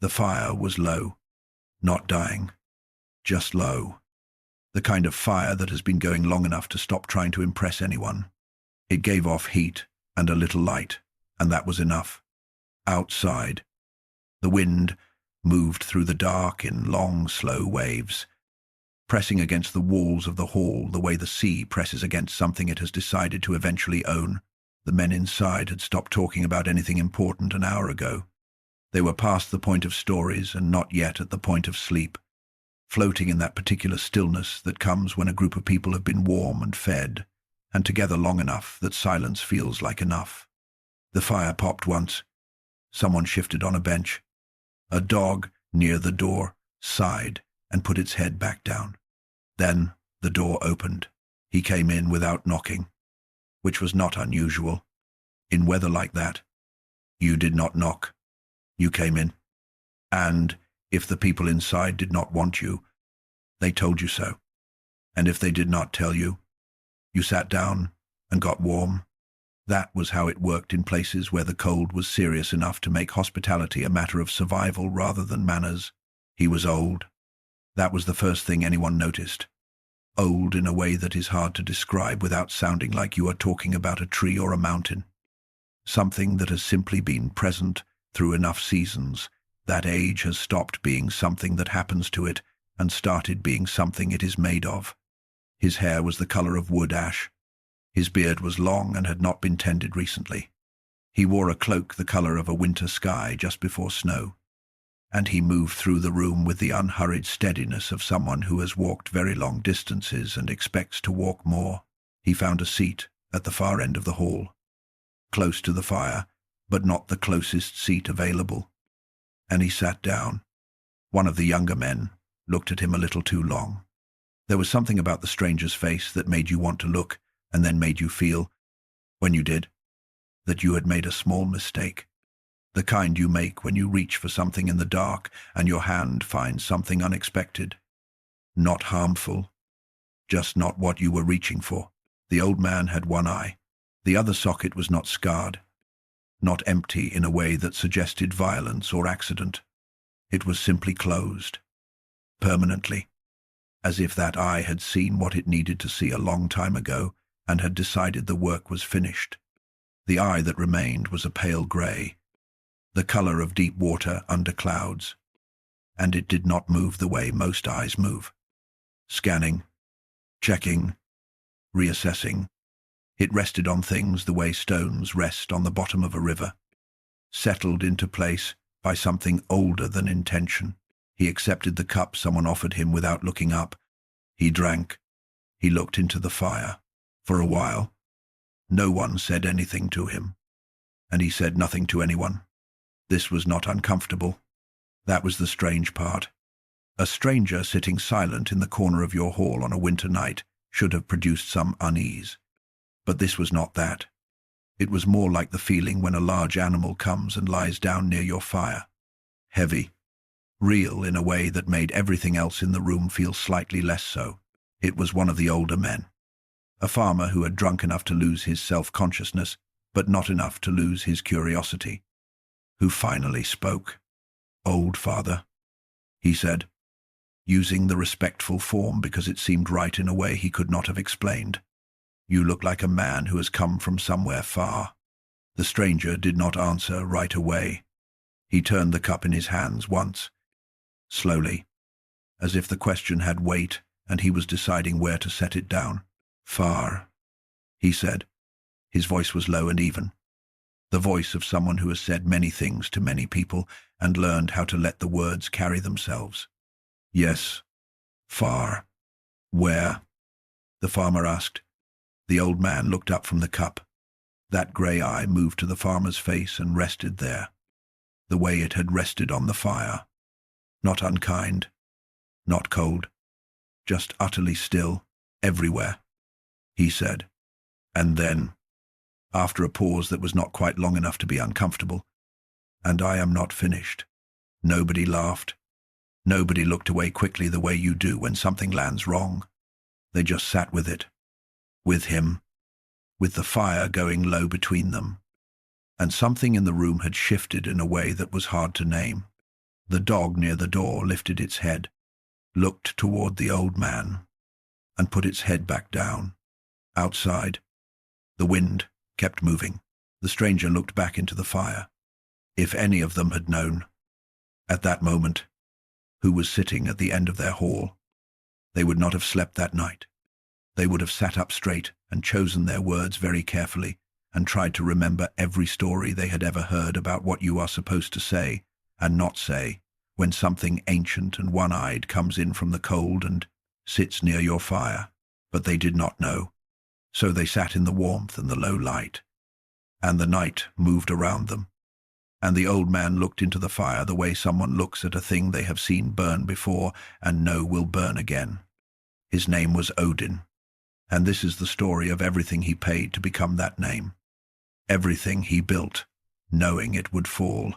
The fire was low, not dying, just low. The kind of fire that has been going long enough to stop trying to impress anyone. It gave off heat and a little light, and that was enough. Outside, the wind moved through the dark in long, slow waves, pressing against the walls of the hall the way the sea presses against something it has decided to eventually own. The men inside had stopped talking about anything important an hour ago. They were past the point of stories and not yet at the point of sleep, floating in that particular stillness that comes when a group of people have been warm and fed, and together long enough that silence feels like enough. The fire popped once. Someone shifted on a bench. A dog near the door sighed and put its head back down. Then the door opened. He came in without knocking, which was not unusual. In weather like that, you did not knock. You came in. And if the people inside did not want you, they told you so. And if they did not tell you, you sat down and got warm. That was how it worked in places where the cold was serious enough to make hospitality a matter of survival rather than manners. He was old. That was the first thing anyone noticed. Old in a way that is hard to describe without sounding like you are talking about a tree or a mountain. Something that has simply been present through enough seasons. That age has stopped being something that happens to it and started being something it is made of. His hair was the color of wood ash. His beard was long and had not been tended recently. He wore a cloak the color of a winter sky just before snow. And he moved through the room with the unhurried steadiness of someone who has walked very long distances and expects to walk more. He found a seat at the far end of the hall, close to the fire, but not the closest seat available. And he sat down. One of the younger men looked at him a little too long. There was something about the stranger's face that made you want to look, and then made you feel, when you did, that you had made a small mistake. The kind you make when you reach for something in the dark and your hand finds something unexpected. Not harmful, just not what you were reaching for. The old man had one eye. The other socket was not scarred, not empty in a way that suggested violence or accident. It was simply closed, permanently, as if that eye had seen what it needed to see a long time ago and had decided the work was finished. The eye that remained was a pale grey, the color of deep water under clouds, and it did not move the way most eyes move. Scanning, checking, reassessing. It rested on things the way stones rest on the bottom of a river, settled into place by something older than intention. He accepted the cup someone offered him without looking up. He drank. He looked into the fire. For a while, no one said anything to him, and he said nothing to anyone. This was not uncomfortable. That was the strange part. A stranger sitting silent in the corner of your hall on a winter night should have produced some unease. But this was not that. It was more like the feeling when a large animal comes and lies down near your fire. Heavy, real in a way that made everything else in the room feel slightly less so. It was one of the older men. A farmer who had drunk enough to lose his self-consciousness, but not enough to lose his curiosity, who finally spoke. "Old father," he said, using the respectful form because it seemed right in a way he could not have explained. "You look like a man who has come from somewhere far." The stranger did not answer right away. He turned the cup in his hands once, slowly, as if the question had weight and he was deciding where to set it down. "Far," he said. His voice was low and even. The voice of someone who has said many things to many people and learned how to let the words carry themselves. "Yes, far." "Where?" the farmer asked. The old man looked up from the cup. That grey eye moved to the farmer's face and rested there, the way it had rested on the fire. Not unkind, not cold, just utterly still, everywhere, he said. And then, after a pause that was not quite long enough to be uncomfortable, "And I am not finished." Nobody laughed. Nobody looked away quickly the way you do when something lands wrong. They just sat with it, with him, with the fire going low between them. And something in the room had shifted in a way that was hard to name. The dog near the door lifted its head, looked toward the old man, and put its head back down. Outside, the wind kept moving. The stranger looked back into the fire. If any of them had known, at that moment, who was sitting at the end of their hall, they would not have slept that night. They would have sat up straight and chosen their words very carefully and tried to remember every story they had ever heard about what you are supposed to say and not say when something ancient and one-eyed comes in from the cold and sits near your fire. But they did not know. So they sat in the warmth and the low light, and the night moved around them. And the old man looked into the fire the way someone looks at a thing they have seen burn before and know will burn again. His name was Odin, and this is the story of everything he paid to become that name. Everything he built, knowing it would fall,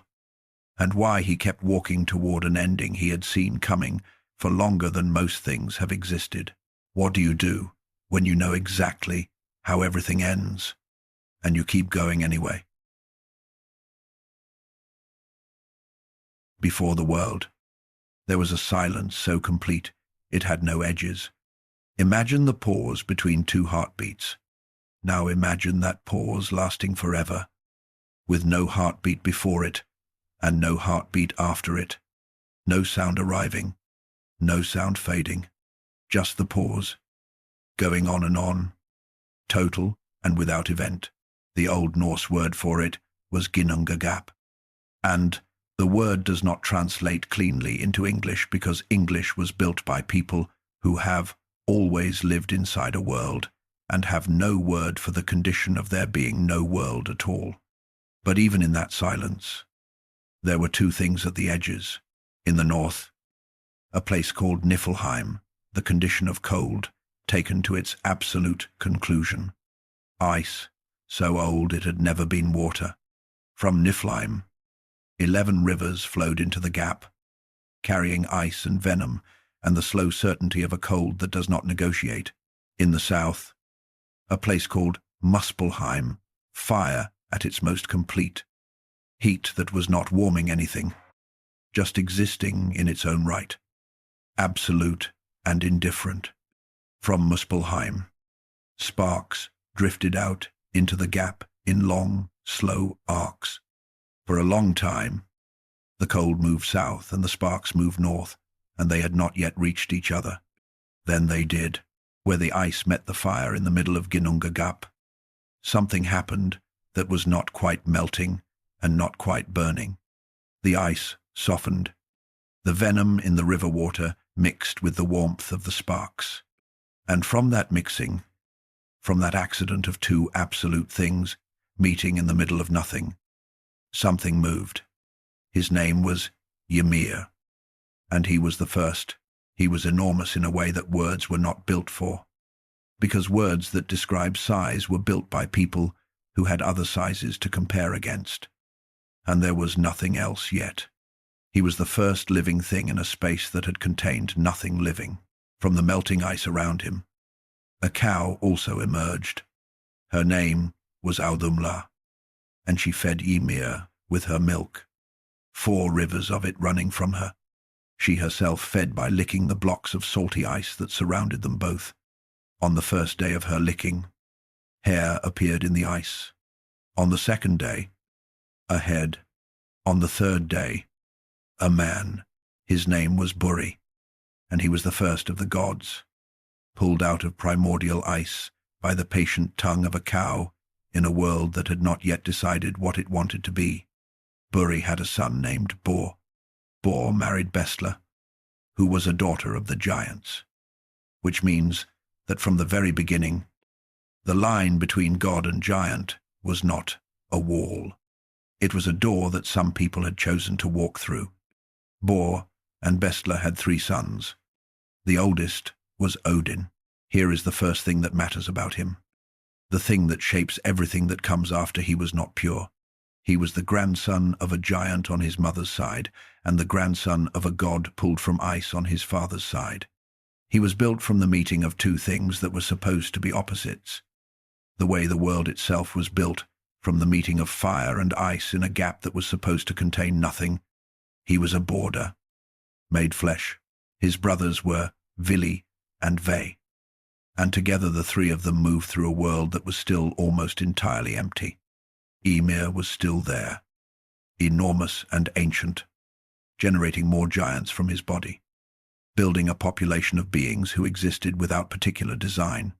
and why he kept walking toward an ending he had seen coming for longer than most things have existed. What do you do when you know exactly how everything ends, and you keep going anyway? Before the world, there was a silence so complete it had no edges. Imagine the pause between two heartbeats. Now imagine that pause lasting forever, with no heartbeat before it and no heartbeat after it, no sound arriving, no sound fading, just the pause, going on and on, total and without event. The Old Norse word for it was ginnungagap, and the word does not translate cleanly into English because English was built by people who have always lived inside a world and have no word for the condition of there being no world at all. But even in that silence, there were two things at the edges. In the north, a place called Niflheim, the condition of cold, taken to its absolute conclusion. Ice, so old it had never been water. From Niflheim, 11 rivers flowed into the gap, carrying ice and venom and the slow certainty of a cold that does not negotiate. In the south, a place called Muspelheim, fire at its most complete, heat that was not warming anything, just existing in its own right, absolute and indifferent. From Muspelheim, sparks drifted out into the gap in long, slow arcs. For a long time, the cold moved south and the sparks moved north, and they had not yet reached each other. Then they did, where the ice met the fire in the middle of Ginnungagap. Something happened that was not quite melting and not quite burning. The ice softened. The venom in the river water mixed with the warmth of the sparks. And from that mixing, from that accident of two absolute things meeting in the middle of nothing, something moved. His name was Ymir, and he was the first. He was enormous in a way that words were not built for, because words that describe size were built by people who had other sizes to compare against. And there was nothing else yet. He was the first living thing in a space that had contained nothing living. From the melting ice around him, a cow also emerged. Her name was Audumla, and she fed Ymir with her milk, 4 rivers of it running from her. She herself fed by licking the blocks of salty ice that surrounded them both. On the first day of her licking, hair appeared in the ice. On the second day, a head. On the third day, a man. His name was Buri, and he was the first of the gods, pulled out of primordial ice by the patient tongue of a cow in a world that had not yet decided what it wanted to be. Buri had a son named Bor. Bor married Bestla, who was a daughter of the giants, which means that from the very beginning, the line between god and giant was not a wall. It was a door that some people had chosen to walk through. Bor and Bestla had 3 sons. The oldest was Odin. Here is the first thing that matters about him, the thing that shapes everything that comes after he was not pure. He was the grandson of a giant on his mother's side and the grandson of a god pulled from ice on his father's side. He was built from the meeting of 2 things that were supposed to be opposites. The way the world itself was built from the meeting of fire and ice in a gap that was supposed to contain nothing. He was a Baldr, made flesh. His brothers were Vili and Ve, and together the three of them moved through a world that was still almost entirely empty. Ymir was still there, enormous and ancient, generating more giants from his body, building a population of beings who existed without particular design.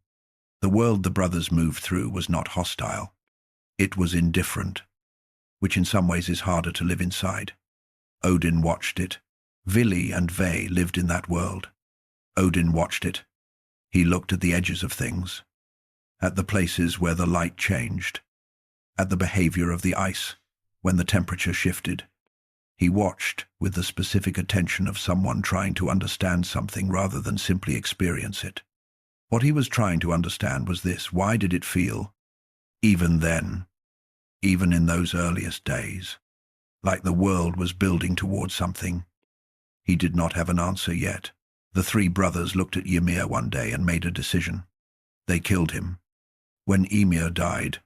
The world the brothers moved through was not hostile. It was indifferent, which in some ways is harder to live inside. Odin watched it. Vili and Ve lived in that world. Odin watched it. He looked at the edges of things, at the places where the light changed, at the behavior of the ice when the temperature shifted. He watched with the specific attention of someone trying to understand something rather than simply experience it. What he was trying to understand was this: why did it feel, even then, even in those earliest days, like the world was building towards something? He did not have an answer yet. The three brothers looked at Ymir one day and made a decision. They killed him. When Ymir died,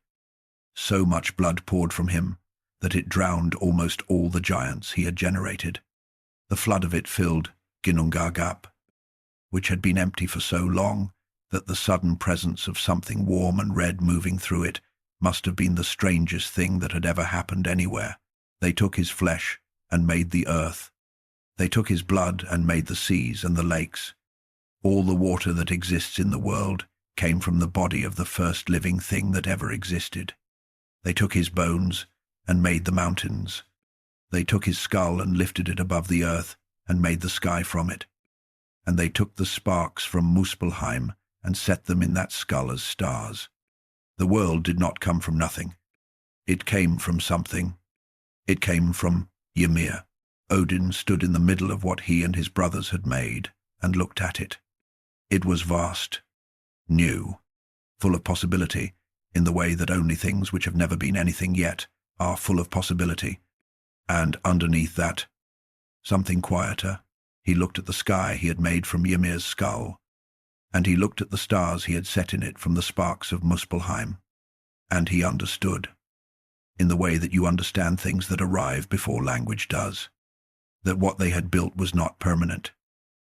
so much blood poured from him that it drowned almost all the giants he had generated. The flood of it filled Ginnungagap, which had been empty for so long that the sudden presence of something warm and red moving through it must have been the strangest thing that had ever happened anywhere. They took his flesh and made the earth. They took his blood and made the seas and the lakes. All the water that exists in the world came from the body of the first living thing that ever existed. They took his bones and made the mountains. They took his skull and lifted it above the earth and made the sky from it. And they took the sparks from Muspelheim and set them in that skull as stars. The world did not come from nothing. It came from something. It came from Ymir. Odin stood in the middle of what he and his brothers had made and looked at it. It was vast, new, full of possibility, in the way that only things which have never been anything yet are full of possibility. And underneath that, something quieter. He looked at the sky he had made from Ymir's skull, and he looked at the stars he had set in it from the sparks of Muspelheim, and he understood, in the way that you understand things that arrive before language does, that what they had built was not permanent.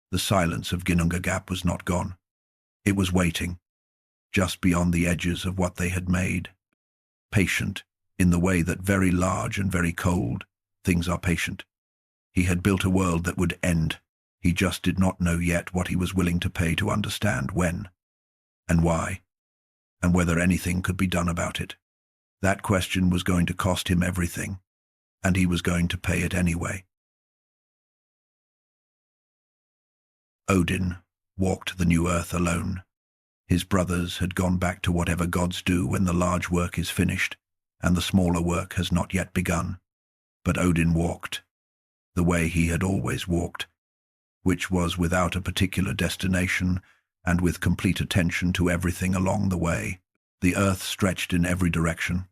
The silence of Ginnungagap was not gone. It was waiting, just beyond the edges of what they had made, patient in the way that very large and very cold things are patient. He had built a world that would end. He just did not know yet what he was willing to pay to understand when, and why, and whether anything could be done about it. That question was going to cost him everything, and he was going to pay it anyway. Odin walked the new earth alone. His brothers had gone back to whatever gods do when the large work is finished and the smaller work has not yet begun. But Odin walked the way he had always walked, which was without a particular destination and with complete attention to everything along the way. The earth stretched in every direction,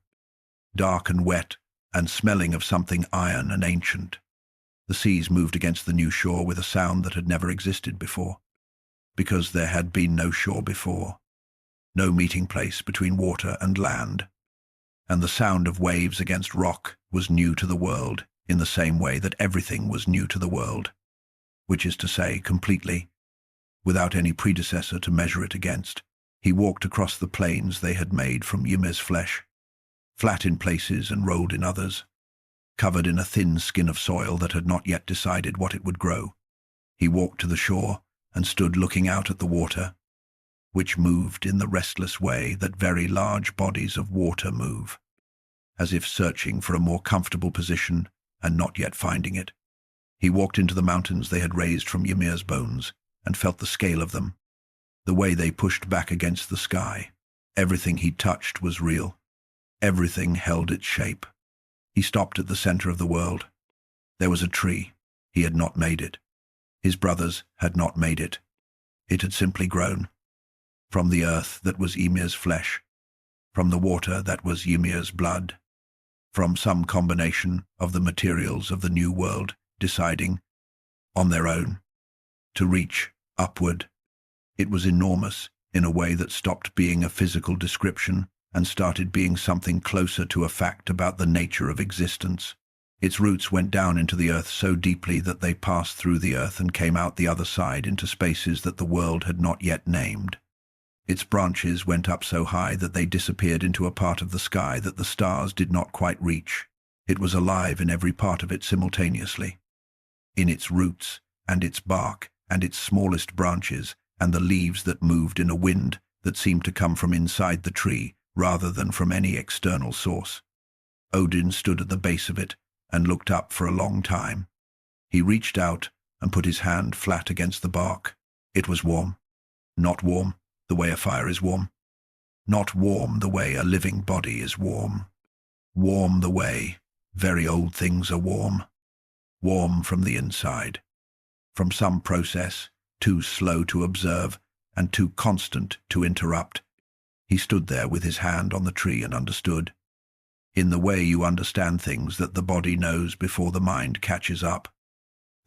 dark and wet and smelling of something iron and ancient. The seas moved against the new shore with a sound that had never existed before, because there had been no shore before, no meeting place between water and land. And the sound of waves against rock was new to the world in the same way that everything was new to the world, which is to say, completely, without any predecessor to measure it against. He walked across the plains they had made from Ymir's flesh, flat in places and rolled in others, covered in a thin skin of soil that had not yet decided what it would grow. He walked to the shore and stood looking out at the water, which moved in the restless way that very large bodies of water move, as if searching for a more comfortable position and not yet finding it. He walked into the mountains they had raised from Ymir's bones and felt the scale of them, the way they pushed back against the sky. Everything he touched was real. Everything held its shape. He stopped at the center of the world. There was a tree. He had not made it. His brothers had not made it. It had simply grown. From the earth that was Ymir's flesh, from the water that was Ymir's blood, from some combination of the materials of the new world, deciding, on their own, to reach upward. It was enormous in a way that stopped being a physical description and started being something closer to a fact about the nature of existence. Its roots went down into the earth so deeply that they passed through the earth and came out the other side into spaces that the world had not yet named. Its branches went up so high that they disappeared into a part of the sky that the stars did not quite reach. It was alive in every part of it simultaneously. In its roots, and its bark, and its smallest branches, and the leaves that moved in a wind that seemed to come from inside the tree rather than from any external source. Odin stood at the base of it and looked up for a long time. He reached out and put his hand flat against the bark. It was warm. Not warm the way a fire is warm. Not warm the way a living body is warm. Warm the way very old things are warm. Warm from the inside. From some process, too slow to observe and too constant to interrupt. He stood there with his hand on the tree and understood. In the way you understand things that the body knows before the mind catches up.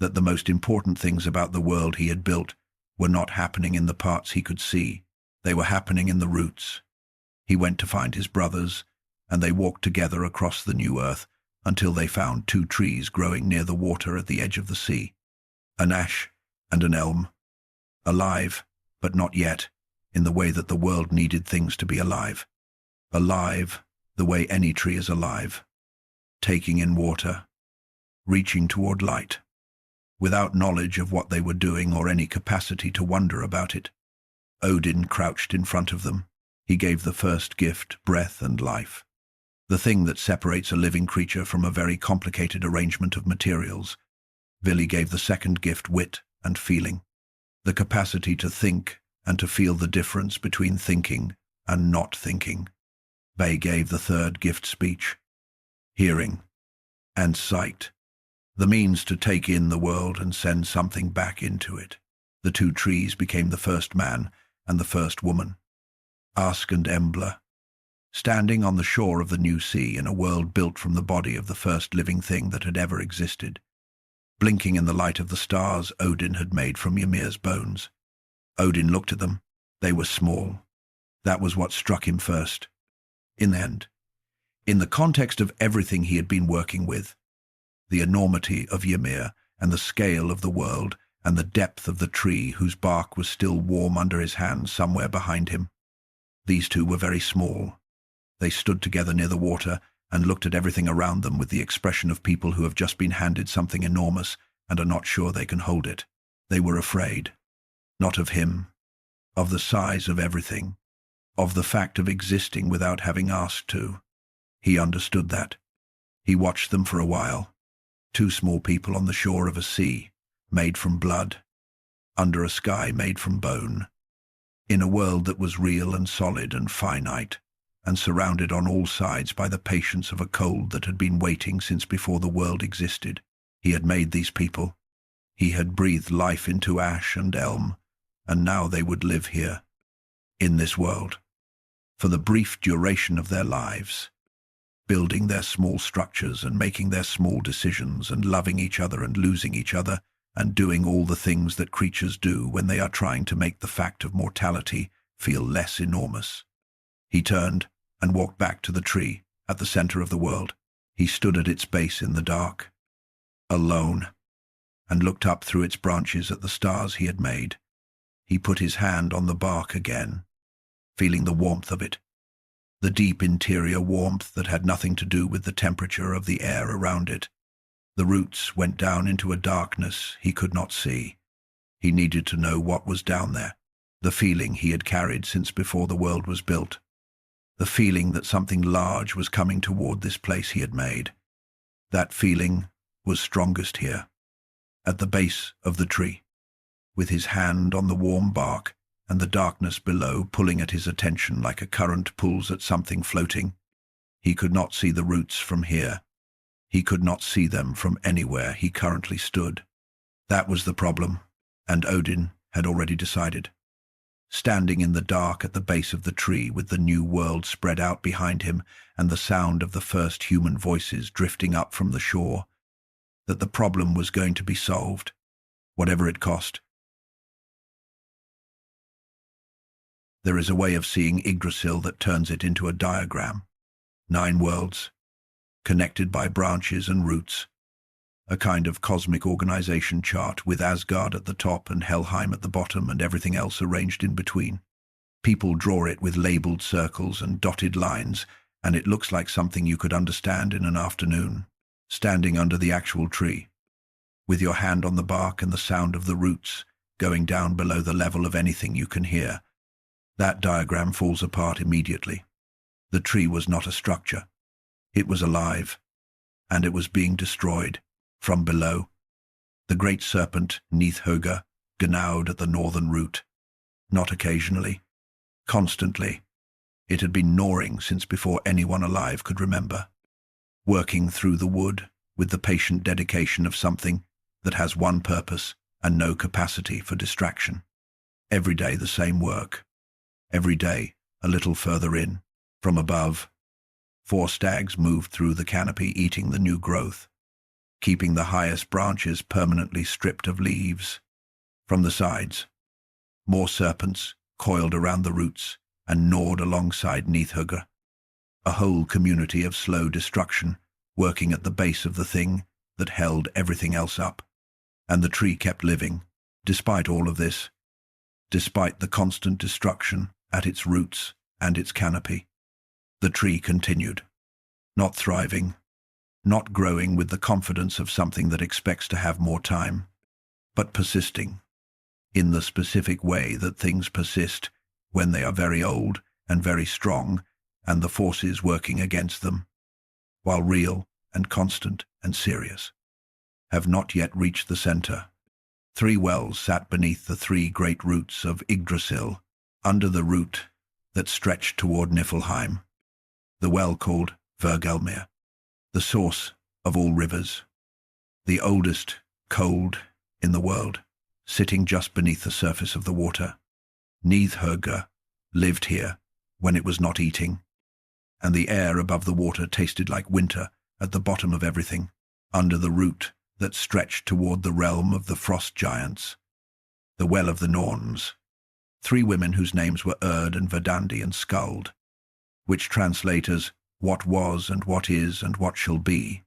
That the most important things about the world he had built were not happening in the parts he could see. They were happening in the roots. He went to find his brothers, and they walked together across the new earth until they found 2 trees growing near the water at the edge of the sea. An ash and an elm. Alive, but not yet, in the way that the world needed things to be alive. Alive, the way any tree is alive. Taking in water. Reaching toward light. Without knowledge of what they were doing or any capacity to wonder about it. Odin crouched in front of them. He gave the first gift, breath and life. The thing that separates a living creature from a very complicated arrangement of materials. Vili gave the second gift, wit and feeling. The capacity to think and to feel the difference between thinking and not thinking. Bay gave the third gift, speech, hearing and sight. The means to take in the world and send something back into it. The 2 trees became the first man and the first woman. Ask and Embla. Standing on the shore of the new sea in a world built from the body of the first living thing that had ever existed. Blinking in the light of the stars Odin had made from Ymir's bones. Odin looked at them. They were small. That was what struck him first. In the end, in the context of everything he had been working with, the enormity of Ymir and the scale of the world and the depth of the tree whose bark was still warm under his hand somewhere behind him. These 2 were very small. They stood together near the water and looked at everything around them with the expression of people who have just been handed something enormous and are not sure they can hold it. They were afraid. Not of him. Of the size of everything. Of the fact of existing without having asked to. He understood that. He watched them for a while. 2 small people on the shore of a sea, made from blood. Under a sky made from bone. In a world that was real and solid and finite, and surrounded on all sides by the patience of a cold that had been waiting since before the world existed. He had made these people. He had breathed life into ash and elm, and now they would live here, in this world, for the brief duration of their lives, building their small structures and making their small decisions and loving each other and losing each other and doing all the things that creatures do when they are trying to make the fact of mortality feel less enormous. He turned and walked back to the tree at the center of the world. He stood at its base in the dark, alone, and looked up through its branches at the stars he had made. He put his hand on the bark again, feeling the warmth of it, the deep interior warmth that had nothing to do with the temperature of the air around it. The roots went down into a darkness he could not see. He needed to know what was down there, the feeling he had carried since before the world was built, the feeling that something large was coming toward this place he had made. That feeling was strongest here, at the base of the tree, with his hand on the warm bark and the darkness below pulling at his attention like a current pulls at something floating. He could not see the roots from here. He could not see them from anywhere he currently stood. That was the problem, and Odin had already decided. Standing in the dark at the base of the tree with the new world spread out behind him and the sound of the first human voices drifting up from the shore, that the problem was going to be solved, whatever it cost. There is a way of seeing Yggdrasil that turns it into a diagram. 9 worlds, connected by branches and roots, a kind of cosmic organization chart with Asgard at the top and Helheim at the bottom and everything else arranged in between. People draw it with labeled circles and dotted lines, and it looks like something you could understand in an afternoon, standing under the actual tree, with your hand on the bark and the sound of the roots going down below the level of anything you can hear. That diagram falls apart immediately. The tree was not a structure. It was alive, and it was being destroyed from below. The great serpent, Nidhöggr, gnawed at the northern root. Not occasionally. Constantly. It had been gnawing since before anyone alive could remember. Working through the wood with the patient dedication of something that has one purpose and no capacity for distraction. Every day the same work. Every day a little further in. From above, 4 stags moved through the canopy eating the new growth, keeping the highest branches permanently stripped of leaves. From the sides, more serpents coiled around the roots and gnawed alongside Nidhöggr. A whole community of slow destruction working at the base of the thing that held everything else up. And the tree kept living, despite all of this, despite the constant destruction at its roots and its canopy. The tree continued, not thriving, not growing with the confidence of something that expects to have more time, but persisting, in the specific way that things persist when they are very old and very strong and the forces working against them, while real and constant and serious, have not yet reached the center. 3 wells sat beneath the 3 great roots of Yggdrasil, under the root that stretched toward Niflheim, the well called Hvergelmir, the source of all rivers, the oldest cold in the world, sitting just beneath the surface of the water. Nidhöggr lived here when it was not eating, and the air above the water tasted like winter at the bottom of everything, under the root that stretched toward the realm of the frost giants, the well of the Norns. 3 women whose names were Urd and Verdandi and Skuld, which translate as what was and what is and what shall be.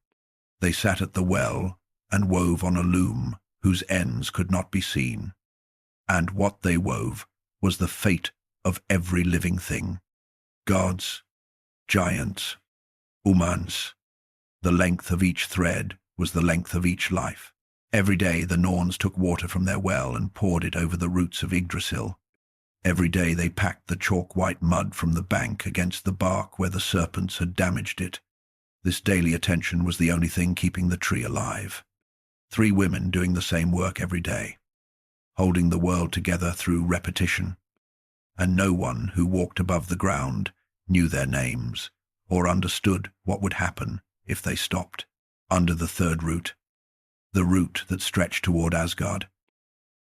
They sat at the well and wove on a loom whose ends could not be seen, and what they wove was the fate of every living thing. Gods, giants, humans. The length of each thread was the length of each life. Every day the Norns took water from their well and poured it over the roots of Yggdrasil. Every day they packed the chalk-white mud from the bank against the bark where the serpents had damaged it. This daily attention was the only thing keeping the tree alive. 3 women doing the same work every day, holding the world together through repetition. And no one who walked above the ground knew their names or understood what would happen if they stopped. Under the 3rd root, the root that stretched toward Asgard,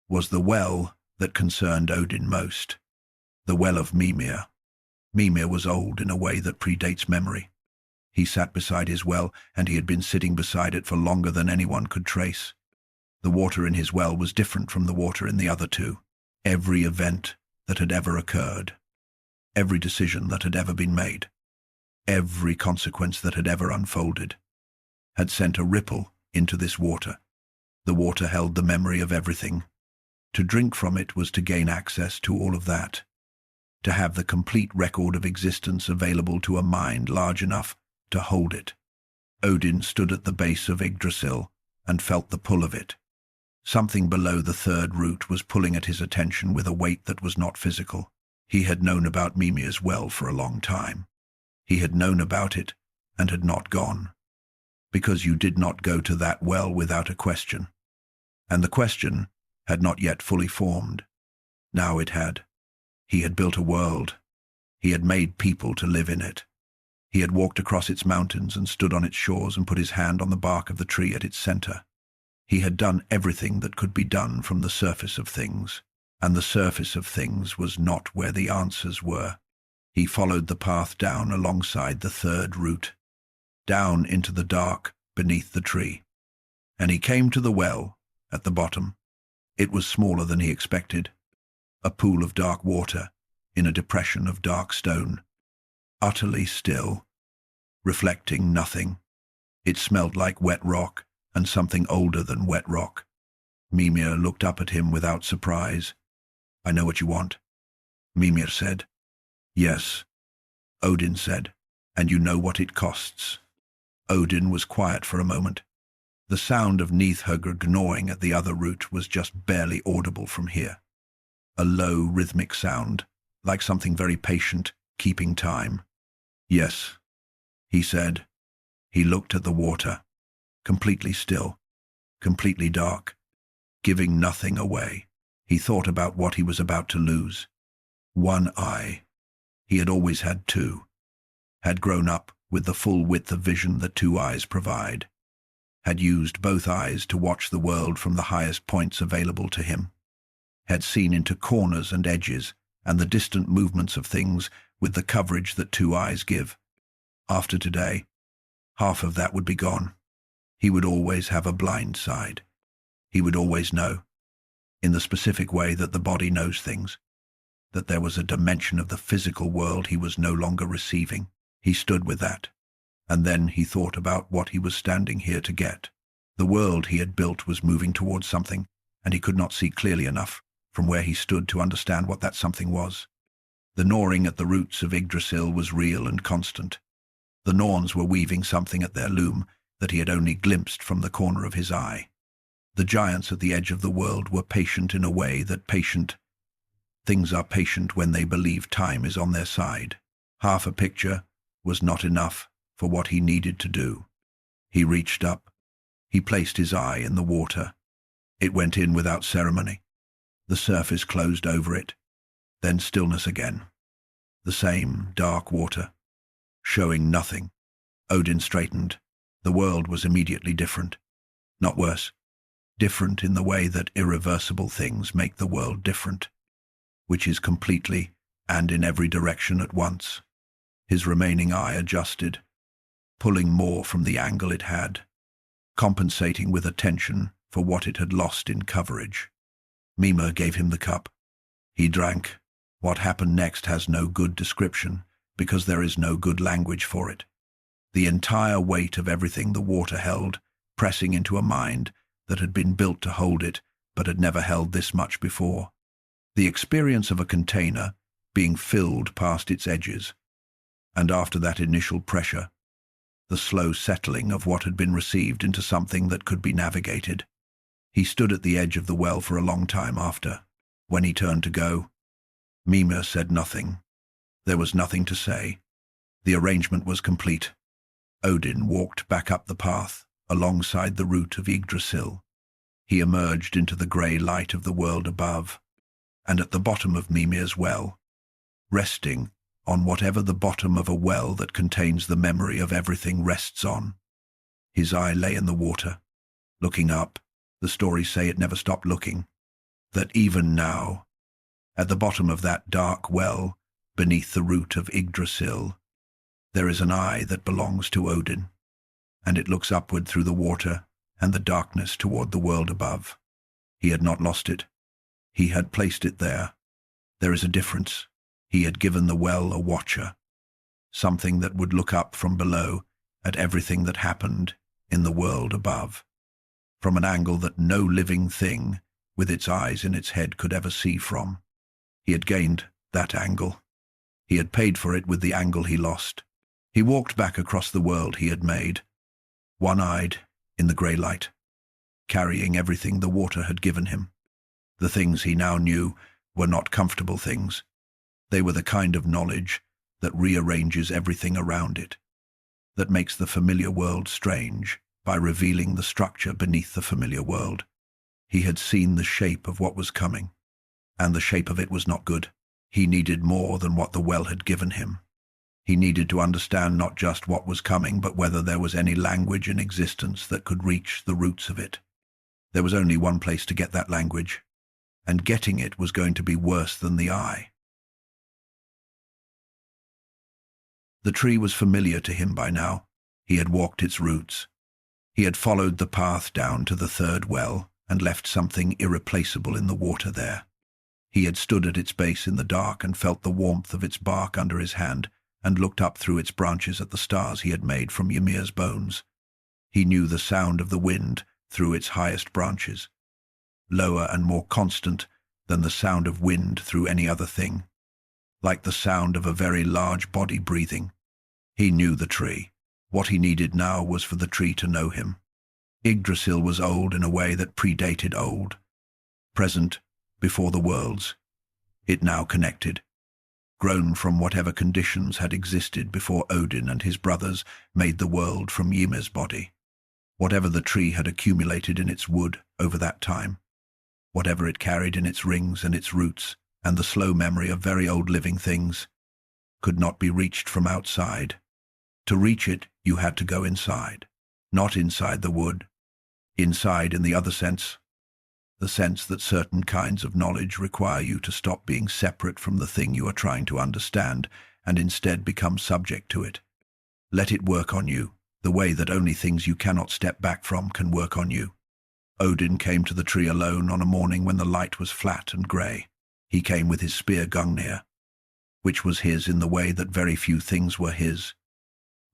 was the well that concerned Odin most, the well of Mimir. Mimir was old in a way that predates memory. He sat beside his well, and he had been sitting beside it for longer than anyone could trace. The water in his well was different from the water in the other 2. Every event that had ever occurred, every decision that had ever been made, every consequence that had ever unfolded, had sent a ripple into this water. The water held the memory of everything. To drink from it was to gain access to all of that, to have the complete record of existence available to a mind large enough to hold it. Odin stood at the base of Yggdrasil and felt the pull of it. Something below the 3rd root was pulling at his attention with a weight that was not physical. He had known about Mimir's well for a long time. He had known about it and had not gone, because you did not go to that well without a question. And the question had not yet fully formed. Now it had. He had built a world. He had made people to live in it. He had walked across its mountains and stood on its shores and put his hand on the bark of the tree at its center. He had done everything that could be done from the surface of things, and the surface of things was not where the answers were. He followed the path down alongside the 3rd root, down into the dark beneath the tree, and he came to the well at the bottom. It was smaller than he expected, a pool of dark water in a depression of dark stone, utterly still, reflecting nothing. It smelled like wet rock, and something older than wet rock. Mimir looked up at him without surprise. "I know what you want," Mimir said. "Yes," Odin said, "and you know what it costs." Odin was quiet for a moment. The sound of Nidhöggr gnawing at the other root was just barely audible from here. A low, rhythmic sound, like something very patient, keeping time. "Yes," he said. He looked at the water, completely still, completely dark, giving nothing away. He thought about what he was about to lose. One eye. He had always had two. Had grown up with the full width of vision that two eyes provide. Had used both eyes to watch the world from the highest points available to him. Had seen into corners and edges and the distant movements of things with the coverage that two eyes give. After today, half of that would be gone. He would always have a blind side. He would always know, in the specific way that the body knows things, that there was a dimension of the physical world he was no longer receiving. He stood with that, and then he thought about what he was standing here to get. The world he had built was moving towards something, and he could not see clearly enough from where he stood to understand what that something was. The gnawing at the roots of Yggdrasil was real and constant. The Norns were weaving something at their loom that he had only glimpsed from the corner of his eye. The giants at the edge of the world were patient in a way that things are patient when they believe time is on their side. Half a picture was not enough for what he needed to do. He reached up. He placed his eye in the water. It went in without ceremony. The surface closed over it. Then stillness again. The same dark water, showing nothing. Odin straightened. The world was immediately different. Not worse. Different in the way that irreversible things make the world different, which is completely and in every direction at once. His remaining eye adjusted, pulling more from the angle it had, compensating with attention for what it had lost in coverage. Mimir gave him the cup. He drank. What happened next has no good description, because there is no good language for it. The entire weight of everything the water held, pressing into a mind that had been built to hold it, but had never held this much before. The experience of a container being filled past its edges, and after that initial pressure, the slow settling of what had been received into something that could be navigated. He stood at the edge of the well for a long time after. When he turned to go, Mimir said nothing. There was nothing to say. The arrangement was complete. Odin walked back up the path, alongside the root of Yggdrasil. He emerged into the grey light of the world above, and at the bottom of Mimir's well, resting on whatever the bottom of a well that contains the memory of everything rests on. His eye lay in the water. Looking up, the stories say it never stopped looking. That even now, at the bottom of that dark well, beneath the root of Yggdrasil, there is an eye that belongs to Odin, and it looks upward through the water and the darkness toward the world above. He had not lost it. He had placed it there. There is a difference. He had given the well a watcher, something that would look up from below at everything that happened in the world above, from an angle that no living thing with its eyes in its head could ever see from. He had gained that angle. He had paid for it with the angle he lost. He walked back across the world he had made, one-eyed in the grey light, carrying everything the water had given him. The things he now knew were not comfortable things. They were the kind of knowledge that rearranges everything around it, that makes the familiar world strange by revealing the structure beneath the familiar world. He had seen the shape of what was coming, and the shape of it was not good. He needed more than what the well had given him. He needed to understand not just what was coming, but whether there was any language in existence that could reach the roots of it. There was only one place to get that language, and getting it was going to be worse than the eye. The tree was familiar to him by now. He had walked its roots. He had followed the path down to the third well and left something irreplaceable in the water there. He had stood at its base in the dark and felt the warmth of its bark under his hand and looked up through its branches at the stars he had made from Ymir's bones. He knew the sound of the wind through its highest branches, lower and more constant than the sound of wind through any other thing, like the sound of a very large body breathing. He knew the tree. What he needed now was for the tree to know him. Yggdrasil was old in a way that predated old, present before the worlds. It now connected, grown from whatever conditions had existed before Odin and his brothers made the world from Ymir's body. Whatever the tree had accumulated in its wood over that time, whatever it carried in its rings and its roots, and the slow memory of very old living things, could not be reached from outside. To reach it, you had to go inside. Not inside the wood. Inside in the other sense. The sense that certain kinds of knowledge require you to stop being separate from the thing you are trying to understand and instead become subject to it. Let it work on you, the way that only things you cannot step back from can work on you. Odin came to the tree alone on a morning when the light was flat and grey. He came with his spear Gungnir, which was his in the way that very few things were his.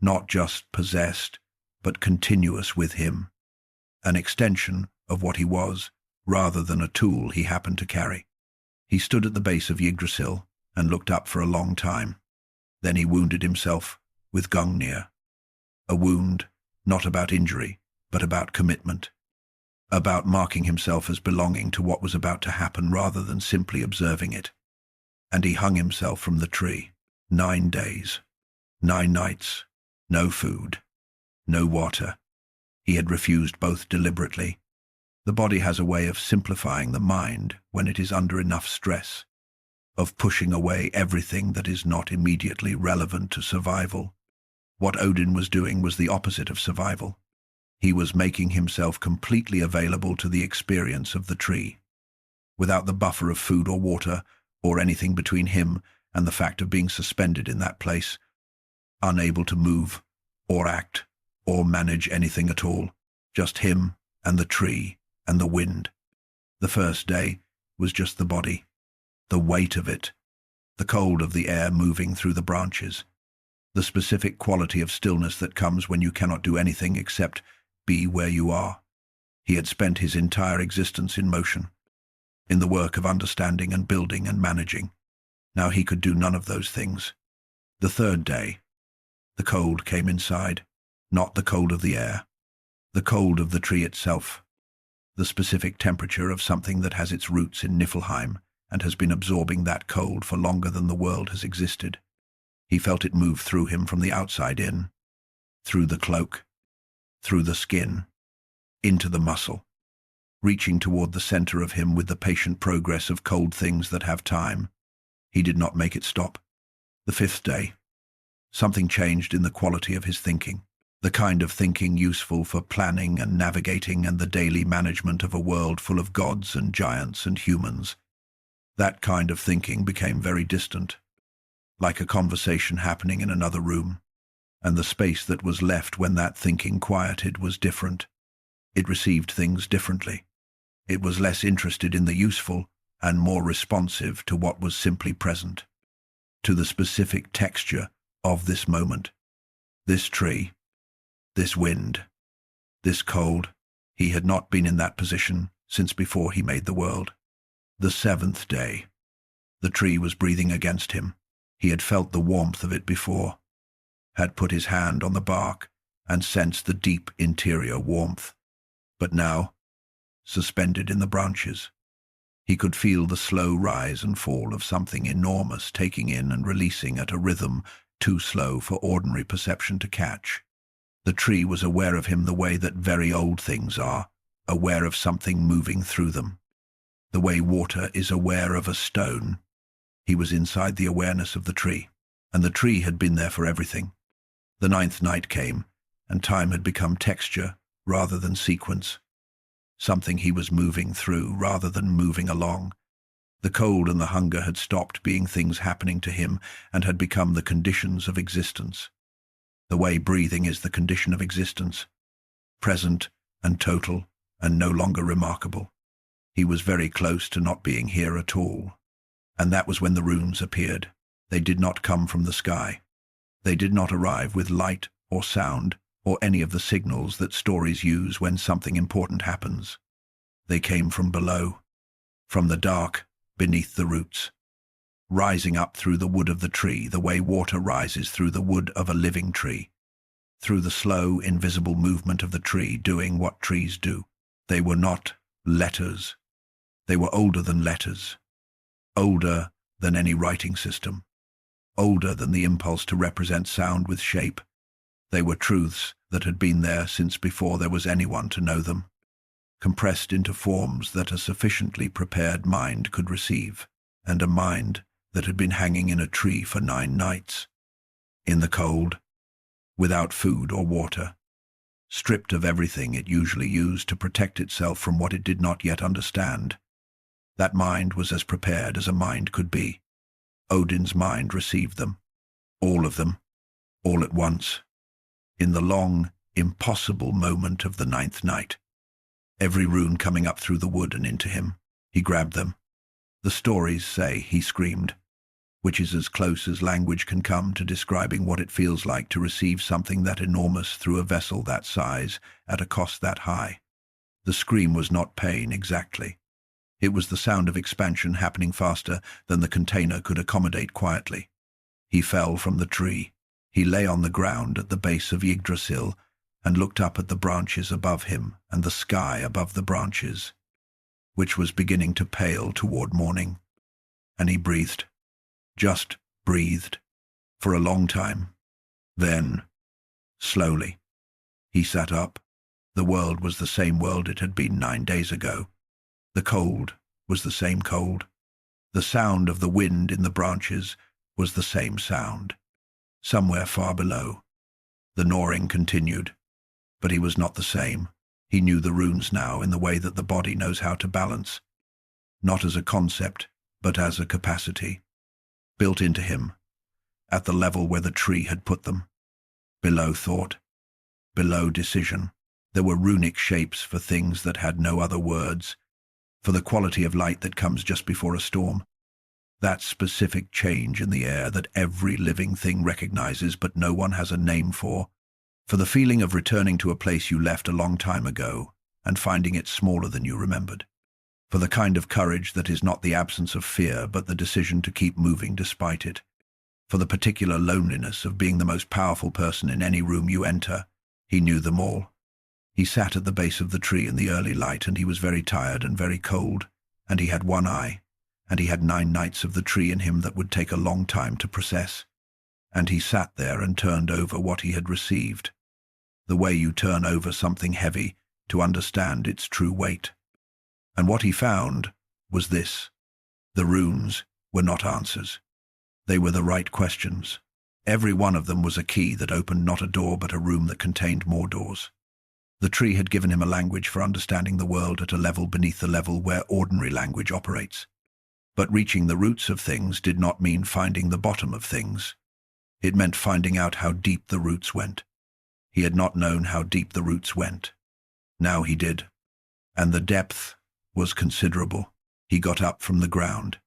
Not just possessed, but continuous with him. An extension of what he was, rather than a tool he happened to carry. He stood at the base of Yggdrasil and looked up for a long time. Then he wounded himself with Gungnir. A wound, not about injury, but about commitment. About marking himself as belonging to what was about to happen rather than simply observing it. And he hung himself from the tree. 9 days, 9 nights, no food, no water. He had refused both deliberately. The body has a way of simplifying the mind when it is under enough stress, of pushing away everything that is not immediately relevant to survival. What Odin was doing was the opposite of survival. He was making himself completely available to the experience of the tree, without the buffer of food or water or anything between him and the fact of being suspended in that place, unable to move or act or manage anything at all, just him and the tree and the wind. The first day was just the body, the weight of it, the cold of the air moving through the branches, the specific quality of stillness that comes when you cannot do anything except be where you are. He had spent his entire existence in motion, in the work of understanding and building and managing. Now he could do none of those things. The third day, the cold came inside, not the cold of the air, the cold of the tree itself, the specific temperature of something that has its roots in Niflheim and has been absorbing that cold for longer than the world has existed. He felt it move through him from the outside in, through the cloak, through the skin, into the muscle, reaching toward the center of him with the patient progress of cold things that have time. He did not make it stop. The fifth day, something changed in the quality of his thinking, the kind of thinking useful for planning and navigating and the daily management of a world full of gods and giants and humans. That kind of thinking became very distant, like a conversation happening in another room, and the space that was left when that thinking quieted was different. It received things differently. It was less interested in the useful and more responsive to what was simply present, to the specific texture of this moment, this tree, this wind, this cold. He had not been in that position since before he made the world. The seventh day. The tree was breathing against him. He had felt the warmth of it before, had put his hand on the bark and sensed the deep interior warmth. But now, suspended in the branches, he could feel the slow rise and fall of something enormous taking in and releasing at a rhythm too slow for ordinary perception to catch. The tree was aware of him the way that very old things are, aware of something moving through them. The way water is aware of a stone. He was inside the awareness of the tree, and the tree had been there for everything. The 9th night came, and time had become texture rather than sequence. Something he was moving through rather than moving along. The cold and the hunger had stopped being things happening to him and had become the conditions of existence. The way breathing is the condition of existence, present and total and no longer remarkable. He was very close to not being here at all. And that was when the runes appeared. They did not come from the sky. They did not arrive with light or sound or any of the signals that stories use when something important happens. They came from below, from the dark, beneath the roots, rising up through the wood of the tree the way water rises through the wood of a living tree, through the slow, invisible movement of the tree doing what trees do. They were not letters. They were older than letters, older than any writing system, older than the impulse to represent sound with shape. They were truths that had been there since before there was anyone to know them, compressed into forms that a sufficiently prepared mind could receive, and a mind that had been hanging in a tree for 9 nights, in the cold, without food or water, stripped of everything it usually used to protect itself from what it did not yet understand. That mind was as prepared as a mind could be. Odin's mind received them, all of them, all at once, in the long, impossible moment of the 9th night. Every rune coming up through the wood and into him. He grabbed them. The stories say he screamed, which is as close as language can come to describing what it feels like to receive something that enormous through a vessel that size at a cost that high. The scream was not pain exactly. It was the sound of expansion happening faster than the container could accommodate quietly. He fell from the tree. He lay on the ground at the base of Yggdrasil and looked up at the branches above him and the sky above the branches, which was beginning to pale toward morning. And he breathed, just breathed, for a long time. Then, slowly, he sat up. The world was the same world it had been 9 days ago. The cold was the same cold. The sound of the wind in the branches was the same sound. Somewhere far below, the gnawing continued, but he was not the same. He knew the runes now in the way that the body knows how to balance, not as a concept, but as a capacity, built into him, at the level where the tree had put them. Below thought, below decision, there were runic shapes for things that had no other words, for the quality of light that comes just before a storm. That specific change in the air that every living thing recognizes but no one has a name for the feeling of returning to a place you left a long time ago and finding it smaller than you remembered, for the kind of courage that is not the absence of fear but the decision to keep moving despite it, for the particular loneliness of being the most powerful person in any room you enter. He knew them all. He sat at the base of the tree in the early light, and he was very tired and very cold, and he had one eye, and he had 9 nights of the tree in him that would take a long time to process. And he sat there and turned over what he had received, the way you turn over something heavy to understand its true weight. And what he found was this: the runes were not answers. They were the right questions. Every one of them was a key that opened not a door but a room that contained more doors. The tree had given him a language for understanding the world at a level beneath the level where ordinary language operates. But reaching the roots of things did not mean finding the bottom of things. It meant finding out how deep the roots went. He had not known how deep the roots went. Now he did. And the depth was considerable. He got up from the ground.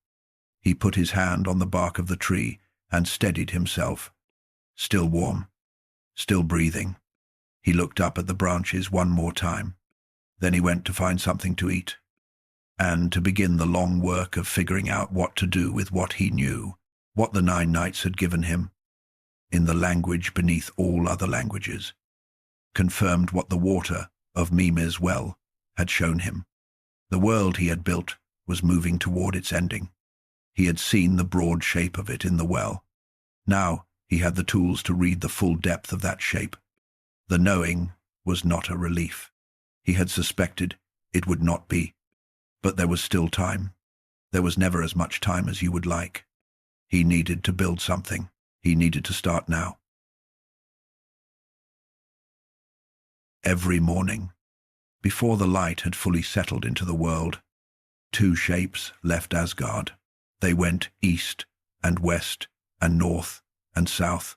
He put his hand on the bark of the tree and steadied himself. Still warm, still breathing. He looked up at the branches one more time. Then he went to find something to eat, and to begin the long work of figuring out what to do with what he knew, what the 9 nights had given him, in the language beneath all other languages, confirmed what the water of Mimir's well had shown him. The world he had built was moving toward its ending. He had seen the broad shape of it in the well. Now he had the tools to read the full depth of that shape. The knowing was not a relief. He had suspected it would not be. But there was still time. There was never as much time as you would like. He needed to build something. He needed to start now. Every morning, before the light had fully settled into the world, 2 shapes left Asgard. They went east and west and north and south,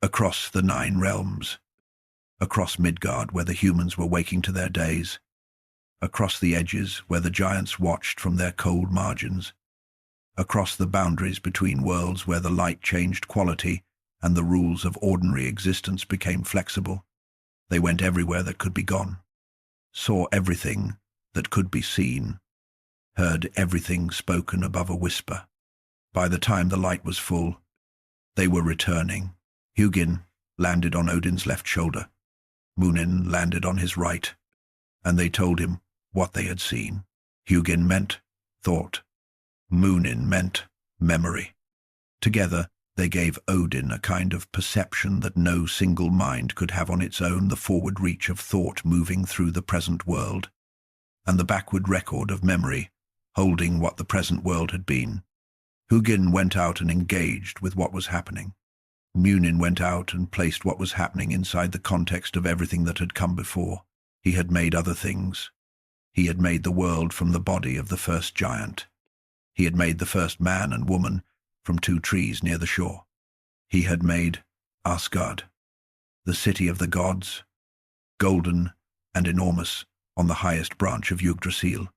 across the 9 realms. Across Midgard, where the humans were waking to their days, across the edges where the giants watched from their cold margins, across the boundaries between worlds where the light changed quality and the rules of ordinary existence became flexible. They went everywhere that could be gone, saw everything that could be seen, heard everything spoken above a whisper. By the time the light was full, they were returning. Hugin landed on Odin's left shoulder. Munin landed on his right, and they told him what they had seen. Hugin meant thought. Munin meant memory. Together, they gave Odin a kind of perception that no single mind could have on its own, the forward reach of thought moving through the present world, and the backward record of memory holding what the present world had been. Hugin went out and engaged with what was happening. Munin went out and placed what was happening inside the context of everything that had come before. He had made other things. He had made the world from the body of the first giant. He had made the first man and woman from 2 trees near the shore. He had made Asgard, the city of the gods, golden and enormous on the highest branch of Yggdrasil.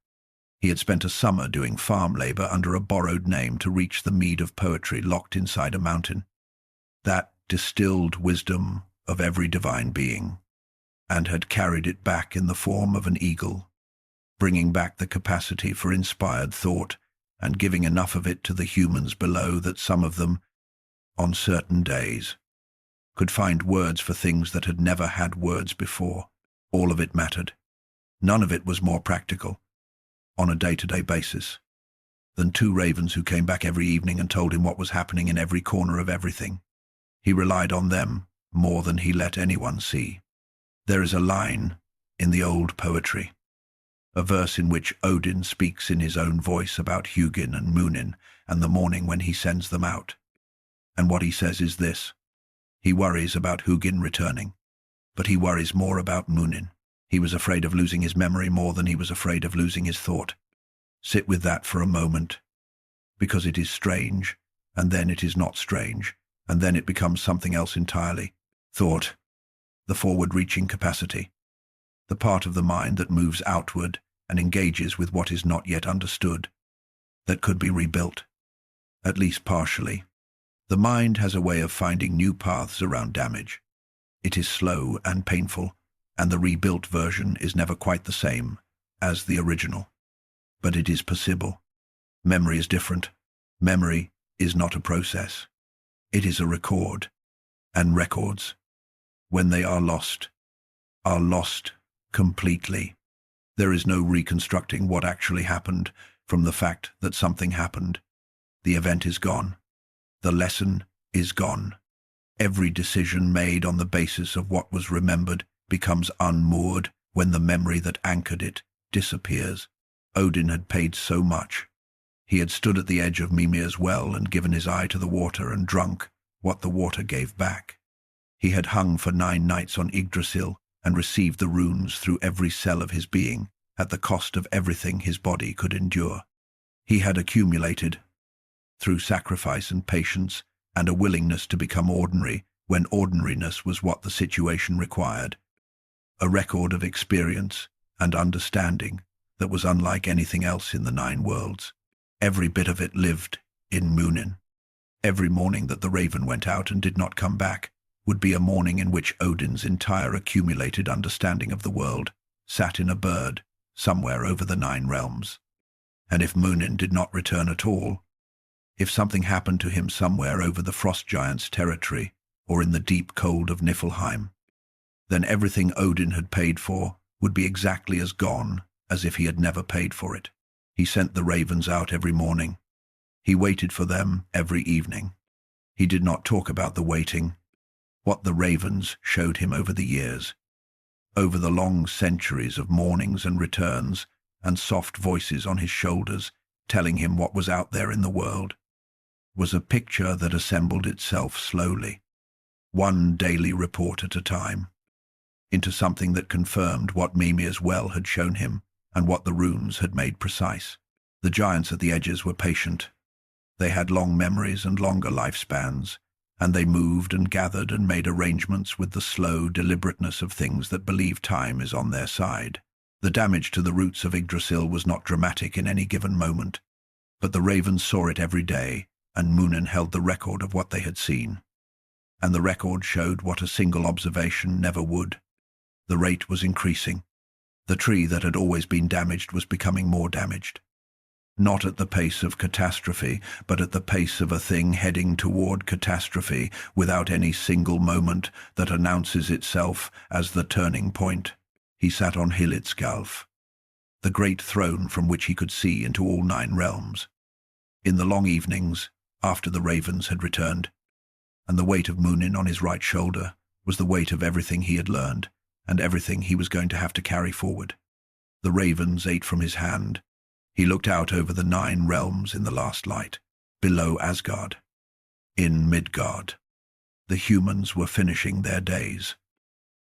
He had spent a summer doing farm labor under a borrowed name to reach the mead of poetry locked inside a mountain, that distilled wisdom of every divine being, and had carried it back in the form of an eagle, bringing back the capacity for inspired thought and giving enough of it to the humans below that some of them, on certain days, could find words for things that had never had words before. All of it mattered. None of it was more practical, on a day-to-day basis, than 2 ravens who came back every evening and told him what was happening in every corner of everything. He relied on them more than he let anyone see. There is a line in the old poetry, a verse in which Odin speaks in his own voice about Hugin and Munin and the morning when he sends them out. And what he says is this: he worries about Hugin returning, but he worries more about Munin. He was afraid of losing his memory more than he was afraid of losing his thought. Sit with that for a moment, because it is strange, and then it is not strange, and then it becomes something else entirely. Thought, the forward-reaching capacity, the part of the mind that moves outward and engages with what is not yet understood, that could be rebuilt, at least partially. The mind has a way of finding new paths around damage. It is slow and painful, and the rebuilt version is never quite the same as the original. But it is possible. Memory is different. Memory is not a process. It is a record, and records, when they are lost completely. There is no reconstructing what actually happened from the fact that something happened. The event is gone. The lesson is gone. Every decision made on the basis of what was remembered becomes unmoored when the memory that anchored it disappears. Odin had paid so much. He had stood at the edge of Mimir's well and given his eye to the water and drunk what the water gave back. He had hung for 9 nights on Yggdrasil and received the runes through every cell of his being at the cost of everything his body could endure. He had accumulated, through sacrifice and patience and a willingness to become ordinary when ordinariness was what the situation required, a record of experience and understanding that was unlike anything else in the 9 worlds. Every bit of it lived in Munin. Every morning that the raven went out and did not come back would be a morning in which Odin's entire accumulated understanding of the world sat in a bird somewhere over the 9 realms. And if Munin did not return at all, if something happened to him somewhere over the frost giant's territory or in the deep cold of Niflheim, then everything Odin had paid for would be exactly as gone as if he had never paid for it. He sent the ravens out every morning. He waited for them every evening. He did not talk about the waiting, what the ravens showed him over the years, over the long centuries of mornings and returns and soft voices on his shoulders telling him what was out there in the world, was a picture that assembled itself slowly, one daily report at a time, into something that confirmed what Mimir's well had shown him and what the runes had made precise. The giants at the edges were patient. They had long memories and longer lifespans, and they moved and gathered and made arrangements with the slow deliberateness of things that believe time is on their side. The damage to the roots of Yggdrasil was not dramatic in any given moment, but the ravens saw it every day, and Munin held the record of what they had seen. And the record showed what a single observation never would. The rate was increasing. The tree that had always been damaged was becoming more damaged. Not at the pace of catastrophe, but at the pace of a thing heading toward catastrophe without any single moment that announces itself as the turning point. He sat on Hilidskalf, the great throne from which he could see into all 9 realms. In the long evenings, after the ravens had returned, and the weight of Munin on his right shoulder was the weight of everything he had learned and everything he was going to have to carry forward. The ravens ate from his hand. He looked out over the 9 realms in the last light, below Asgard. In Midgard, the humans were finishing their days,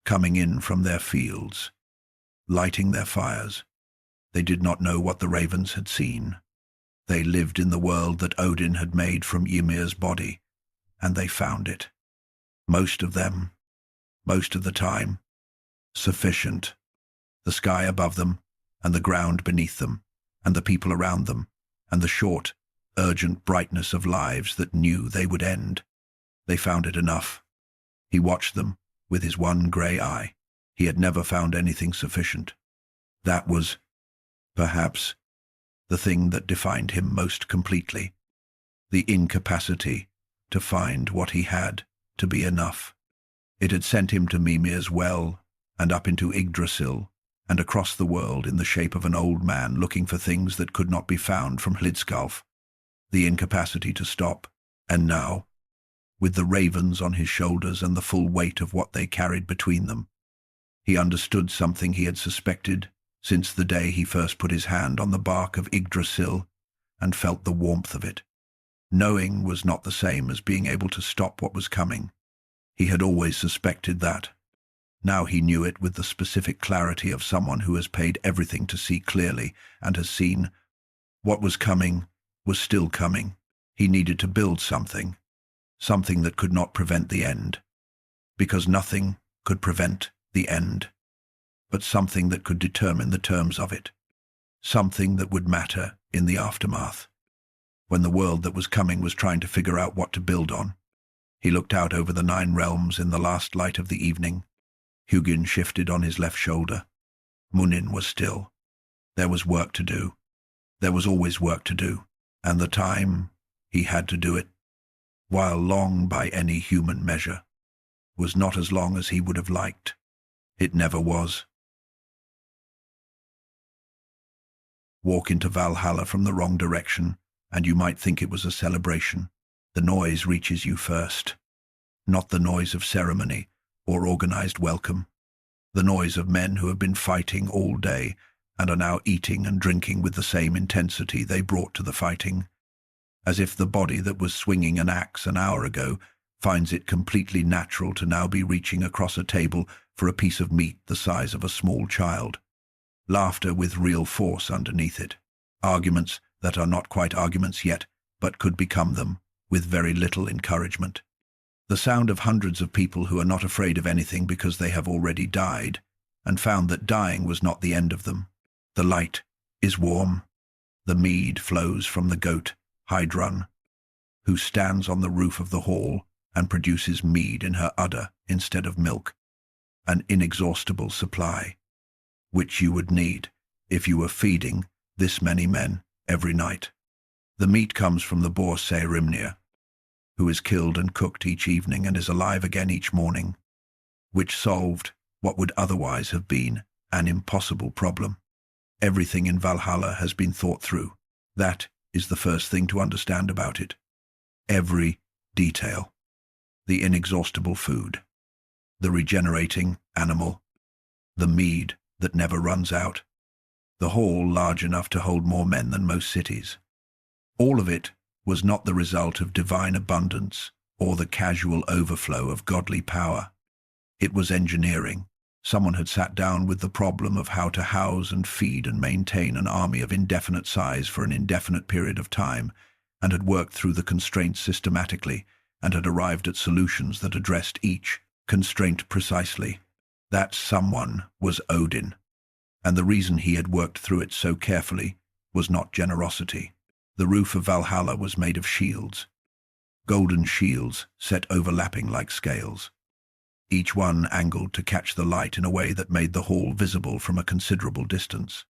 coming in from their fields, lighting their fires. They did not know what the ravens had seen. They lived in the world that Odin had made from Ymir's body, and they found it. Most of them, most of the time, sufficient. The sky above them, and the ground beneath them, and the people around them, and the short, urgent brightness of lives that knew they would end. They found it enough. He watched them with his one grey eye. He had never found anything sufficient. That was, perhaps, the thing that defined him most completely. The incapacity to find what he had to be enough. It had sent him to Mimir's well, and up into Yggdrasil, and across the world in the shape of an old man looking for things that could not be found from Hlidskalf. The incapacity to stop, and now, with the ravens on his shoulders and the full weight of what they carried between them, he understood something he had suspected since the day he first put his hand on the bark of Yggdrasil and felt the warmth of it. Knowing was not the same as being able to stop what was coming. He had always suspected that. Now he knew it with the specific clarity of someone who has paid everything to see clearly and has seen what was coming was still coming. He needed to build something, something that could not prevent the end, because nothing could prevent the end, but something that could determine the terms of it, something that would matter in the aftermath. When the world that was coming was trying to figure out what to build on, he looked out over the 9 realms in the last light of the evening. Hugin shifted on his left shoulder. Munin was still. There was work to do. There was always work to do, and the time he had to do it, while long by any human measure, was not as long as he would have liked. It never was. Walk into Valhalla from the wrong direction, and you might think it was a celebration. The noise reaches you first, not the noise of ceremony or organized welcome, the noise of men who have been fighting all day and are now eating and drinking with the same intensity they brought to the fighting, as if the body that was swinging an axe an hour ago finds it completely natural to now be reaching across a table for a piece of meat the size of a small child. Laughter with real force underneath it. Arguments that are not quite arguments yet, but could become them, with very little encouragement. The sound of hundreds of people who are not afraid of anything because they have already died, and found that dying was not the end of them. The light is warm. The mead flows from the goat, Heidrun, who stands on the roof of the hall and produces mead in her udder instead of milk, an inexhaustible supply, which you would need if you were feeding this many men every night. The meat comes from the boar Seirimnir, who is killed and cooked each evening and is alive again each morning, which solved what would otherwise have been an impossible problem. Everything in Valhalla has been thought through. That is the first thing to understand about it. Every detail. The inexhaustible food. The regenerating animal. The mead that never runs out. The hall large enough to hold more men than most cities. All of it was not the result of divine abundance or the casual overflow of godly power. It was engineering. Someone had sat down with the problem of how to house and feed and maintain an army of indefinite size for an indefinite period of time, and had worked through the constraints systematically, and had arrived at solutions that addressed each constraint precisely. That someone was Odin, and the reason he had worked through it so carefully was not generosity. The roof of Valhalla was made of shields, golden shields set overlapping like scales. each one angled to catch the light in a way that made the hall visible from a considerable distance.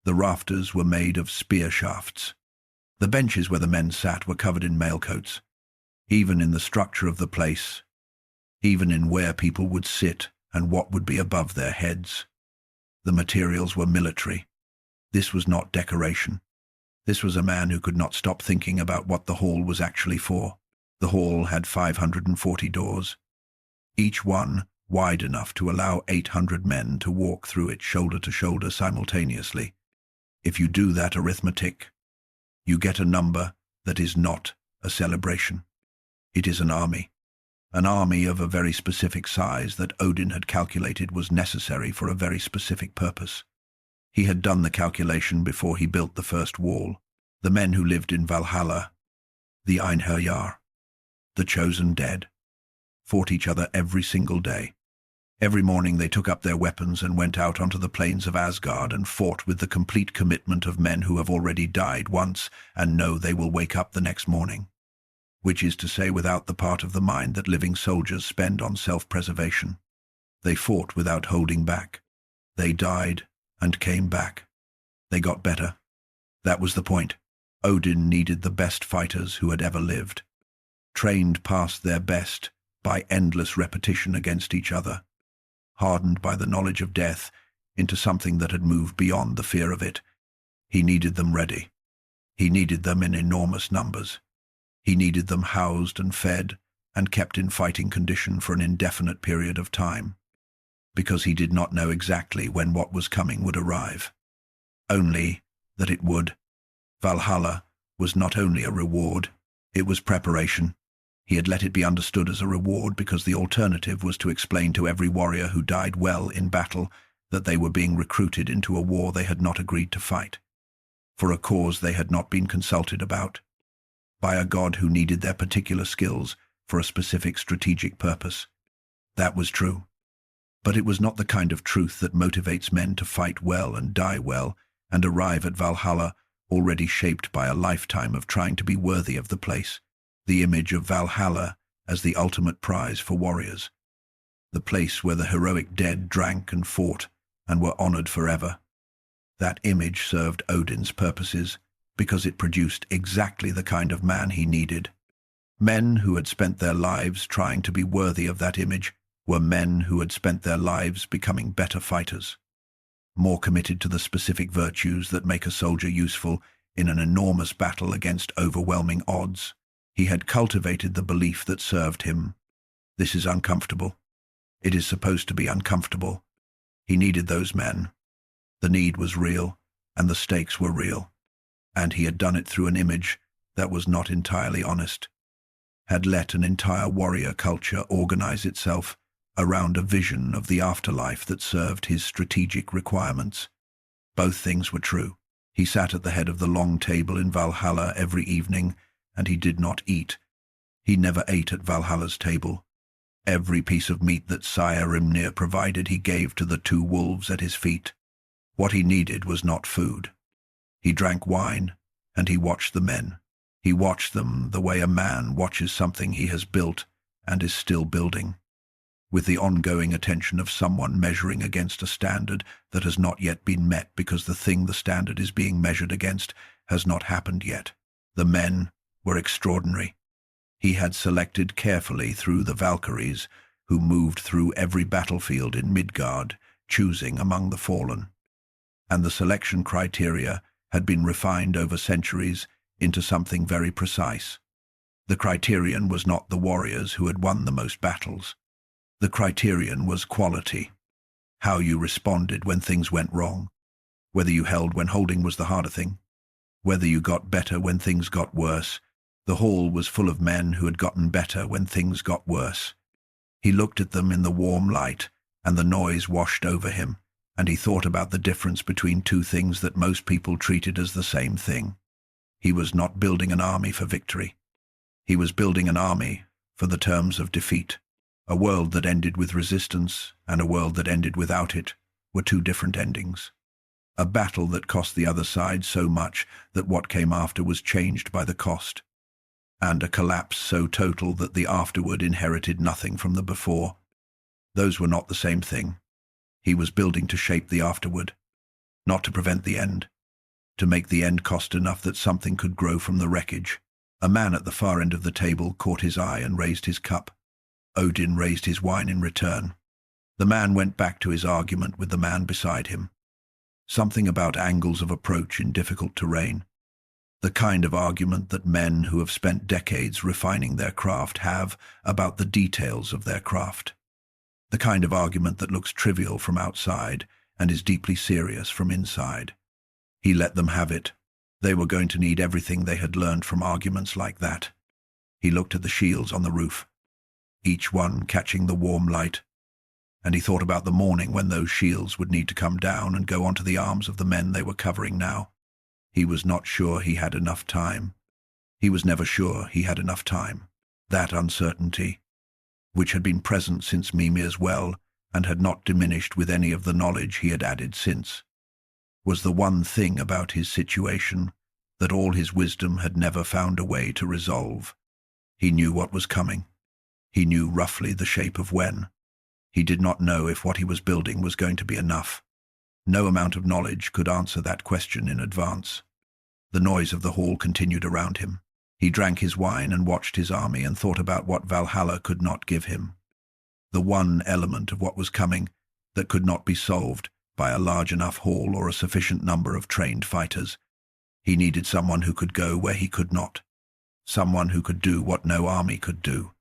The rafters were made of spear shafts. The benches where the men sat were covered in mailcoats. Even in the structure of the place, even in where people would sit and what would be above their heads, the materials were military. This was not decoration. This was a man who could not stop thinking about what the hall was actually for. The hall had 540 doors, each one wide enough to allow 800 men to walk through it shoulder to shoulder simultaneously. If you do that arithmetic, you get a number that is not a celebration. It is an army of a very specific size that Odin had calculated was necessary for a very specific purpose. He had done the calculation before he built the first wall. The men who lived in Valhalla, the Einherjar, the chosen dead, fought each other every single day. Every morning they took up their weapons and went out onto the plains of Asgard and fought with the complete commitment of men who have already died once and know they will wake up the next morning, which is to say without the part of the mind that living soldiers spend on self-preservation. They fought without holding back. They died and came back. They got better. That was the point. Odin needed the best fighters who had ever lived, trained past their best by endless repetition against each other, hardened by the knowledge of death into something that had moved beyond the fear of it. He needed them ready. He needed them in enormous numbers. He needed them housed and fed and kept in fighting condition for an indefinite period of time, because he did not know exactly when what was coming would arrive. Only that it would. Valhalla was not only a reward, it was preparation. He had let it be understood as a reward because the alternative was to explain to every warrior who died well in battle that they were being recruited into a war they had not agreed to fight, for a cause they had not been consulted about, by a god who needed their particular skills for a specific strategic purpose. That was true. But it was not the kind of truth that motivates men to fight well and die well and arrive at Valhalla already shaped by a lifetime of trying to be worthy of the place, the image of Valhalla as the ultimate prize for warriors, the place where the heroic dead drank and fought and were honored forever. That image served Odin's purposes because it produced exactly the kind of man he needed. Men who had spent their lives trying to be worthy of that image were men who had spent their lives becoming better fighters, more committed to the specific virtues that make a soldier useful in an enormous battle against overwhelming odds. He had cultivated the belief that served him. This is uncomfortable. It is supposed to be uncomfortable. He needed those men. The need was real, and the stakes were real. And he had done it through an image that was not entirely honest, had let an entire warrior culture organize itself around a vision of the afterlife that served his strategic requirements. Both things were true. He sat at the head of the long table in Valhalla every evening, and he did not eat. He never ate at Valhalla's table. Every piece of meat that Sire Rimnir provided he gave to the two wolves at his feet. What he needed was not food. He drank wine, and he watched the men. He watched them the way a man watches something he has built and is still building, with the ongoing attention of someone measuring against a standard that has not yet been met because the thing the standard is being measured against has not happened yet. The men were extraordinary. He had selected carefully through the Valkyries, who moved through every battlefield in Midgard, choosing among the fallen. And the selection criteria had been refined over centuries into something very precise. The criterion was not the warriors who had won the most battles. The criterion was quality, how you responded when things went wrong, whether you held when holding was the harder thing, whether you got better when things got worse. The hall was full of men who had gotten better when things got worse. He looked at them in the warm light, and the noise washed over him, and he thought about the difference between two things that most people treated as the same thing. He was not building an army for victory. He was building an army for the terms of defeat. A world that ended with resistance and a world that ended without it were two different endings. A battle that cost the other side so much that what came after was changed by the cost, and a collapse so total that the afterward inherited nothing from the before. Those were not the same thing. He was building to shape the afterward, not to prevent the end, to make the end cost enough that something could grow from the wreckage. A man at the far end of the table caught his eye and raised his cup. Odin raised his wine in return. The man went back to his argument with the man beside him. Something about angles of approach in difficult terrain. The kind of argument that men who have spent decades refining their craft have about the details of their craft. The kind of argument that looks trivial from outside and is deeply serious from inside. He let them have it. They were going to need everything they had learned from arguments like that. He looked at the shields on the roof, each one catching the warm light, and he thought about the morning when those shields would need to come down and go onto the arms of the men they were covering now. He was not sure he had enough time. He was never sure he had enough time. That uncertainty, which had been present since Mimir's well and had not diminished with any of the knowledge he had added since, was the one thing about his situation that all his wisdom had never found a way to resolve. He knew what was coming. He knew roughly the shape of when. He did not know if what he was building was going to be enough. No amount of knowledge could answer that question in advance. The noise of the hall continued around him. He drank his wine and watched his army and thought about what Valhalla could not give him. The one element of what was coming that could not be solved by a large enough hall or a sufficient number of trained fighters. He needed someone who could go where he could not. Someone who could do what no army could do.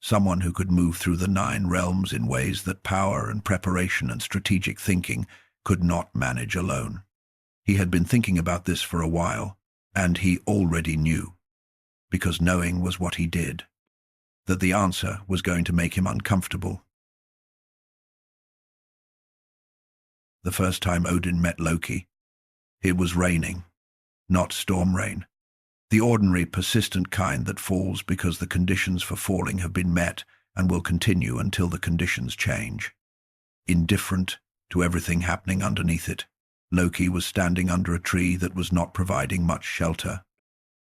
Someone who could move through the 9 realms in ways that power and preparation and strategic thinking could not manage alone. He had been thinking about this for a while, and he already knew, because knowing was what he did, that the answer was going to make him uncomfortable. The first time Odin met Loki, it was raining, not storm rain. The ordinary, persistent kind that falls because the conditions for falling have been met and will continue until the conditions change. Indifferent to everything happening underneath it, Loki was standing under a tree that was not providing much shelter,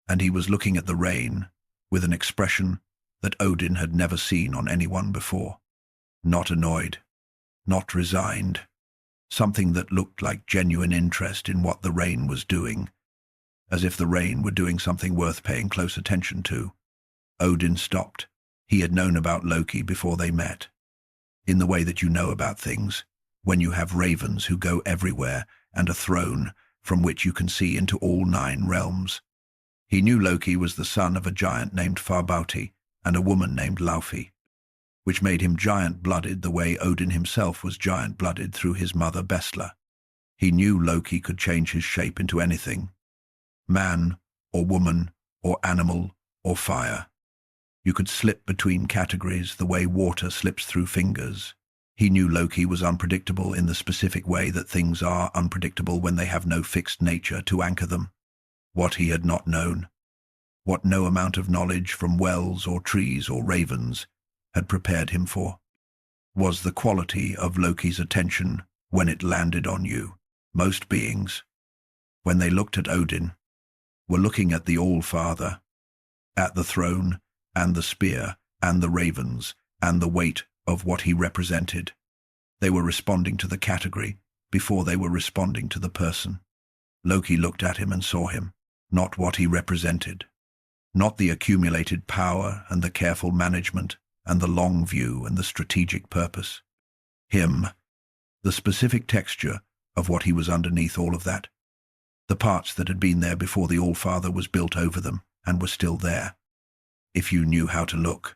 and he was looking at the rain with an expression that Odin had never seen on anyone before. Not annoyed, not resigned, something that looked like genuine interest in what the rain was doing, as if the rain were doing something worth paying close attention to. Odin stopped. He had known about Loki before they met. In the way that you know about things, when you have ravens who go everywhere and a throne from which you can see into all 9 realms. He knew Loki was the son of a giant named Farbauti and a woman named Laufey, which made him giant-blooded the way Odin himself was giant-blooded through his mother Bestla. He knew Loki could change his shape into anything. Man, or woman, or animal, or fire. You could slip between categories the way water slips through fingers. He knew Loki was unpredictable in the specific way that things are unpredictable when they have no fixed nature to anchor them. What he had not known, what no amount of knowledge from wells or trees or ravens had prepared him for, was the quality of Loki's attention when it landed on you. Most beings, when they looked at Odin, were looking at the All-Father, at the throne and the spear and the ravens and the weight of what he represented. They were responding to the category before they were responding to the person. Loki looked at him and saw him, not what he represented, not the accumulated power and the careful management and the long view and the strategic purpose. Him, the specific texture of what he was underneath all of that, the parts that had been there before the All-Father was built over them and were still there, if you knew how to look.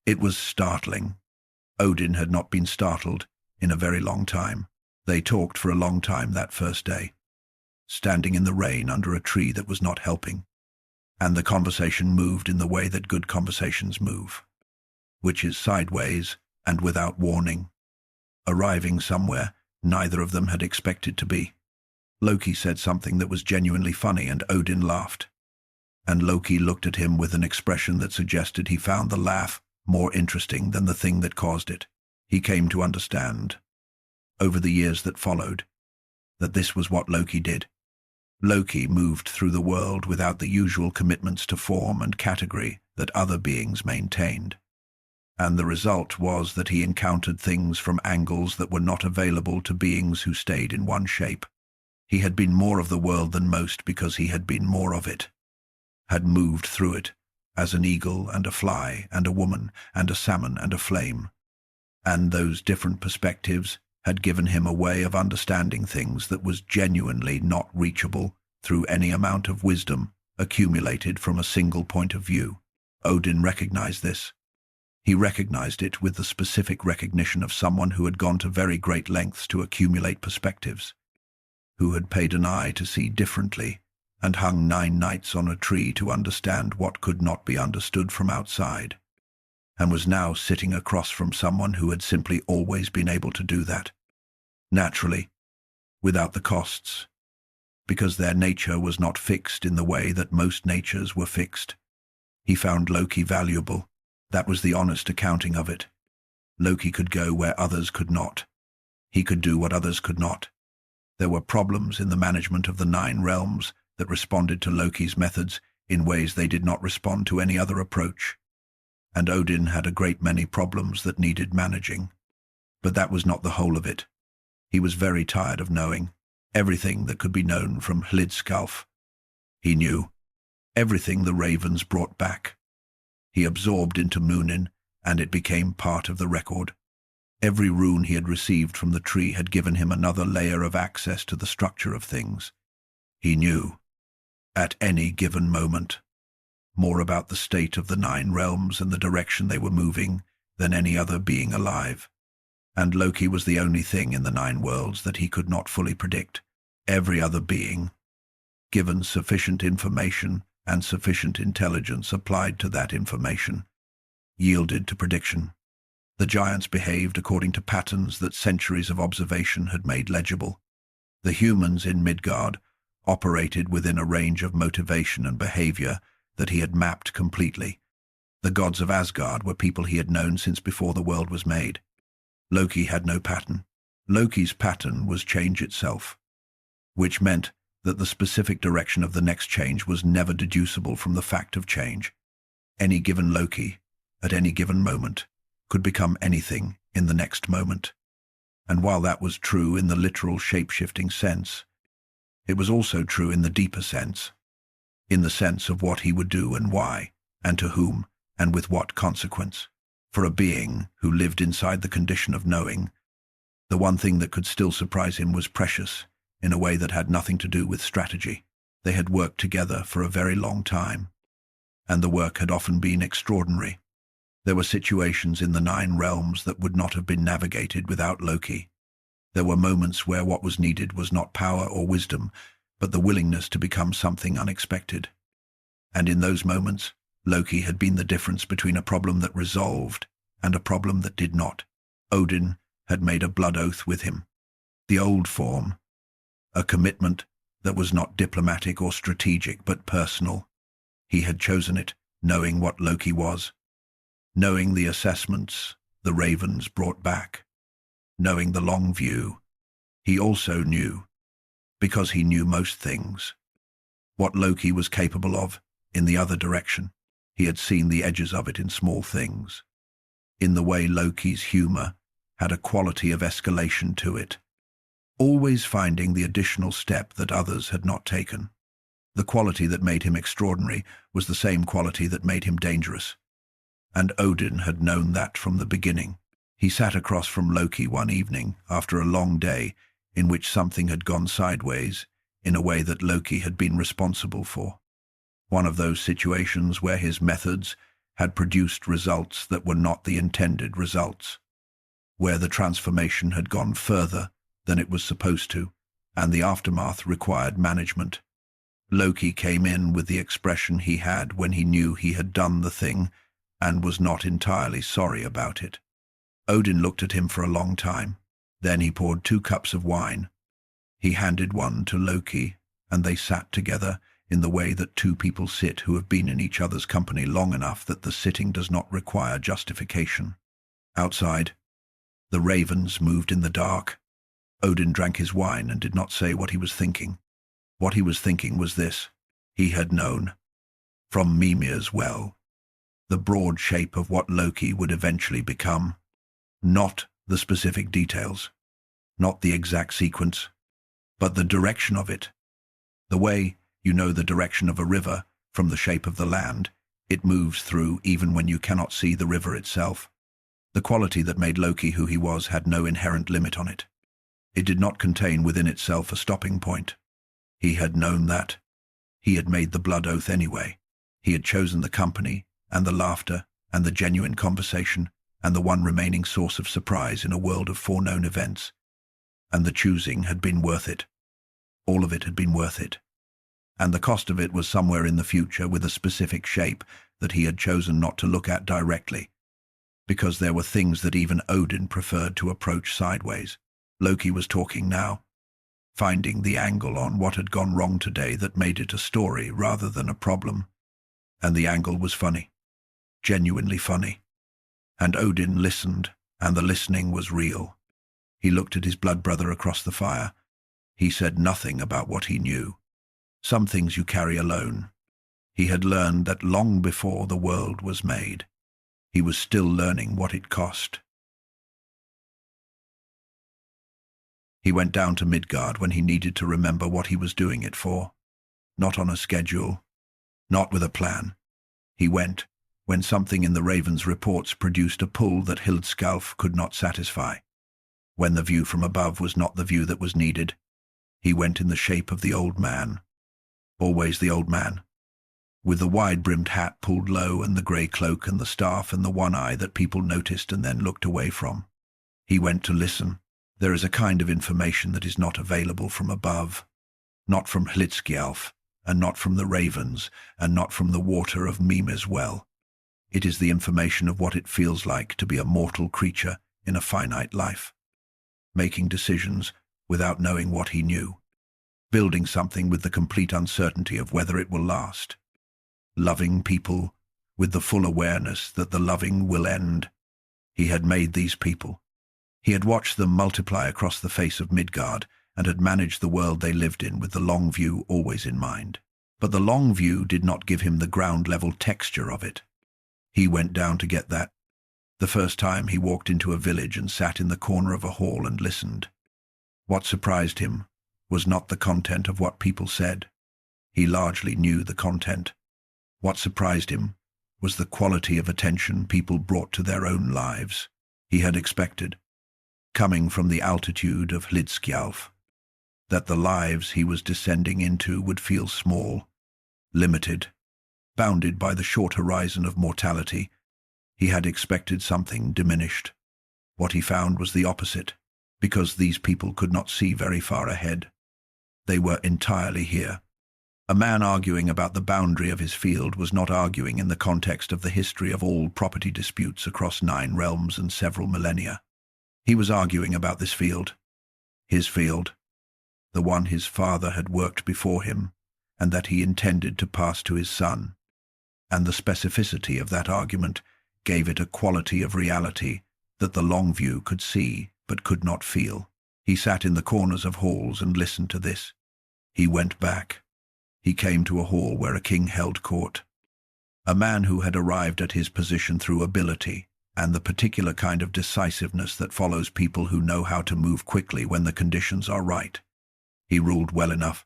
It was startling. Odin had not been startled in a very long time. They talked for a long time that first day, standing in the rain under a tree that was not helping, and the conversation moved in the way that good conversations move, which is sideways and without warning, arriving somewhere neither of them had expected to be. Loki said something that was genuinely funny, and Odin laughed. And Loki looked at him with an expression that suggested he found the laugh more interesting than the thing that caused it. He came to understand, over the years that followed, that this was what Loki did. Loki moved through the world without the usual commitments to form and category that other beings maintained. and the result was that he encountered things from angles that were not available to beings who stayed in one shape. He had been more of the world than most because he had been more of it, had moved through it, as an eagle and a fly and a woman and a salmon and a flame. And those different perspectives had given him a way of understanding things that was genuinely not reachable through any amount of wisdom accumulated from a single point of view. Odin recognized this. He recognized it with the specific recognition of someone who had gone to very great lengths to accumulate perspectives, who had paid an eye to see differently, and hung 9 nights on a tree to understand what could not be understood from outside, and was now sitting across from someone who had simply always been able to do that, naturally, without the costs, because their nature was not fixed in the way that most natures were fixed. He found Loki valuable. That was the honest accounting of it. Loki could go where others could not. He could do what others could not. There were problems in the management of the 9 realms that responded to Loki's methods in ways they did not respond to any other approach. And Odin had a great many problems that needed managing. But that was not the whole of it. He was very tired of knowing everything that could be known from Hlidskjalf. He knew everything the ravens brought back. He absorbed into Munin, and it became part of the record. Every rune he had received from the tree had given him another layer of access to the structure of things. He knew, at any given moment, more about the state of the 9 realms and the direction they were moving than any other being alive. And Loki was the only thing in the 9 worlds that he could not fully predict. Every other being, given sufficient information and sufficient intelligence applied to that information, yielded to prediction. The giants behaved according to patterns that centuries of observation had made legible. The humans in Midgard operated within a range of motivation and behavior that he had mapped completely. The gods of Asgard were people he had known since before the world was made. Loki had no pattern. Loki's pattern was change itself, which meant that the specific direction of the next change was never deducible from the fact of change. Any given Loki, at any given moment, could become anything in the next moment. And while that was true in the literal shape-shifting sense, it was also true in the deeper sense, in the sense of what he would do and why, and to whom, and with what consequence. For a being who lived inside the condition of knowing, the one thing that could still surprise him was precious, in a way that had nothing to do with strategy. They had worked together for a very long time, and the work had often been extraordinary. There were situations in the 9 realms that would not have been navigated without Loki. There were moments where what was needed was not power or wisdom, but the willingness to become something unexpected. And in those moments, Loki had been the difference between a problem that resolved and a problem that did not. Odin had made a blood oath with him. The old form, a commitment that was not diplomatic or strategic but personal. He had chosen it, knowing what Loki was, knowing the assessments the ravens brought back, knowing the long view. He also knew, because he knew most things, what Loki was capable of in the other direction. He had seen the edges of it in small things, in the way Loki's humor had a quality of escalation to it, always finding the additional step that others had not taken. The quality that made him extraordinary was the same quality that made him dangerous. And Odin had known that from the beginning. He sat across from Loki one evening after a long day in which something had gone sideways in a way that Loki had been responsible for. One of those situations where his methods had produced results that were not the intended results, where the transformation had gone further than it was supposed to, and the aftermath required management. Loki came in with the expression he had when he knew he had done the thing and was not entirely sorry about it. Odin looked at him for a long time. Then he poured 2 cups of wine. He handed one to Loki, and they sat together in the way that 2 people sit who have been in each other's company long enough that the sitting does not require justification. Outside, the ravens moved in the dark. Odin drank his wine and did not say what he was thinking. What he was thinking was this: he had known, from Mimir's well, the broad shape of what Loki would eventually become, not the specific details, not the exact sequence, but the direction of it. The way, you know, the direction of a river from the shape of the land it moves through even when you cannot see the river itself. The quality that made Loki who he was had no inherent limit on it. It did not contain within itself a stopping point. He had known that. He had made the blood oath anyway. He had chosen the company, and the laughter, and the genuine conversation, and the one remaining source of surprise in a world of foreknown events. And the choosing had been worth it. All of it had been worth it. And the cost of it was somewhere in the future with a specific shape that he had chosen not to look at directly, because there were things that even Odin preferred to approach sideways. Loki was talking now, finding the angle on what had gone wrong today that made it a story rather than a problem. And the angle was funny, genuinely funny. And Odin listened, and the listening was real. He looked at his blood brother across the fire. He said nothing about what he knew. Some things you carry alone. He had learned that long before the world was made. He was still learning what it cost. He went down to Midgard when he needed to remember what he was doing it for. Not on a schedule, not with a plan. He went when something in the Raven's reports produced a pull that Hildskjalf could not satisfy. When the view from above was not the view that was needed. He went in the shape of the old man. Always the old man, with the wide-brimmed hat pulled low and the grey cloak and the staff and the one eye that people noticed and then looked away from. He went to listen. There is a kind of information that is not available from above, not from Hildskjalf, and not from the ravens, and not from the water of Mimir's well. It is the information of what it feels like to be a mortal creature in a finite life, making decisions without knowing what he knew. Building something with the complete uncertainty of whether it will last. Loving people with the full awareness that the loving will end. He had made these people. He had watched them multiply across the face of Midgard and had managed the world they lived in with the long view always in mind. But the long view did not give him the ground-level texture of it. He went down to get that. The first time he walked into a village and sat in the corner of a hall and listened. What surprised him was not the content of what people said. He largely knew the content. What surprised him was the quality of attention people brought to their own lives. He had expected, coming from the altitude of Hildskjalf, that the lives he was descending into would feel small, limited, bounded by the short horizon of mortality. He had expected something diminished. What he found was the opposite, because these people could not see very far ahead. They were entirely here. A man arguing about the boundary of his field was not arguing in the context of the history of all property disputes across 9 realms and several millennia. He was arguing about this field, his field, the one his father had worked before him, and that he intended to pass to his son. And the specificity of that argument gave it a quality of reality that the long view could see but could not feel. He sat in the corners of halls and listened to this. He went back. He came to a hall where a king held court. A man who had arrived at his position through ability and the particular kind of decisiveness that follows people who know how to move quickly when the conditions are right. He ruled well enough,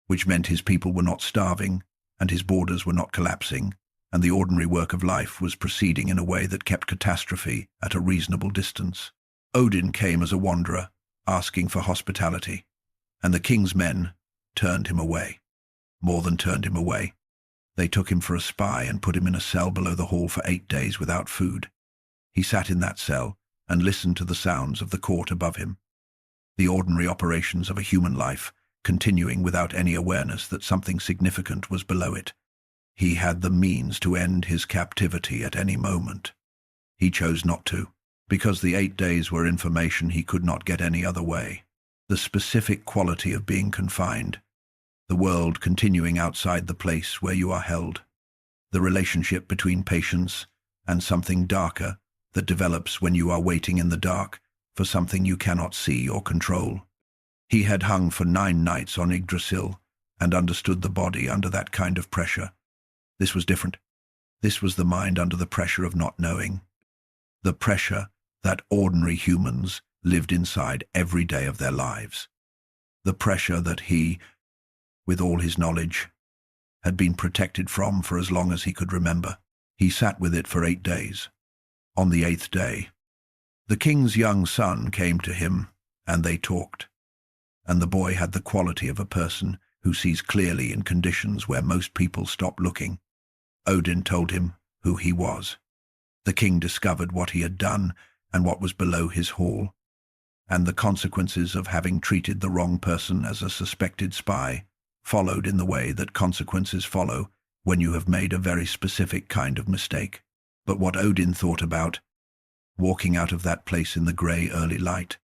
which meant his people were not starving, and his borders were not collapsing, and the ordinary work of life was proceeding in a way that kept catastrophe at a reasonable distance. Odin came as a wanderer, asking for hospitality, and the king's men turned him away. More than turned him away. They took him for a spy and put him in a cell below the hall for 8 days without food. He sat in that cell and listened to the sounds of the court above him. The ordinary operations of a human life, continuing without any awareness that something significant was below it. He had the means to end his captivity at any moment. He chose not to, because the 8 days were information he could not get any other way. The specific quality of being confined. The world continuing outside the place where you are held. The relationship between patience and something darker that develops when you are waiting in the dark for something you cannot see or control. He had hung for 9 nights on Yggdrasil and understood the body under that kind of pressure. This was different. This was the mind under the pressure of not knowing. The pressure that ordinary humans lived inside every day of their lives. The pressure that he, with all his knowledge, had been protected from for as long as he could remember. He sat with it for 8 days. On the 8th day, the king's young son came to him, and they talked. And the boy had the quality of a person who sees clearly in conditions where most people stop looking. Odin told him who he was. The king discovered what he had done and what was below his hall, and the consequences of having treated the wrong person as a suspected spy followed in the way that consequences follow when you have made a very specific kind of mistake. But what Odin thought about, walking out of that place in the grey early light,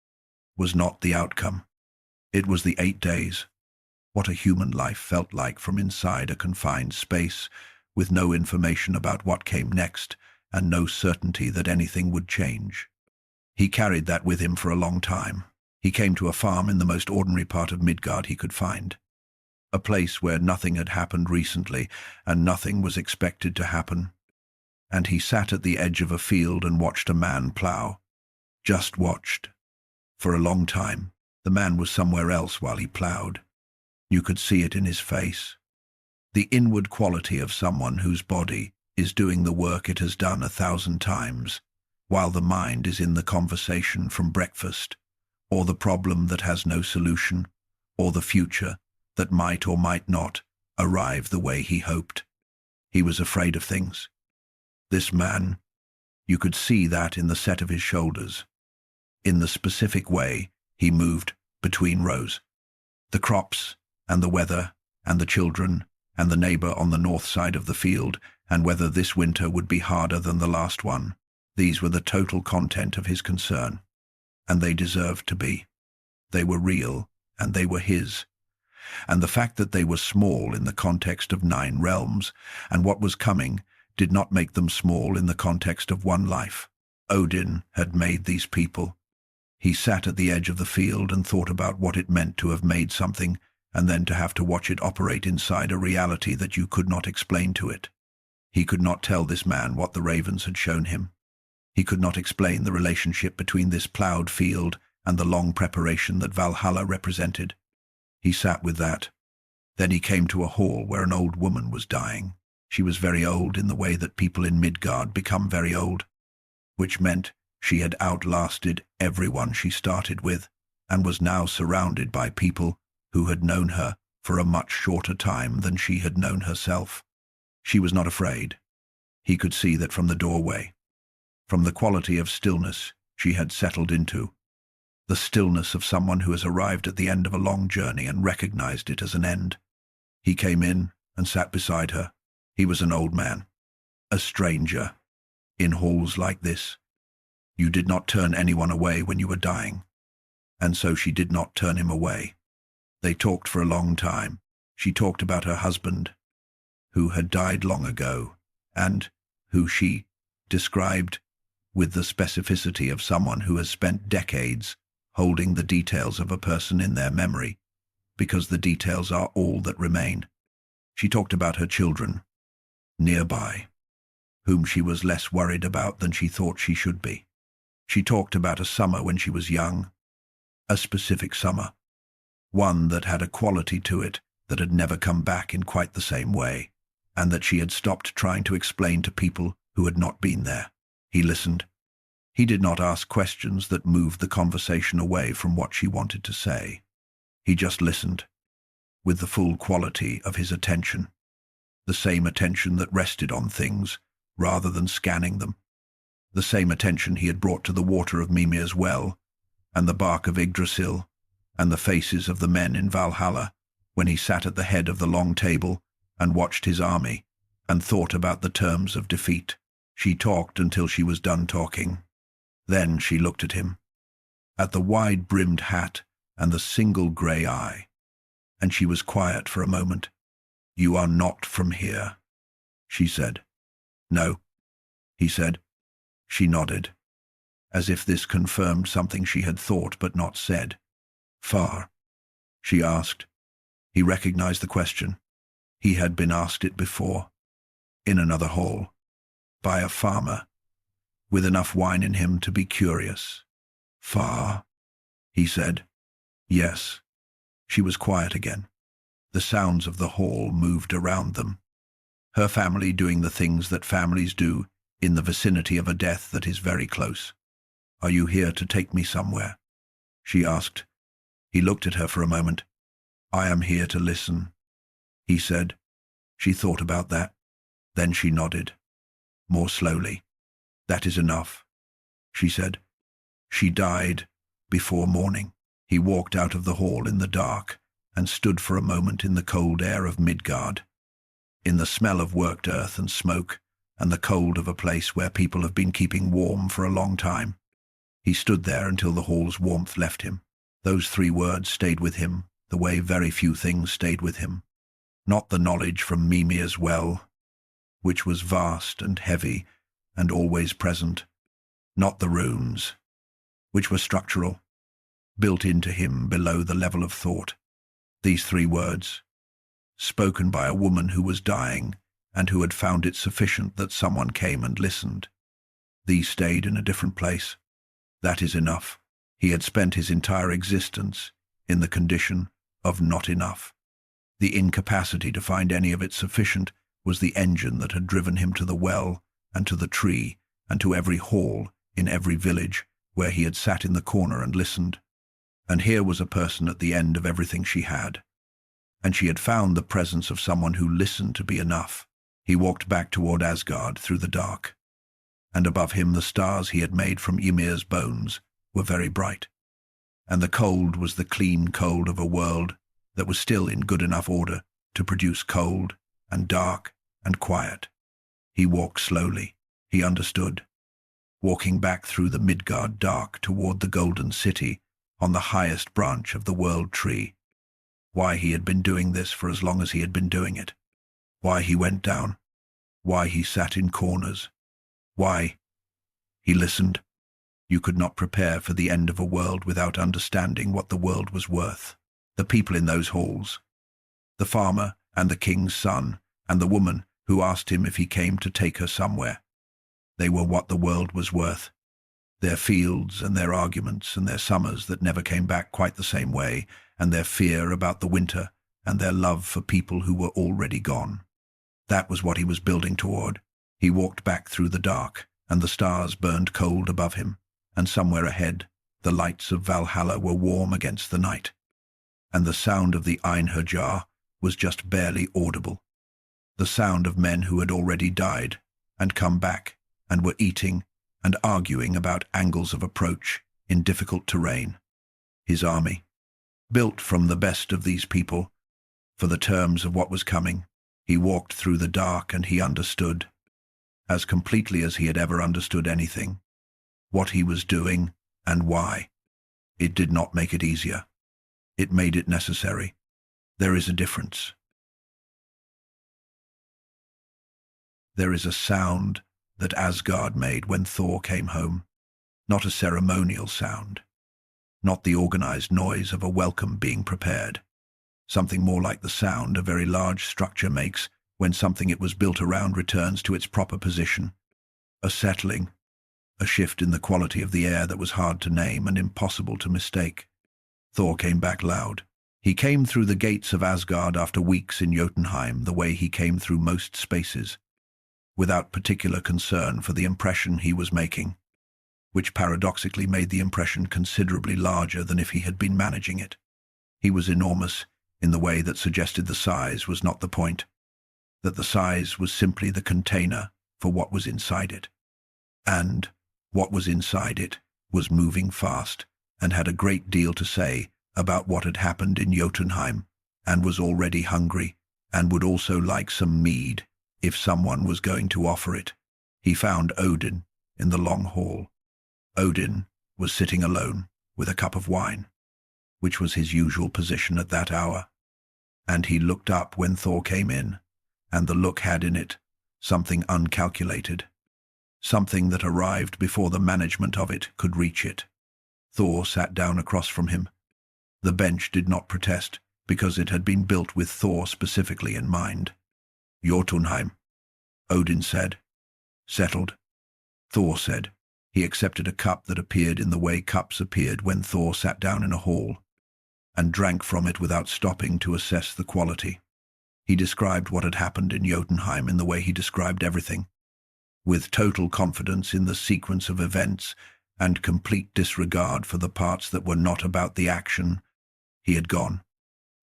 was not the outcome. It was the 8 days. What a human life felt like from inside a confined space, with no information about what came next, and no certainty that anything would change. He carried that with him for a long time. He came to a farm in the most ordinary part of Midgard he could find. A place where nothing had happened recently, and nothing was expected to happen. And he sat at the edge of a field and watched a man plough. Just watched. For a long time, the man was somewhere else while he ploughed. You could see it in his face. The inward quality of someone whose body is doing the work it has done 1,000 times, while the mind is in the conversation from breakfast, or the problem that has no solution, or the future that might or might not arrive the way he hoped. He was afraid of things. This man, you could see that in the set of his shoulders, in the specific way he moved between rows. The crops, and the weather, and the children, and the neighbor on the north side of the field, and whether this winter would be harder than the last one. These were the total content of his concern, and they deserved to be. They were real, and they were his. And the fact that they were small in the context of 9 realms, and what was coming, did not make them small in the context of one life. Odin had made these people. He sat at the edge of the field and thought about what it meant to have made something, and then to have to watch it operate inside a reality that you could not explain to it. He could not tell this man what the ravens had shown him. He could not explain the relationship between this ploughed field and the long preparation that Valhalla represented. He sat with that. Then he came to a hall where an old woman was dying. She was very old in the way that people in Midgard become very old, which meant she had outlasted everyone she started with, and was now surrounded by people who had known her for a much shorter time than she had known herself. She was not afraid. He could see that from the doorway, from the quality of stillness she had settled into, the stillness of someone who has arrived at the end of a long journey and recognized it as an end. He came in and sat beside her. He was an old man, a stranger, in halls like this. You did not turn anyone away when you were dying, and so she did not turn him away. They talked for a long time. She talked about her husband, who had died long ago, and who she described with the specificity of someone who has spent decades holding the details of a person in their memory, because the details are all that remain. She talked about her children, nearby, whom she was less worried about than she thought she should be. She talked about a summer when she was young, a specific summer, one that had a quality to it that had never come back in quite the same way, and that she had stopped trying to explain to people who had not been there. He listened. He did not ask questions that moved the conversation away from what she wanted to say. He just listened, with the full quality of his attention, the same attention that rested on things rather than scanning them, the same attention he had brought to the water of Mimir's well, and the bark of Yggdrasil, and the faces of the men in Valhalla, when he sat at the head of the long table and watched his army and thought about the terms of defeat. She talked until she was done talking. Then she looked at him, at the wide-brimmed hat and the single grey eye, and she was quiet for a moment. "You are not from here," she said. "No," he said. She nodded, as if this confirmed something she had thought but not said. "Far?" she asked. He recognized the question. He had been asked it before, in another hall. by a farmer, with enough wine in him to be curious. Far? He said. Yes. She was quiet again. The sounds of the hall moved around them. Her family doing the things that families do in the vicinity of a death that is very close. Are you here to take me somewhere? She asked. He looked at her for a moment. I am here to listen, he said. She thought about that. Then she nodded. More slowly. That is enough, she said. She died before morning. He walked out of the hall in the dark and stood for a moment in the cold air of Midgard, in the smell of worked earth and smoke, and the cold of a place where people have been keeping warm for a long time. He stood there until the hall's warmth left him. Those 3 words stayed with him, the way very few things stayed with him. Not the knowledge from Mimir's well, which was vast and heavy and always present. Not the runes, which were structural, built into him below the level of thought. These 3 words, spoken by a woman who was dying and who had found it sufficient that someone came and listened. These stayed in a different place. That is enough. He had spent his entire existence in the condition of not enough. The incapacity to find any of it sufficient was the engine that had driven him to the well and to the tree and to every hall in every village where he had sat in the corner and listened. And here was a person at the end of everything she had. And she had found the presence of someone who listened to be enough. He walked back toward Asgard through the dark. And above him the stars he had made from Ymir's bones were very bright. And the cold was the clean cold of a world that was still in good enough order to produce cold and dark and quiet. He walked slowly. He understood. Walking back through the Midgard dark toward the golden city on the highest branch of the world tree. Why he had been doing this for as long as he had been doing it. Why he went down. Why he sat in corners. Why? He listened. You could not prepare for the end of a world without understanding what the world was worth. The people in those halls. The farmer and the king's son and the woman who asked him if he came to take her somewhere. They were what the world was worth. Their fields and their arguments and their summers that never came back quite the same way, and their fear about the winter and their love for people who were already gone. That was what he was building toward. He walked back through the dark, and the stars burned cold above him, and somewhere ahead the lights of Valhalla were warm against the night, and the sound of the Einherjar was just barely audible. The sound of men who had already died and come back and were eating and arguing about angles of approach in difficult terrain. His army, built from the best of these people, for the terms of what was coming. He walked through the dark and he understood, as completely as he had ever understood anything, what he was doing and why. It did not make it easier. It made it necessary. There is a difference. There is a sound that Asgard made when Thor came home, not a ceremonial sound, not the organized noise of a welcome being prepared, something more like the sound a very large structure makes when something it was built around returns to its proper position, a settling, a shift in the quality of the air that was hard to name and impossible to mistake. Thor came back loud. He came through the gates of Asgard after weeks in Jotunheim the way he came through most spaces, without particular concern for the impression he was making, which paradoxically made the impression considerably larger than if he had been managing it. He was enormous in the way that suggested the size was not the point, that the size was simply the container for what was inside it. And what was inside it was moving fast and had a great deal to say about what had happened in Jotunheim, and was already hungry and would also like some mead if someone was going to offer it. He found Odin in the long hall. Odin was sitting alone with a cup of wine, which was his usual position at that hour, and he looked up when Thor came in, and the look had in it something uncalculated, something that arrived before the management of it could reach it. Thor sat down across from him. The bench did not protest, because it had been built with Thor specifically in mind. Jotunheim, Odin said. Settled, Thor said. He accepted a cup that appeared in the way cups appeared when Thor sat down in a hall, and drank from it without stopping to assess the quality. He described what had happened in Jotunheim in the way he described everything, with total confidence in the sequence of events and complete disregard for the parts that were not about the action. He had gone.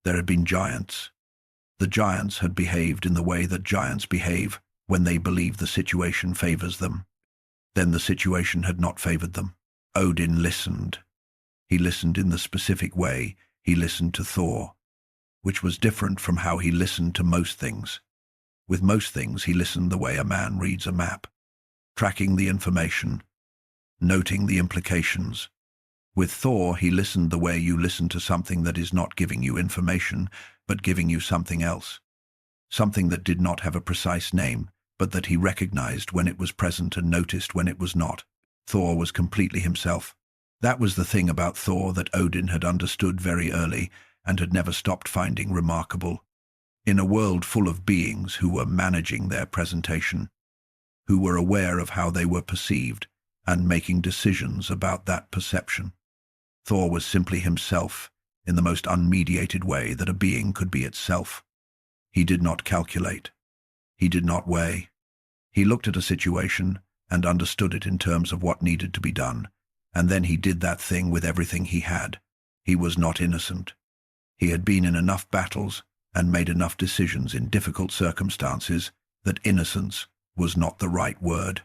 There had been giants. The giants had behaved in the way that giants behave when they believe the situation favors them. Then the situation had not favored them. Odin listened. He listened in the specific way he listened to Thor, which was different from how he listened to most things. With most things, he listened the way a man reads a map, tracking the information, noting the implications. With Thor, he listened the way you listen to something that is not giving you information, but giving you something else. Something that did not have a precise name, but that he recognized when it was present and noticed when it was not. Thor was completely himself. That was the thing about Thor that Odin had understood very early and had never stopped finding remarkable. In a world full of beings who were managing their presentation, who were aware of how they were perceived and making decisions about that perception, Thor was simply himself in the most unmediated way that a being could be itself. He did not calculate. He did not weigh. He looked at a situation and understood it in terms of what needed to be done, and then he did that thing with everything he had. He was not innocent. He had been in enough battles and made enough decisions in difficult circumstances that innocence was not the right word.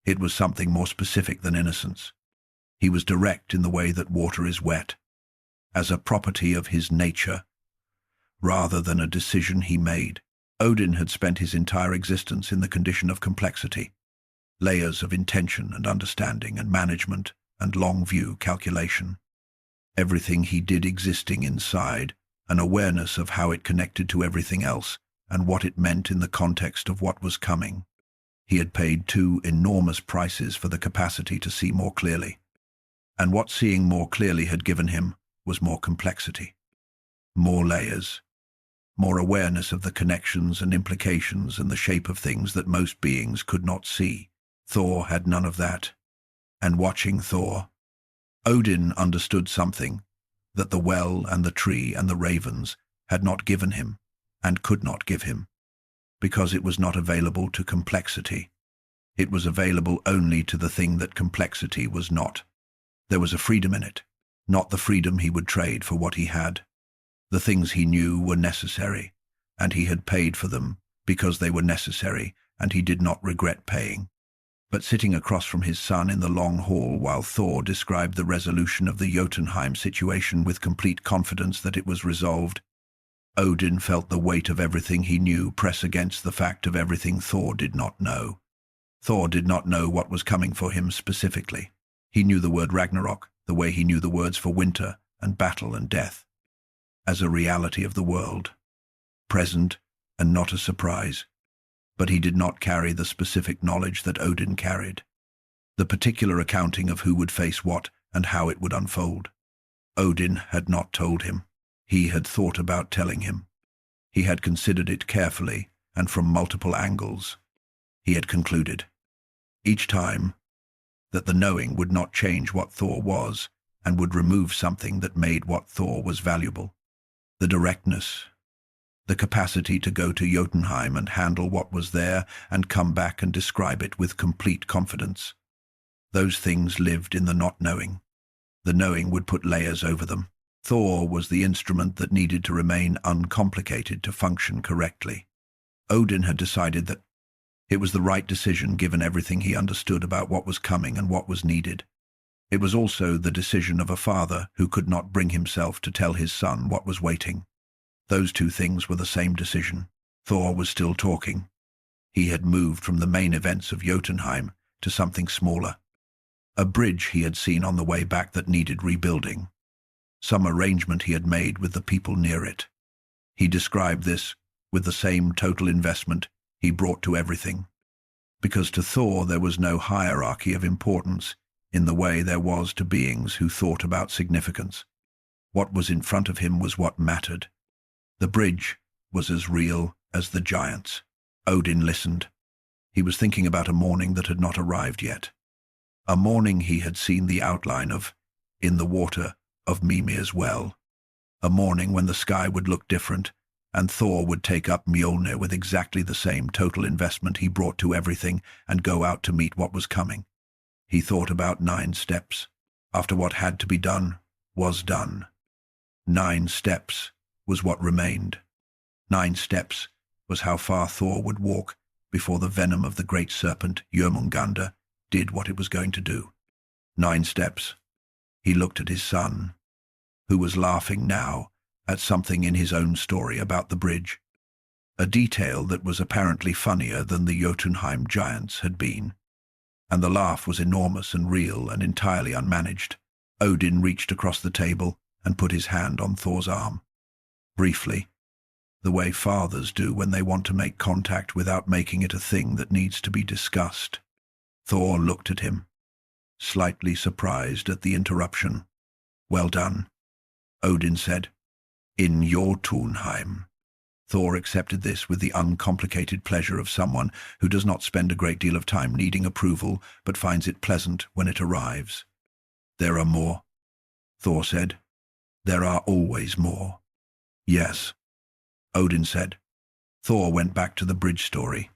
It was something more specific than innocence. He was direct in the way that water is wet, as a property of his nature, rather than a decision he made. Odin had spent his entire existence in the condition of complexity, layers of intention and understanding and management and long-view calculation. Everything he did existing inside, an awareness of how it connected to everything else and what it meant in the context of what was coming. He had paid 2 enormous prices for the capacity to see more clearly. And what seeing more clearly had given him was more complexity, more layers, more awareness of the connections and implications and the shape of things that most beings could not see. Thor had none of that. And watching Thor, Odin understood something that the well and the tree and the ravens had not given him and could not give him, because it was not available to complexity. It was available only to the thing that complexity was not. There was a freedom in it, not the freedom he would trade for what he had. The things he knew were necessary, and he had paid for them because they were necessary, and he did not regret paying. But sitting across from his son in the long hall while Thor described the resolution of the Jotunheim situation with complete confidence that it was resolved, Odin felt the weight of everything he knew press against the fact of everything Thor did not know. Thor did not know what was coming for him specifically. He knew the word Ragnarok, the way he knew the words for winter and battle and death, as a reality of the world, present and not a surprise. But he did not carry the specific knowledge that Odin carried, the particular accounting of who would face what and how it would unfold. Odin had not told him. He had thought about telling him. He had considered it carefully and from multiple angles. He had concluded, each time, that the knowing would not change what Thor was and would remove something that made what Thor was valuable. The directness, the capacity to go to Jotunheim and handle what was there and come back and describe it with complete confidence. Those things lived in the not knowing. The knowing would put layers over them. Thor was the instrument that needed to remain uncomplicated to function correctly. Odin had decided that it was the right decision given everything he understood about what was coming and what was needed. It was also the decision of a father who could not bring himself to tell his son what was waiting. Those 2 things were the same decision. Thor was still talking. He had moved from the main events of Jotunheim to something smaller. A bridge he had seen on the way back that needed rebuilding. Some arrangement he had made with the people near it. He described this with the same total investment he brought to everything. Because to Thor there was no hierarchy of importance in the way there was to beings who thought about significance. What was in front of him was what mattered. The bridge was as real as the giants. Odin listened. He was thinking about a morning that had not arrived yet. A morning he had seen the outline of, in the water, of Mimir's well. A morning when the sky would look different, and Thor would take up Mjolnir with exactly the same total investment he brought to everything and go out to meet what was coming. He thought about 9 steps. After what had to be done was done. 9 steps was what remained. 9 steps was how far Thor would walk before the venom of the great serpent, Jörmungandr, did what it was going to do. 9 steps. He looked at his son, who was laughing now at something in his own story about the bridge, a detail that was apparently funnier than the Jotunheim giants had been. And the laugh was enormous and real and entirely unmanaged. Odin reached across the table and put his hand on Thor's arm. Briefly, the way fathers do when they want to make contact without making it a thing that needs to be discussed. Thor looked at him, slightly surprised at the interruption. "Well done," Odin said. "In Jotunheim." Thor accepted this with the uncomplicated pleasure of someone who does not spend a great deal of time needing approval, but finds it pleasant when it arrives. "There are more," Thor said. "There are always more." "Yes," Odin said. Thor went back to the bridge story.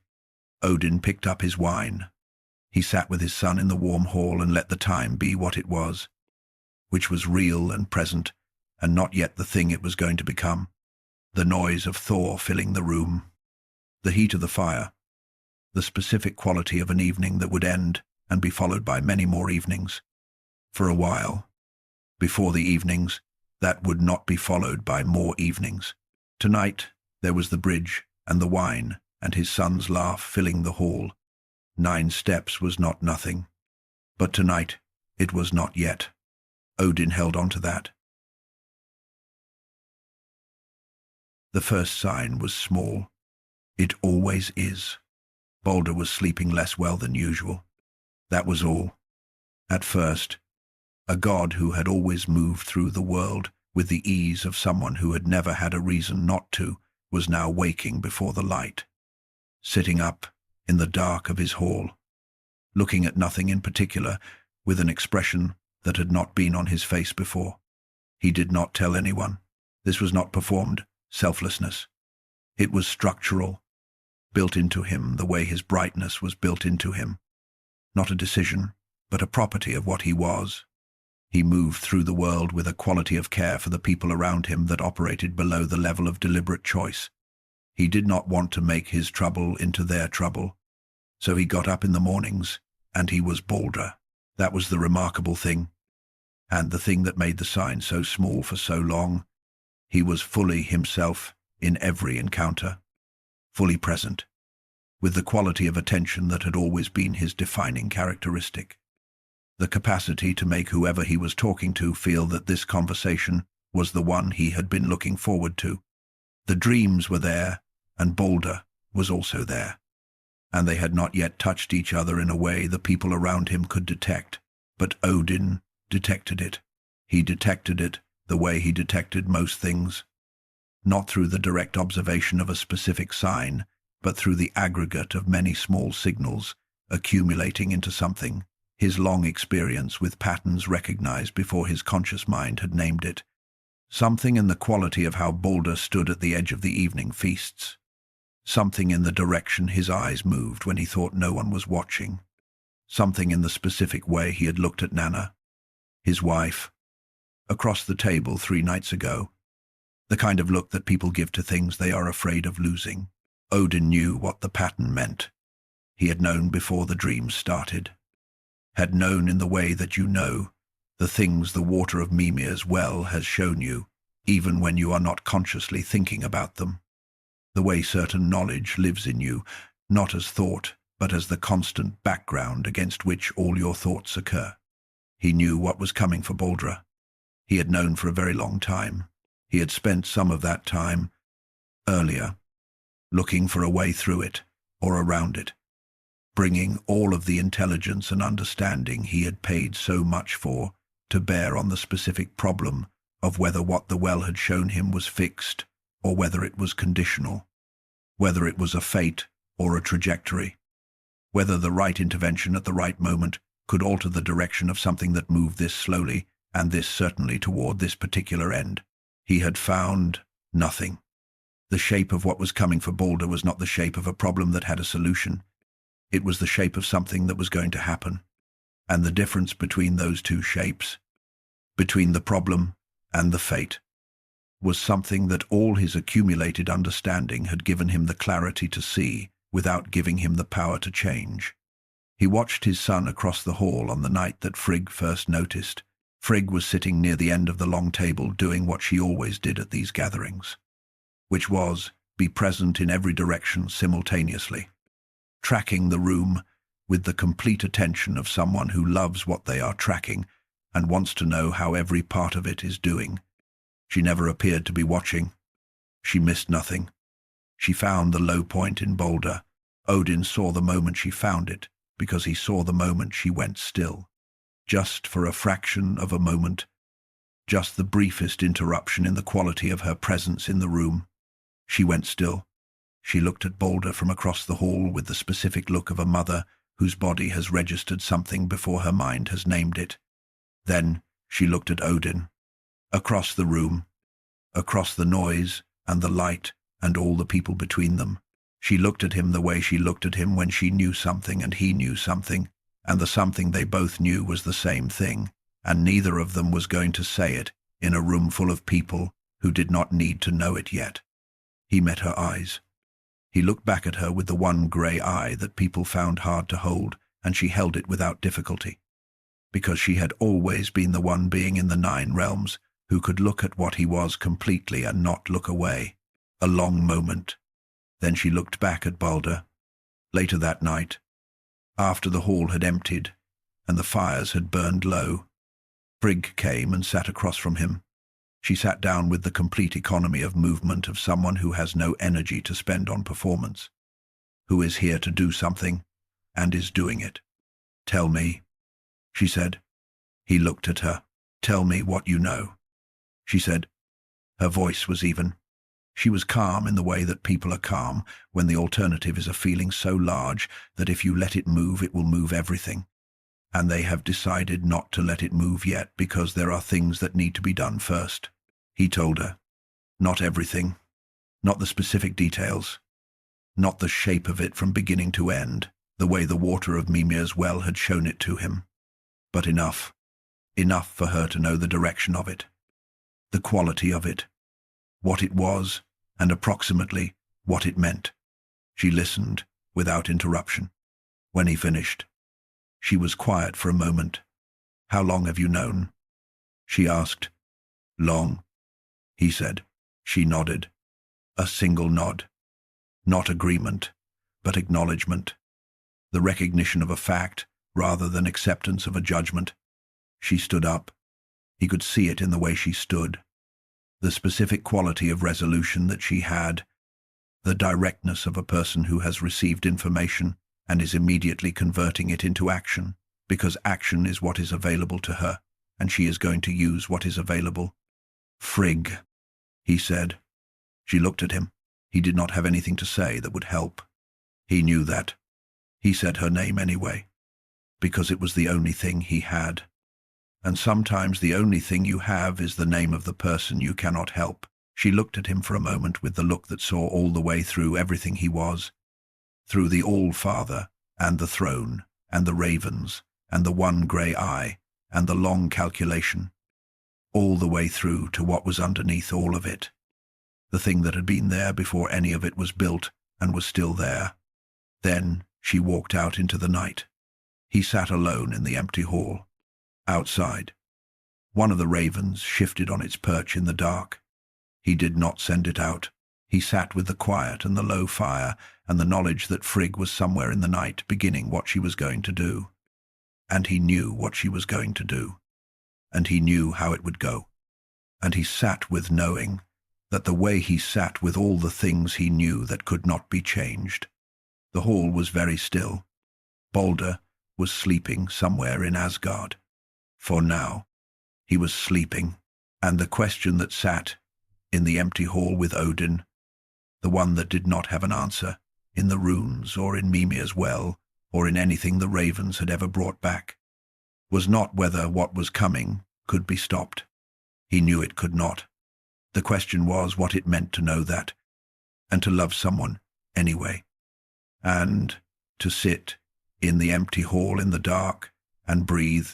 Odin picked up his wine. He sat with his son in the warm hall and let the time be what it was, which was real and present, and not yet the thing it was going to become. The noise of Thor filling the room, the heat of the fire, the specific quality of an evening that would end and be followed by many more evenings. For a while, before the evenings, that would not be followed by more evenings. Tonight, there was the bridge and the wine and his son's laugh filling the hall. 9 steps was not nothing. But tonight, it was not yet. Odin held on to that. The first sign was small. It always is. Baldr was sleeping less well than usual. That was all. At first, a god who had always moved through the world with the ease of someone who had never had a reason not to, was now waking before the light, sitting up in the dark of his hall, looking at nothing in particular, with an expression that had not been on his face before. He did not tell anyone. This was not performed selflessness. It was structural, built into him the way his brightness was built into him. Not a decision, but a property of what he was. He moved through the world with a quality of care for the people around him that operated below the level of deliberate choice. He did not want to make his trouble into their trouble. So he got up in the mornings, and he was Baldr. That was the remarkable thing. And the thing that made the sign so small for so long. He was fully himself in every encounter, fully present, with the quality of attention that had always been his defining characteristic. The capacity to make whoever he was talking to feel that this conversation was the one he had been looking forward to. The dreams were there, and Baldr was also there. And they had not yet touched each other in a way the people around him could detect. But Odin detected it. He detected it the way he detected most things. Not through the direct observation of a specific sign, but through the aggregate of many small signals accumulating into something. His long experience with patterns recognized before his conscious mind had named it. Something in the quality of how Baldr stood at the edge of the evening feasts. Something in the direction his eyes moved when he thought no one was watching. Something in the specific way he had looked at Nanna, his wife, across the table 3 nights ago. The kind of look that people give to things they are afraid of losing. Odin knew what the pattern meant. He had known before the dreams started. Had known in the way that you know the things the water of Mimir's well has shown you, even when you are not consciously thinking about them. The way certain knowledge lives in you, not as thought, but as the constant background against which all your thoughts occur. He knew what was coming for Baldr. He had known for a very long time. He had spent some of that time, earlier, looking for a way through it, or around it, bringing all of the intelligence and understanding he had paid so much for to bear on the specific problem of whether what the well had shown him was fixed, or whether it was conditional, whether it was a fate or a trajectory. Whether the right intervention at the right moment could alter the direction of something that moved this slowly, and this certainly toward this particular end. He had found nothing. The shape of what was coming for Baldr was not the shape of a problem that had a solution. It was the shape of something that was going to happen. And the difference between those two shapes, between the problem and the fate, was something that all his accumulated understanding had given him the clarity to see without giving him the power to change. He watched his son across the hall on the night that Frigg first noticed. Frigg was sitting near the end of the long table doing what she always did at these gatherings, which was be present in every direction simultaneously, tracking the room with the complete attention of someone who loves what they are tracking and wants to know how every part of it is doing. She never appeared to be watching. She missed nothing. She found the low point in Baldr. Odin saw the moment she found it, because he saw the moment she went still. Just for a fraction of a moment, just the briefest interruption in the quality of her presence in the room. She went still. She looked at Baldr from across the hall with the specific look of a mother whose body has registered something before her mind has named it. Then she looked at Odin. Across the room, across the noise and the light and all the people between them. She looked at him the way she looked at him when she knew something and he knew something, and the something they both knew was the same thing, and neither of them was going to say it in a room full of people who did not need to know it yet. He met her eyes. He looked back at her with the one grey eye that people found hard to hold, and she held it without difficulty, because she had always been the one being in the 9 realms who could look at what he was completely and not look away. A long moment. Then she looked back at Baldr. Later that night, after the hall had emptied and the fires had burned low, Frigg came and sat across from him. She sat down with the complete economy of movement of someone who has no energy to spend on performance, who is here to do something and is doing it. "Tell me," she said. He looked at her. "Tell me what you know," she said. Her voice was even. She was calm in the way that people are calm when the alternative is a feeling so large that if you let it move, it will move everything. And they have decided not to let it move yet because there are things that need to be done first. He told her. Not everything. Not the specific details. Not the shape of it from beginning to end, the way the water of Mimir's well had shown it to him. But enough. Enough for her to know the direction of it. The quality of it. What it was, and approximately what it meant. She listened, without interruption. When he finished, she was quiet for a moment. "How long have you known?" she asked. "Long," he said. She nodded. A single nod. Not agreement, but acknowledgement. The recognition of a fact, rather than acceptance of a judgment. She stood up. He could see it in the way she stood. The specific quality of resolution that she had, the directness of a person who has received information and is immediately converting it into action, because action is what is available to her, and she is going to use what is available. "Frigg," he said. She looked at him. He did not have anything to say that would help. He knew that. He said her name anyway, because it was the only thing he had. And sometimes the only thing you have is the name of the person you cannot help. She looked at him for a moment with the look that saw all the way through everything he was, through the All-Father, and the throne, and the ravens, and the one grey eye, and the long calculation, all the way through to what was underneath all of it, the thing that had been there before any of it was built and was still there. Then she walked out into the night. He sat alone in the empty hall. Outside, one of the ravens shifted on its perch in the dark. He did not send it out. He sat with the quiet and the low fire and the knowledge that Frigg was somewhere in the night beginning what she was going to do. And he knew what she was going to do. And he knew how it would go. And he sat with knowing that the way he sat with all the things he knew that could not be changed. The hall was very still. Baldr was sleeping somewhere in Asgard. For now, he was sleeping, and the question that sat in the empty hall with Odin, the one that did not have an answer, in the runes or in Mimir's well, or in anything the ravens had ever brought back, was not whether what was coming could be stopped. He knew it could not. The question was what it meant to know that, and to love someone anyway, and to sit in the empty hall in the dark and breathe.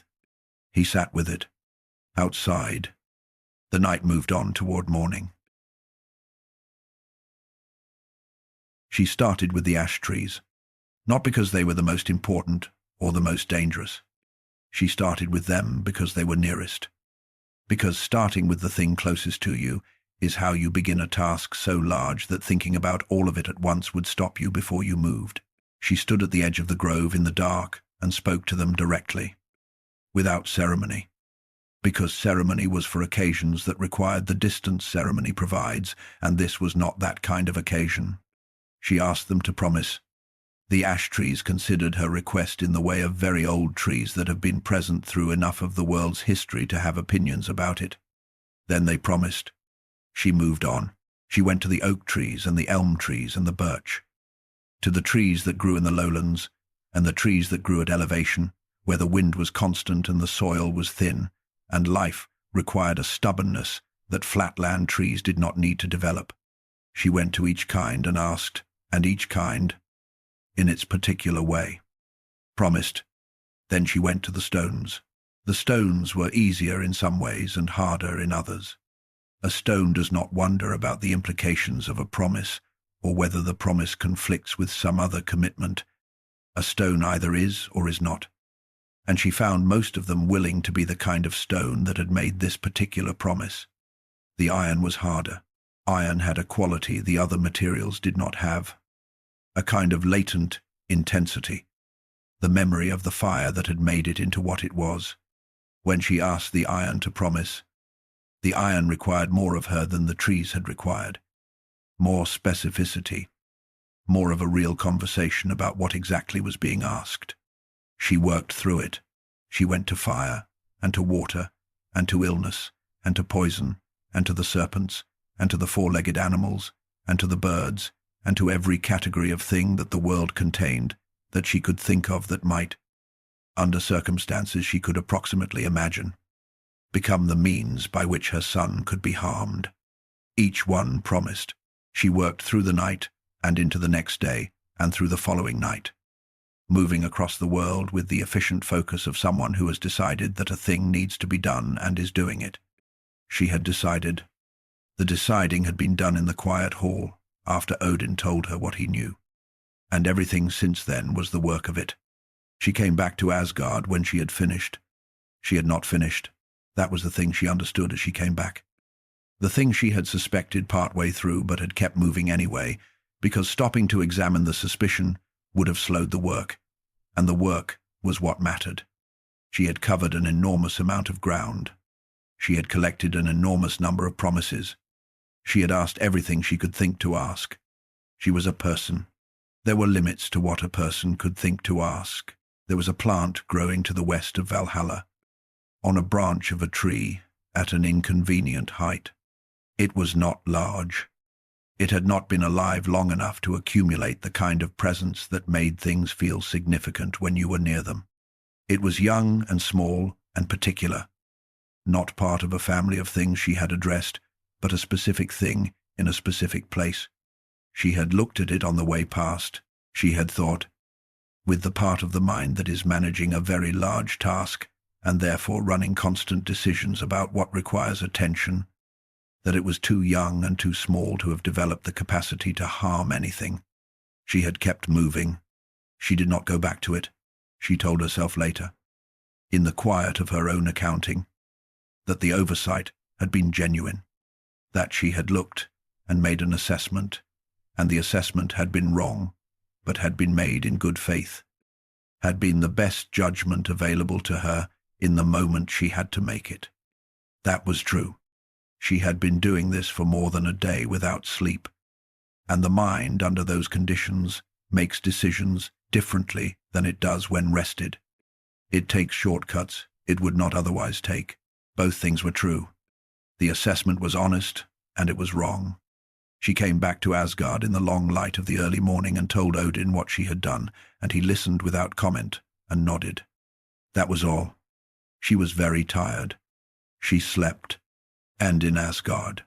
He sat with it. Outside, the night moved on toward morning. She started with the ash trees, not because they were the most important or the most dangerous. She started with them because they were nearest. Because starting with the thing closest to you is how you begin a task so large that thinking about all of it at once would stop you before you moved. She stood at the edge of the grove in the dark and spoke to them directly, without ceremony. Because ceremony was for occasions that required the distance ceremony provides, and this was not that kind of occasion. She asked them to promise. The ash trees considered her request in the way of very old trees that have been present through enough of the world's history to have opinions about it. Then they promised. She moved on. She went to the oak trees and the elm trees and the birch, to the trees that grew in the lowlands and the trees that grew at elevation, where the wind was constant and the soil was thin, and life required a stubbornness that flatland trees did not need to develop. She went to each kind and asked, and each kind, in its particular way, promised. Then she went to the stones. The stones were easier in some ways and harder in others. A stone does not wonder about the implications of a promise or whether the promise conflicts with some other commitment. A stone either is or is not. And she found most of them willing to be the kind of stone that had made this particular promise. The iron was harder. Iron had a quality the other materials did not have, a kind of latent intensity, the memory of the fire that had made it into what it was. When she asked the iron to promise, the iron required more of her than the trees had required, more specificity, more of a real conversation about what exactly was being asked. She worked through it. She went to fire, and to water, and to illness, and to poison, and to the serpents, and to the four-legged animals, and to the birds, and to every category of thing that the world contained, that she could think of that might, under circumstances she could approximately imagine, become the means by which her son could be harmed. Each one promised. She worked through the night, and into the next day, and through the following night, moving across the world with the efficient focus of someone who has decided that a thing needs to be done and is doing it. She had decided. The deciding had been done in the quiet hall, after Odin told her what he knew. And everything since then was the work of it. She came back to Asgard when she had finished. She had not finished. That was the thing she understood as she came back. The thing she had suspected part-way through but had kept moving anyway, because stopping to examine the suspicion would have slowed the work, and the work was what mattered. She had covered an enormous amount of ground. She had collected an enormous number of promises. She had asked everything she could think to ask. She was a person. There were limits to what a person could think to ask. There was a plant growing to the west of Valhalla, on a branch of a tree at an inconvenient height. It was not large. It had not been alive long enough to accumulate the kind of presence that made things feel significant when you were near them. It was young and small and particular, not part of a family of things she had addressed, but a specific thing in a specific place. She had looked at it on the way past. She had thought, with the part of the mind that is managing a very large task and therefore running constant decisions about what requires attention, that it was too young and too small to have developed the capacity to harm anything. She had kept moving. She did not go back to it, she told herself later, in the quiet of her own accounting, that the oversight had been genuine, that she had looked and made an assessment, and the assessment had been wrong, but had been made in good faith, had been the best judgment available to her in the moment she had to make it. That was true. She had been doing this for more than a day without sleep, and the mind, under those conditions, makes decisions differently than it does when rested. It takes shortcuts it would not otherwise take. Both things were true. The assessment was honest, and it was wrong. She came back to Asgard in the long light of the early morning and told Odin what she had done, and he listened without comment and nodded. That was all. She was very tired. She slept, and in Asgard.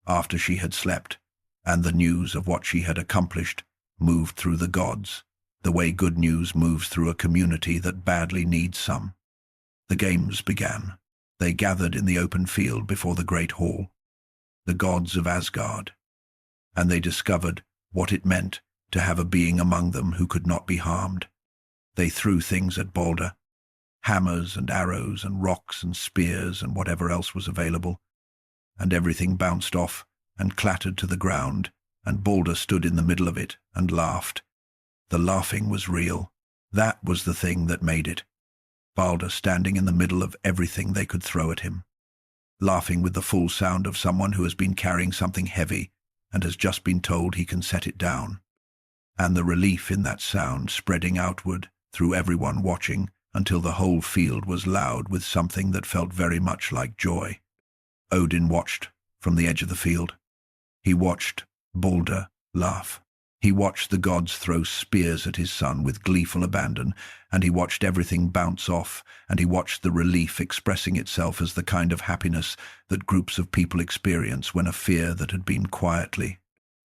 After she had slept, and the news of what she had accomplished moved through the gods, the way good news moves through a community that badly needs some. The games began. They gathered in the open field before the great hall, the gods of Asgard, and they discovered what it meant to have a being among them who could not be harmed. They threw things at Baldr, hammers and arrows and rocks and spears and whatever else was available, and everything bounced off and clattered to the ground, and Baldr stood in the middle of it and laughed. The laughing was real. That was the thing that made it. Baldr standing in the middle of everything they could throw at him, laughing with the full sound of someone who has been carrying something heavy and has just been told he can set it down, and the relief in that sound spreading outward through everyone watching until the whole field was loud with something that felt very much like joy. Odin watched from the edge of the field. He watched Baldr laugh. He watched the gods throw spears at his son with gleeful abandon, and he watched everything bounce off, and he watched the relief expressing itself as the kind of happiness that groups of people experience when a fear that had been quietly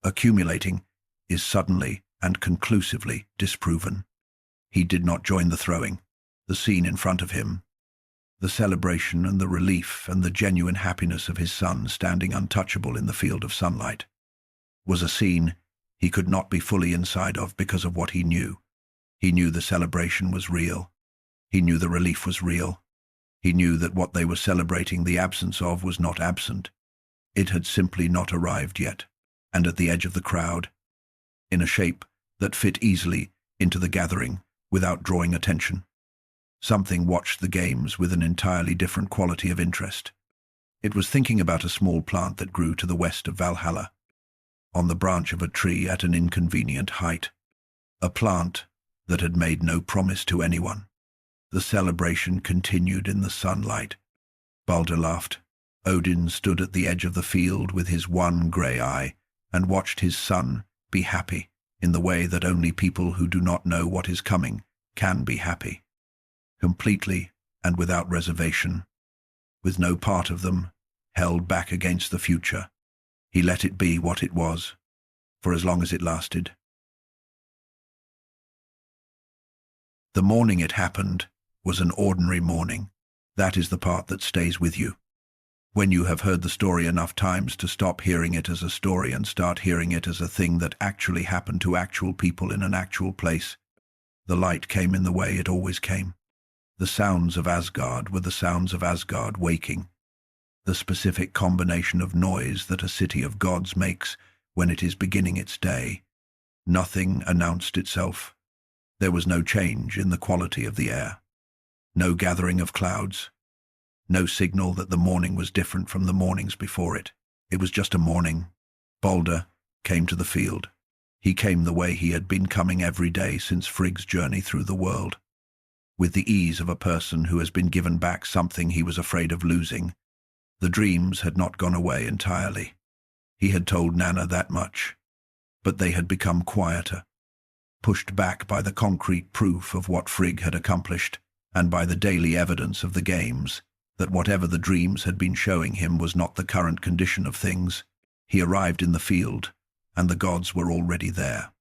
accumulating is suddenly and conclusively disproven. He did not join the throwing. The scene in front of him, the celebration and the relief and the genuine happiness of his son standing untouchable in the field of sunlight, was a scene he could not be fully inside of because of what he knew. He knew the celebration was real. He knew the relief was real. He knew that what they were celebrating the absence of was not absent. It had simply not arrived yet, and at the edge of the crowd, in a shape that fit easily into the gathering without drawing attention. Something watched the games with an entirely different quality of interest. It was thinking about a small plant that grew to the west of Valhalla, on the branch of a tree at an inconvenient height. A plant that had made no promise to anyone. The celebration continued in the sunlight. Baldr laughed. Odin stood at the edge of the field with his one grey eye and watched his son be happy in the way that only people who do not know what is coming can be happy. Completely and without reservation, with no part of them held back against the future. He let it be what it was, for as long as it lasted. The morning it happened was an ordinary morning. That is the part that stays with you. When you have heard the story enough times to stop hearing it as a story and start hearing it as a thing that actually happened to actual people in an actual place. The light came in the way it always came. The sounds of Asgard were the sounds of Asgard waking. The specific combination of noise that a city of gods makes when it is beginning its day. Nothing announced itself. There was no change in the quality of the air. No gathering of clouds. No signal that the morning was different from the mornings before it. It was just a morning. Baldr came to the field. He came the way he had been coming every day since Frigg's journey through the world. With the ease of a person who has been given back something he was afraid of losing. The dreams had not gone away entirely. He had told Nanna that much. But they had become quieter, pushed back by the concrete proof of what Frigg had accomplished, and by the daily evidence of the games, that whatever the dreams had been showing him was not the current condition of things. He arrived in the field, and the gods were already there,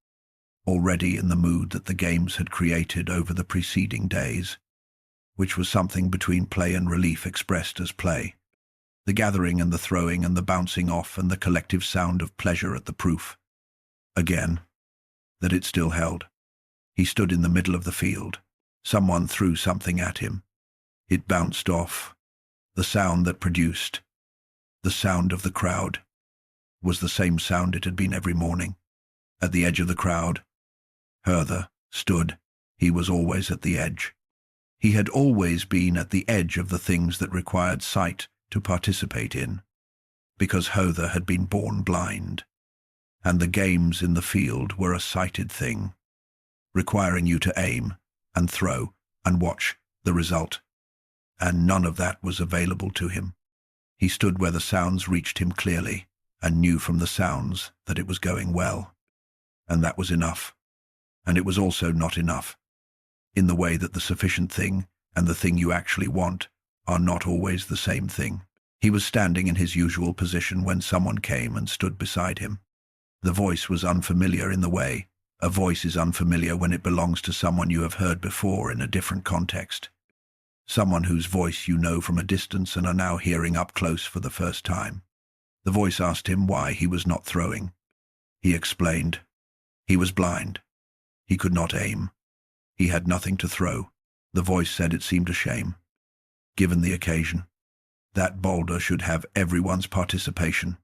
already in the mood that the games had created over the preceding days, which was something between play and relief expressed as play. The gathering and the throwing and the bouncing off and the collective sound of pleasure at the proof. Again, that it still held. He stood in the middle of the field. Someone threw something at him. It bounced off. The sound that produced, the sound of the crowd, was the same sound it had been every morning. At the edge of the crowd, Hertha stood. He was always at the edge. He had always been at the edge of the things that required sight to participate in, because Hertha had been born blind, and the games in the field were a sighted thing, requiring you to aim and throw and watch the result, and none of that was available to him. He stood where the sounds reached him clearly, and knew from the sounds that it was going well. And that was enough. And it was also not enough, in the way that the sufficient thing and the thing you actually want are not always the same thing. He was standing in his usual position when someone came and stood beside him. The voice was unfamiliar in the way. A voice is unfamiliar when it belongs to someone you have heard before in a different context. Someone whose voice you know from a distance and are now hearing up close for the first time. The voice asked him why he was not throwing. He explained. He was blind. He could not aim. He had nothing to throw. The voice said it seemed a shame, given the occasion, that Baldr should have everyone's participation,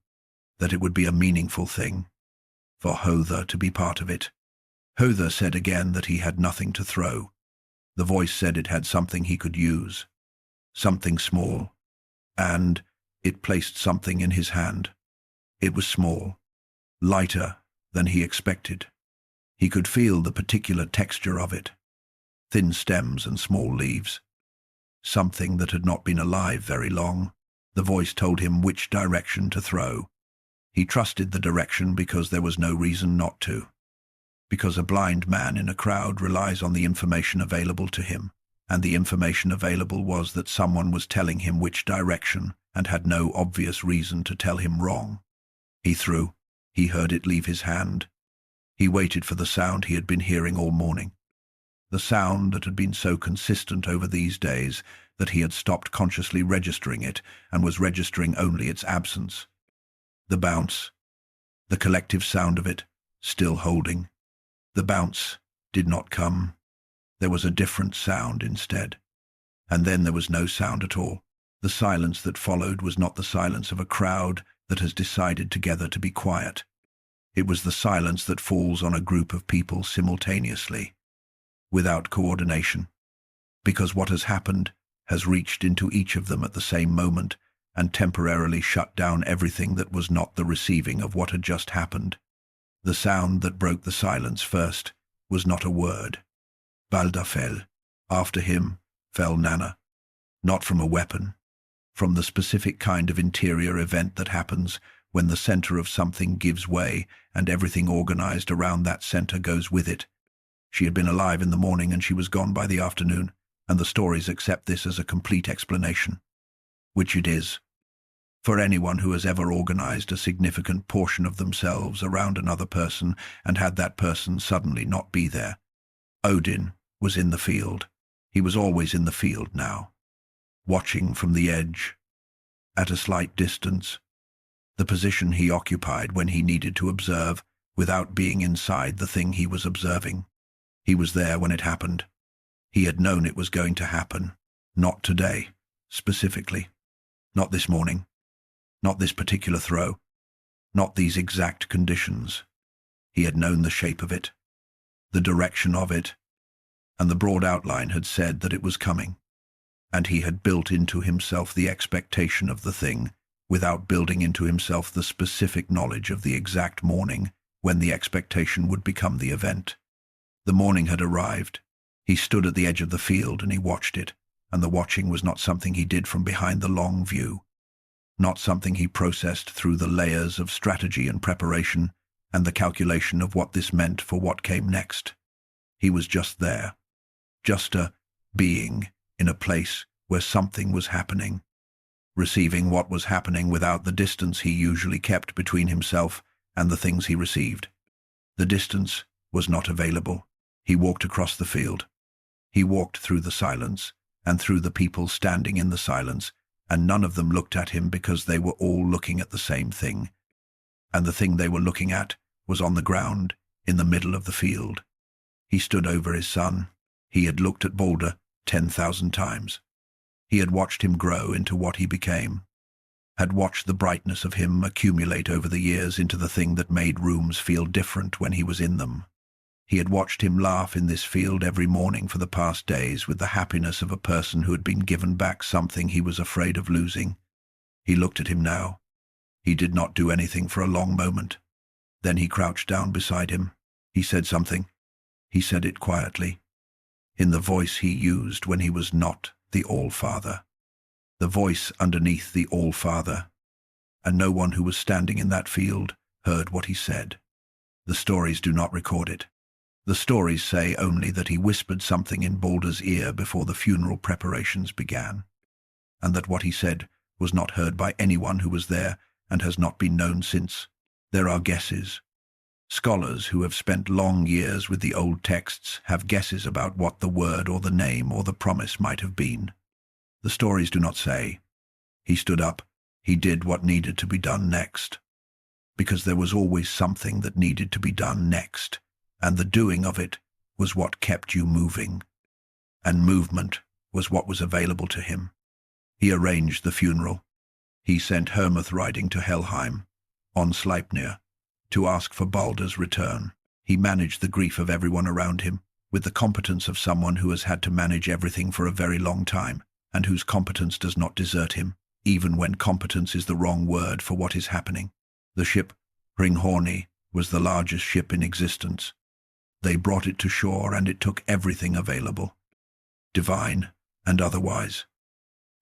that it would be a meaningful thing, for Hother to be part of it. Hother said again that he had nothing to throw. The voice said it had something he could use, something small, and it placed something in his hand. It was small, lighter than he expected. He could feel the particular texture of it, thin stems and small leaves. Something that had not been alive very long. The voice told him which direction to throw. He trusted the direction because there was no reason not to. Because a blind man in a crowd relies on the information available to him, and the information available was that someone was telling him which direction and had no obvious reason to tell him wrong. He threw. He heard it leave his hand. He waited for the sound he had been hearing all morning. The sound that had been so consistent over these days that he had stopped consciously registering it and was registering only its absence. The bounce, the collective sound of it, still holding. The bounce did not come. There was a different sound instead. And then there was no sound at all. The silence that followed was not the silence of a crowd that has decided together to be quiet. It was the silence that falls on a group of people simultaneously, without coordination, because what has happened has reached into each of them at the same moment and temporarily shut down everything that was not the receiving of what had just happened. The sound that broke the silence first was not a word. Baldr fell. After him fell Nanna, not from a weapon, from the specific kind of interior event that happens when the center of something gives way and everything organized around that center goes with it. She had been alive in the morning and she was gone by the afternoon, and the stories accept this as a complete explanation, which it is. For anyone who has ever organized a significant portion of themselves around another person and had that person suddenly not be there. Odin was in the field. He was always in the field now, watching from the edge, at a slight distance, the position he occupied when he needed to observe without being inside the thing he was observing. He was there when it happened. He had known it was going to happen. Not today, specifically. Not this morning. Not this particular throw. Not these exact conditions. He had known the shape of it, the direction of it, and the broad outline had said that it was coming. And he had built into himself the expectation of the thing, without building into himself the specific knowledge of the exact morning when the expectation would become the event. The morning had arrived. He stood at the edge of the field and he watched it, and the watching was not something he did from behind the long view, not something he processed through the layers of strategy and preparation and the calculation of what this meant for what came next. He was just there, just a being in a place where something was happening, receiving what was happening without the distance he usually kept between himself and the things he received. The distance was not available. He walked across the field. He walked through the silence and through the people standing in the silence, and none of them looked at him because they were all looking at the same thing. And the thing they were looking at was on the ground, in the middle of the field. He stood over his son. He had looked at Baldr 10,000 times. He had watched him grow into what he became, had watched the brightness of him accumulate over the years into the thing that made rooms feel different when he was in them. He had watched him laugh in this field every morning for the past days with the happiness of a person who had been given back something he was afraid of losing. He looked at him now. He did not do anything for a long moment. Then he crouched down beside him. He said something. He said it quietly, in the voice he used when he was not the All-Father. The voice underneath the All-Father. and no one who was standing in that field heard what he said. The stories do not record it. The stories say only that he whispered something in Baldr's ear before the funeral preparations began, and that what he said was not heard by anyone who was there and has not been known since. There are guesses. Scholars who have spent long years with the old texts have guesses about what the word or the name or the promise might have been. The stories do not say. He stood up. He did what needed to be done next. Because there was always something that needed to be done next, and the doing of it was what kept you moving. And movement was what was available to him. He arranged the funeral. He sent Hermod riding to Helheim, on Sleipnir, to ask for Baldr's return. He managed the grief of everyone around him, with the competence of someone who has had to manage everything for a very long time, and whose competence does not desert him, even when competence is the wrong word for what is happening. The ship, Hringhorni, was the largest ship in existence. They brought it to shore, and it took everything available, divine and otherwise,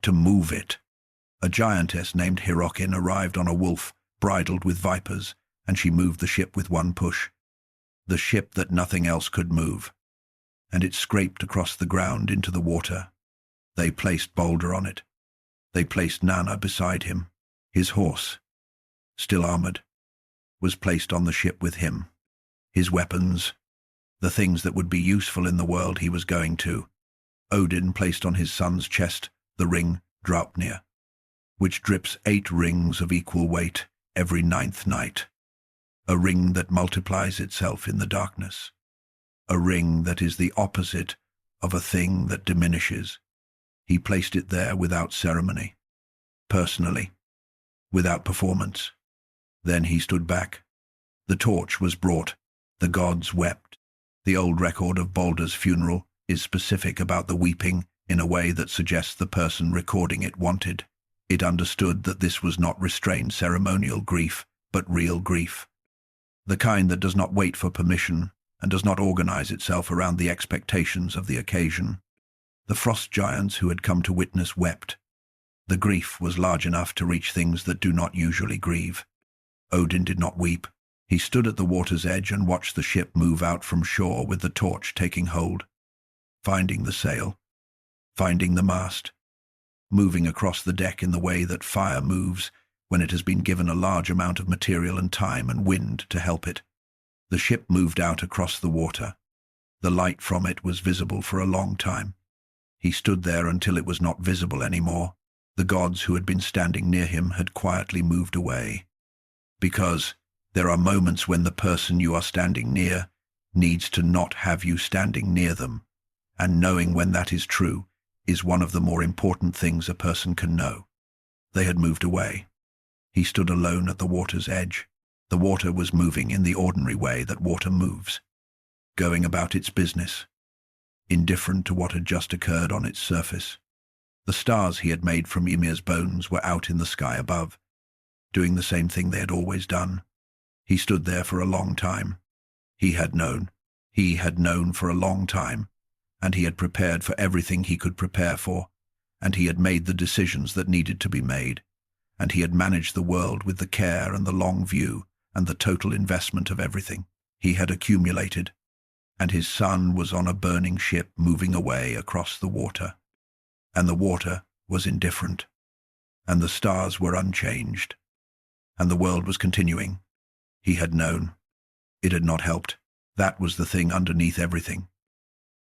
to move it. A giantess named Hirokin arrived on a wolf, bridled with vipers, and she moved the ship with one push. The ship that nothing else could move. And it scraped across the ground into the water. They placed Baldr on it. They placed Nanna beside him. His horse, still armored, was placed on the ship with him. His weapons, the things that would be useful in the world he was going to. Odin placed on his son's chest the ring Draupnir, which drips 8 rings of equal weight every 9th night. A ring that multiplies itself in the darkness. A ring that is the opposite of a thing that diminishes. He placed it there without ceremony, personally, without performance. Then he stood back. The torch was brought. The gods wept. The old record of Baldr's funeral is specific about the weeping in a way that suggests the person recording it wanted. It understood that this was not restrained ceremonial grief, but real grief. The kind that does not wait for permission and does not organize itself around the expectations of the occasion. The frost giants who had come to witness wept. The grief was large enough to reach things that do not usually grieve. Odin did not weep. He stood at the water's edge and watched the ship move out from shore with the torch taking hold, finding the sail, finding the mast, moving across the deck in the way that fire moves when it has been given a large amount of material and time and wind to help it. The ship moved out across the water. The light from it was visible for a long time. He stood there until it was not visible anymore. The gods who had been standing near him had quietly moved away. Because there are moments when the person you are standing near needs to not have you standing near them, and knowing when that is true is one of the more important things a person can know. They had moved away. He stood alone at the water's edge. The water was moving in the ordinary way that water moves, going about its business, indifferent to what had just occurred on its surface. The stars he had made from Ymir's bones were out in the sky above, doing the same thing they had always done. He stood there for a long time. He had known for a long time, and he had prepared for everything he could prepare for, and he had made the decisions that needed to be made, and he had managed the world with the care and the long view and the total investment of everything. He had accumulated, and his son was on a burning ship moving away across the water. And the water was indifferent, and the stars were unchanged, and the world was continuing. He had known. It had not helped. That was the thing underneath everything.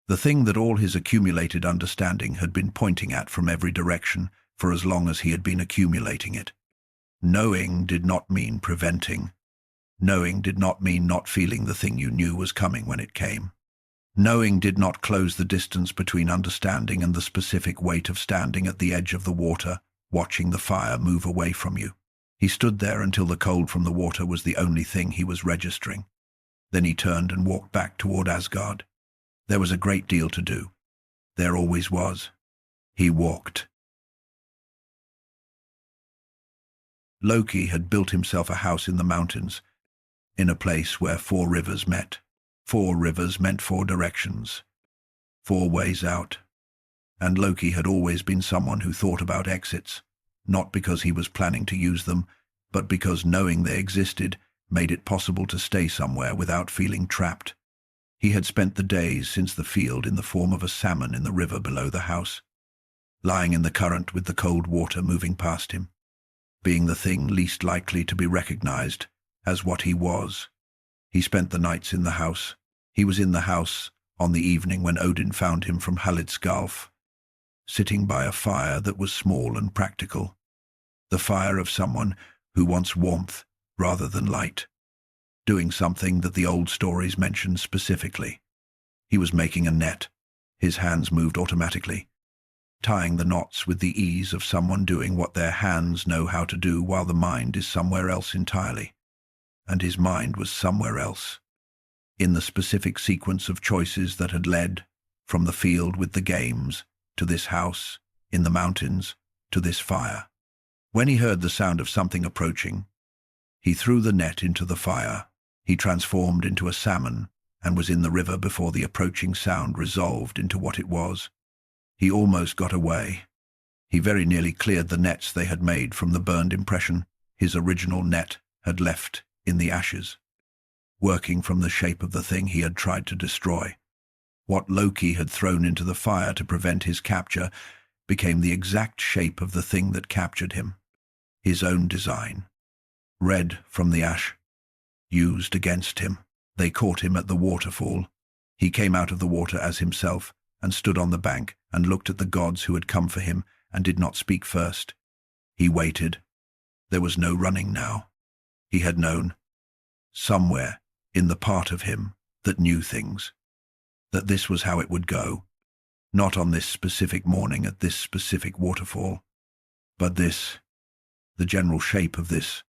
The thing that all his accumulated understanding had been pointing at from every direction for as long as he had been accumulating it. Knowing did not mean preventing. Knowing did not mean not feeling the thing you knew was coming when it came. Knowing did not close the distance between understanding and the specific weight of standing at the edge of the water, watching the fire move away from you. He stood there until the cold from the water was the only thing he was registering. Then he turned and walked back toward Asgard. There was a great deal to do. There always was. He walked. Loki had built himself a house in the mountains, in a place where 4 rivers met. 4 rivers meant 4 directions, 4 ways out. And Loki had always been someone who thought about exits, not because he was planning to use them, but because knowing they existed made it possible to stay somewhere without feeling trapped. He had spent the days since the field in the form of a salmon in the river below the house, lying in the current with the cold water moving past him, being the thing least likely to be recognized as what he was. He spent the nights in the house. He was in the house on the evening when Odin found him from Hallidskalf, sitting by a fire that was small and practical, the fire of someone who wants warmth rather than light, doing something that the old stories mentioned specifically. He was making a net. His hands moved automatically, tying the knots with the ease of someone doing what their hands know how to do while the mind is somewhere else entirely. And his mind was somewhere else, in the specific sequence of choices that had led from the field with the games to this house in the mountains to this fire. When he heard the sound of something approaching, he threw the net into the fire. He transformed into a salmon and was in the river before the approaching sound resolved into what it was. He almost got away. He very nearly cleared the nets they had made from the burned impression his original net had left in the ashes, working from the shape of the thing he had tried to destroy. What Loki had thrown into the fire to prevent his capture became the exact shape of the thing that captured him, his own design. Red from the ash, used against him. They caught him at the waterfall. He came out of the water as himself and stood on the bank and looked at the gods who had come for him and did not speak first. He waited. There was no running now. He had known, somewhere in the part of him that knew things, that this was how it would go, not on this specific morning at this specific waterfall, but this, the general shape of this,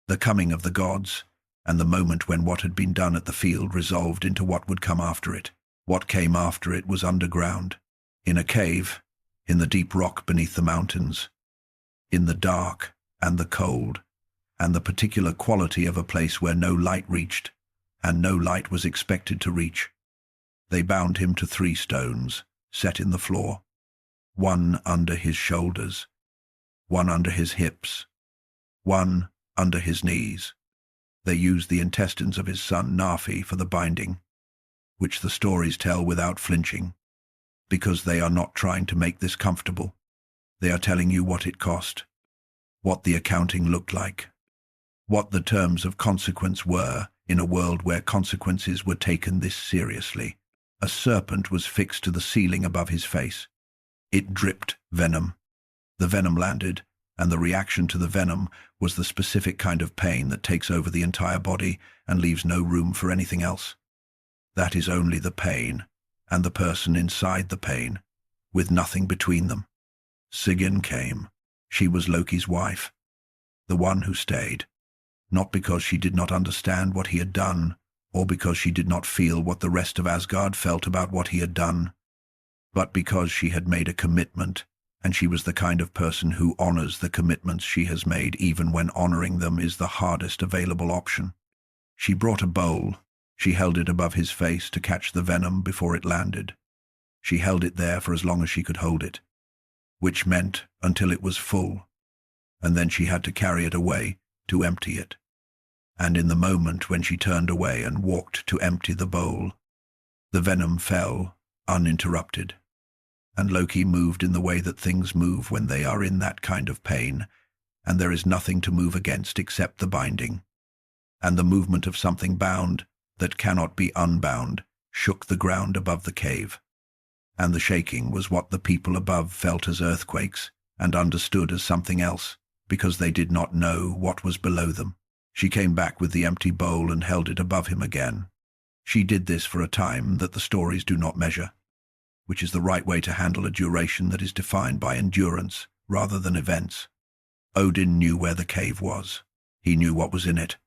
the coming of the gods, and the moment when what had been done at the field resolved into what would come after it. What came after it was underground, in a cave, in the deep rock beneath the mountains, in the dark and the cold, and the particular quality of a place where no light reached, and no light was expected to reach. They bound him to 3 stones, set in the floor, one under his shoulders, one under his hips, one under his knees. They used the intestines of his son Nafi for the binding, which the stories tell without flinching, because they are not trying to make this comfortable. They are telling you what it cost, what the accounting looked like, what the terms of consequence were in a world where consequences were taken this seriously. A serpent was fixed to the ceiling above his face. It dripped venom. The venom landed, and the reaction to the venom was the specific kind of pain that takes over the entire body and leaves no room for anything else. That is only the pain, and the person inside the pain, with nothing between them. Sigyn came. She was Loki's wife, the one who stayed, not because she did not understand what he had done, or because she did not feel what the rest of Asgard felt about what he had done, but because she had made a commitment, and she was the kind of person who honors the commitments she has made even when honoring them is the hardest available option. She brought a bowl. She held it above his face to catch the venom before it landed. She held it there for as long as she could hold it, which meant until it was full, and then she had to carry it away to empty it. And in the moment when she turned away and walked to empty the bowl, the venom fell uninterrupted, and Loki moved in the way that things move when they are in that kind of pain, and there is nothing to move against except the binding. And the movement of something bound that cannot be unbound shook the ground above the cave. And the shaking was what the people above felt as earthquakes and understood as something else, because they did not know what was below them. She came back with the empty bowl and held it above him again. She did this for a time that the stories do not measure, which is the right way to handle a duration that is defined by endurance rather than events. Odin knew where the cave was. He knew what was in it.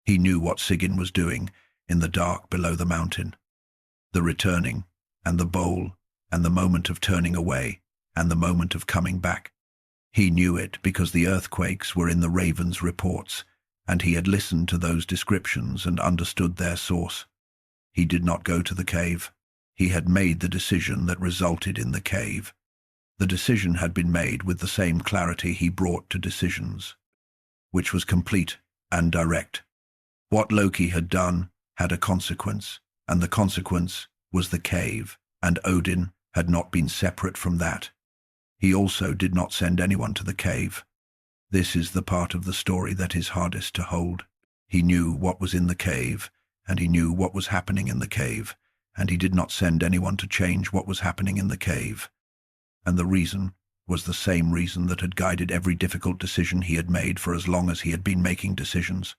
He knew what Sigyn was doing in the dark below the mountain. The returning, and the bowl, and the moment of turning away, and the moment of coming back. He knew it because the earthquakes were in the Raven's reports, and he had listened to those descriptions and understood their source. He did not go to the cave. He had made the decision that resulted in the cave. The decision had been made with the same clarity he brought to decisions, which was complete and direct. What Loki had done had a consequence, and the consequence was the cave, and Odin had not been separate from that. He also did not send anyone to the cave. This is the part of the story that is hardest to hold. He knew what was in the cave, and he knew what was happening in the cave, and he did not send anyone to change what was happening in the cave. And the reason was the same reason that had guided every difficult decision he had made for as long as he had been making decisions.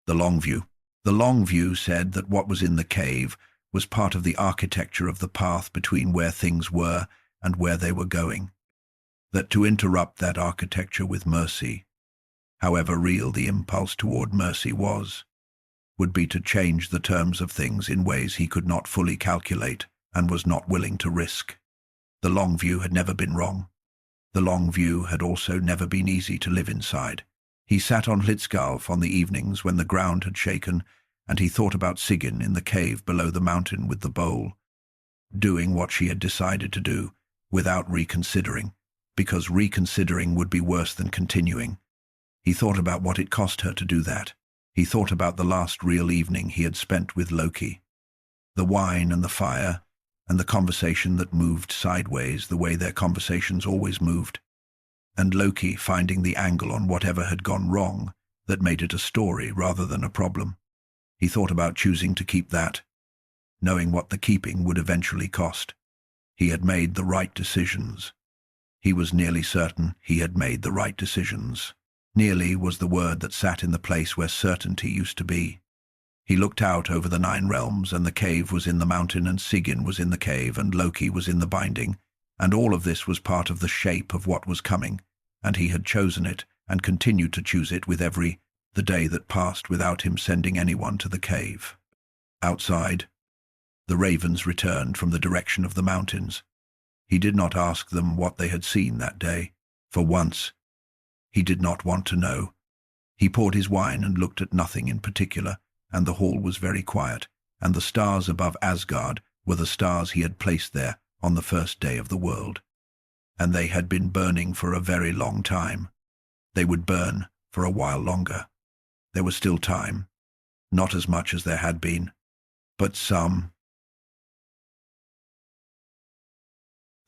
The long view. The long view said that what was in the cave was part of the architecture of the path between where things were and where they were going. That to interrupt that architecture with mercy, however real the impulse toward mercy was, would be to change the terms of things in ways he could not fully calculate and was not willing to risk. The long view had never been wrong. The long view had also never been easy to live inside. He sat on Hlitskalf on the evenings when the ground had shaken, and he thought about Sigyn in the cave below the mountain with the bowl, doing what she had decided to do, without reconsidering, because reconsidering would be worse than continuing. He thought about what it cost her to do that. He thought about the last real evening he had spent with Loki. The wine and the fire, and the conversation that moved sideways the way their conversations always moved. And Loki finding the angle on whatever had gone wrong that made it a story rather than a problem. He thought about choosing to keep that, knowing what the keeping would eventually cost. He had made the right decisions. He was nearly certain he had made the right decisions. Nearly was the word that sat in the place where certainty used to be. He looked out over the 9 realms, and the cave was in the mountain, and Sigyn was in the cave, and Loki was in the binding, and all of this was part of the shape of what was coming, and he had chosen it, and continued to choose it with the day that passed without him sending anyone to the cave. Outside, the ravens returned from the direction of the mountains. He did not ask them what they had seen that day. For once, he did not want to know. He poured his wine and looked at nothing in particular, and the hall was very quiet, and the stars above Asgard were the stars he had placed there on the first day of the world. And they had been burning for a very long time. They would burn for a while longer. There was still time, not as much as there had been, but some.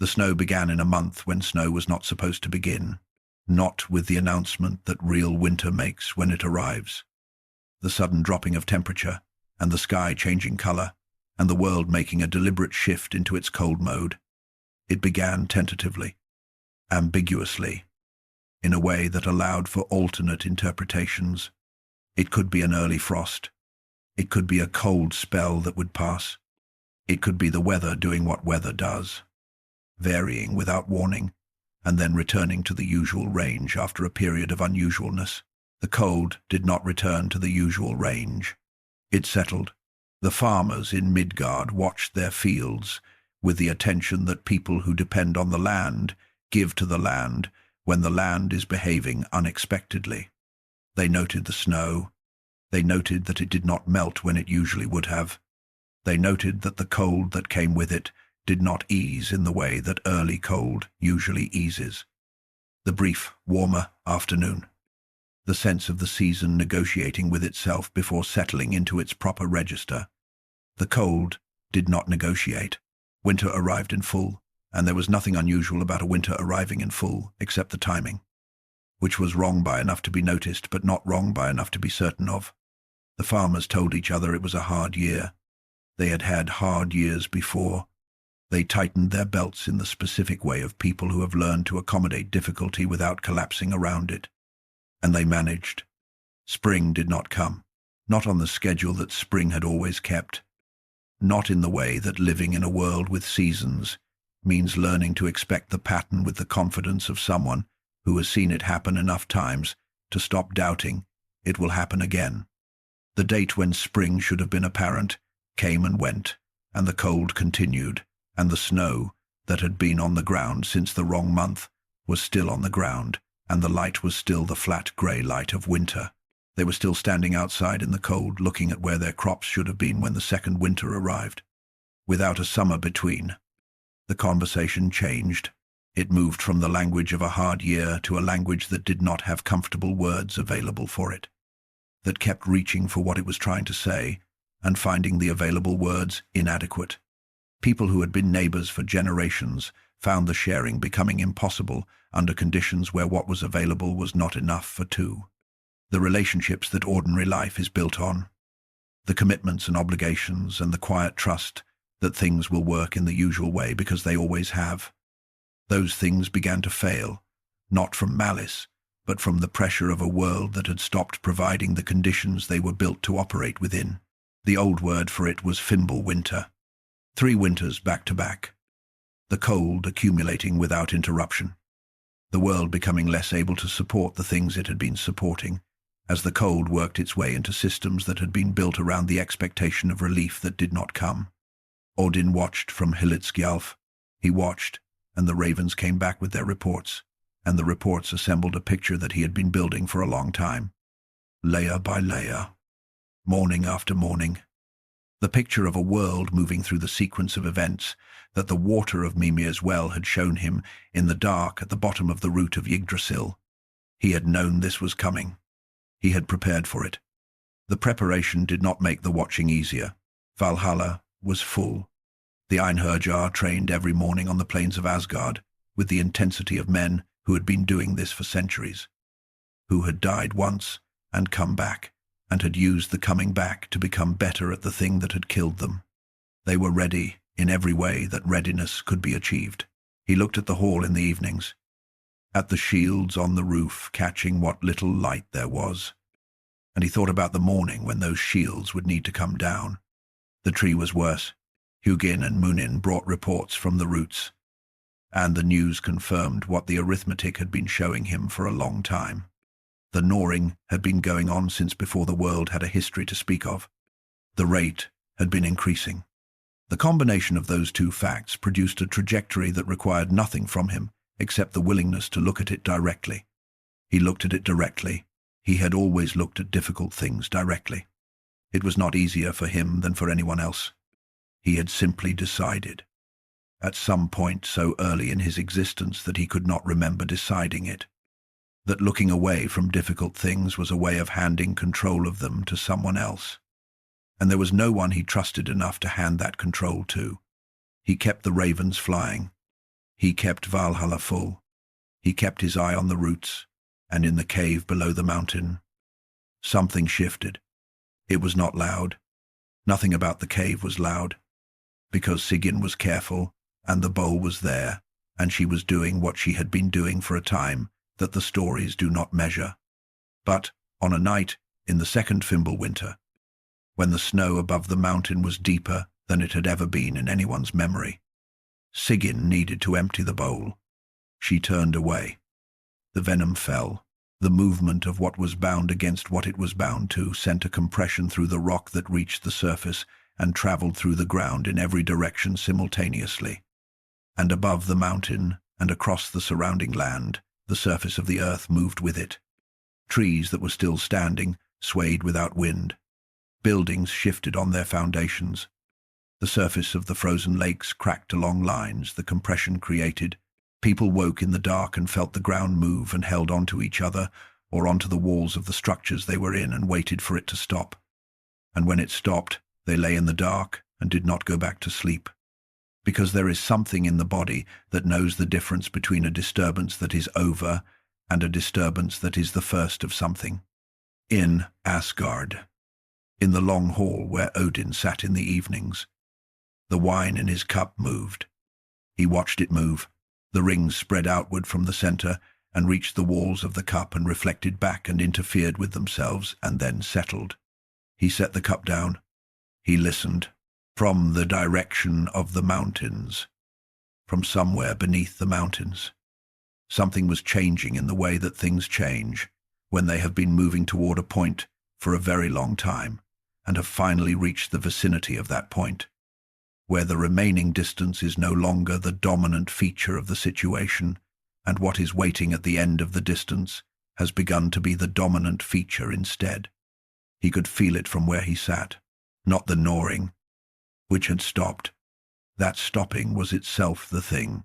The snow began in a month when snow was not supposed to begin, not with the announcement that real winter makes when it arrives. The sudden dropping of temperature, and the sky changing color, and the world making a deliberate shift into its cold mode. It began tentatively, ambiguously, in a way that allowed for alternate interpretations. It could be an early frost. It could be a cold spell that would pass. It could be the weather doing what weather does, varying without warning, and then returning to the usual range after a period of unusualness. The cold did not return to the usual range. It settled. The farmers in Midgard watched their fields with the attention that people who depend on the land give to the land when the land is behaving unexpectedly. They noted the snow. They noted that it did not melt when it usually would have. They noted that the cold that came with it did not ease in the way that early cold usually eases. The brief, warmer afternoon. The sense of the season negotiating with itself before settling into its proper register. The cold did not negotiate. Winter arrived in full, and there was nothing unusual about a winter arriving in full except the timing, which was wrong by enough to be noticed but not wrong by enough to be certain of. The farmers told each other it was a hard year. They had had hard years before. They tightened their belts in the specific way of people who have learned to accommodate difficulty without collapsing around it. And they managed. Spring did not come, not on the schedule that spring had always kept, not in the way that living in a world with seasons means learning to expect the pattern with the confidence of someone who has seen it happen enough times to stop doubting it will happen again. The date when spring should have been apparent came and went, and the cold continued, and the snow that had been on the ground since the wrong month was still on the ground, and the light was still the flat grey light of winter. They were still standing outside in the cold, looking at where their crops should have been when the second winter arrived. Without a summer between. The conversation changed. It moved from the language of a hard year to a language that did not have comfortable words available for it, that kept reaching for what it was trying to say and finding the available words inadequate. People who had been neighbors for generations found the sharing becoming impossible under conditions where what was available was not enough for two. The relationships that ordinary life is built on, the commitments and obligations and the quiet trust that things will work in the usual way because they always have. Those things began to fail, not from malice, but from the pressure of a world that had stopped providing the conditions they were built to operate within. The old word for it was Fimble winter. 3 winters back to back. The cold accumulating without interruption. The world becoming less able to support the things it had been supporting, as the cold worked its way into systems that had been built around the expectation of relief that did not come. Odin watched from Hillitskjalf. He watched, and the ravens came back with their reports, and the reports assembled a picture that he had been building for a long time. Layer by layer, morning after morning. The picture of a world moving through the sequence of events that the water of Mimir's well had shown him in the dark at the bottom of the root of Yggdrasil. He had known this was coming. He had prepared for it. The preparation did not make the watching easier. Valhalla was full. The Einherjar trained every morning on the plains of Asgard with the intensity of men who had been doing this for centuries, who had died once and come back, and had used the coming back to become better at the thing that had killed them. They were ready in every way that readiness could be achieved. He looked at the hall in the evenings, at the shields on the roof catching what little light there was, and he thought about the morning when those shields would need to come down. The tree was worse. Hugin and Munin brought reports from the roots, and the news confirmed what the arithmetic had been showing him for a long time. The gnawing had been going on since before the world had a history to speak of. The rate had been increasing. The combination of those two facts produced a trajectory that required nothing from him except the willingness to look at it directly. He looked at it directly. He had always looked at difficult things directly. It was not easier for him than for anyone else. He had simply decided, at some point so early in his existence that he could not remember deciding it, that looking away from difficult things was a way of handing control of them to someone else. And there was no one he trusted enough to hand that control to. He kept the ravens flying. He kept Valhalla full. He kept his eye on the roots, and in the cave below the mountain. Something shifted. It was not loud. Nothing about the cave was loud, because Sigyn was careful, and the bowl was there, and she was doing what she had been doing for a time that the stories do not measure. But on a night in the second Fimbulwinter, when the snow above the mountain was deeper than it had ever been in anyone's memory, Sigyn needed to empty the bowl. She turned away. The venom fell. The movement of what was bound against what it was bound to sent a compression through the rock that reached the surface and traveled through the ground in every direction simultaneously. And above the mountain and across the surrounding land, the surface of the earth moved with it. Trees that were still standing swayed without wind. Buildings shifted on their foundations. The surface of the frozen lakes cracked along lines the compression created. People woke in the dark and felt the ground move and held onto each other or onto the walls of the structures they were in and waited for it to stop. And when it stopped, they lay in the dark and did not go back to sleep. Because there is something in the body that knows the difference between a disturbance that is over and a disturbance that is the first of something. In Asgard, in the long hall where Odin sat in the evenings, the wine in his cup moved. He watched it move. The rings spread outward from the center and reached the walls of the cup and reflected back and interfered with themselves and then settled. He set the cup down. He listened. From the direction of the mountains, from somewhere beneath the mountains. Something was changing in the way that things change when they have been moving toward a point for a very long time and have finally reached the vicinity of that point, where the remaining distance is no longer the dominant feature of the situation, and what is waiting at the end of the distance has begun to be the dominant feature instead. He could feel it from where he sat, not the gnawing, which had stopped. That stopping was itself the thing.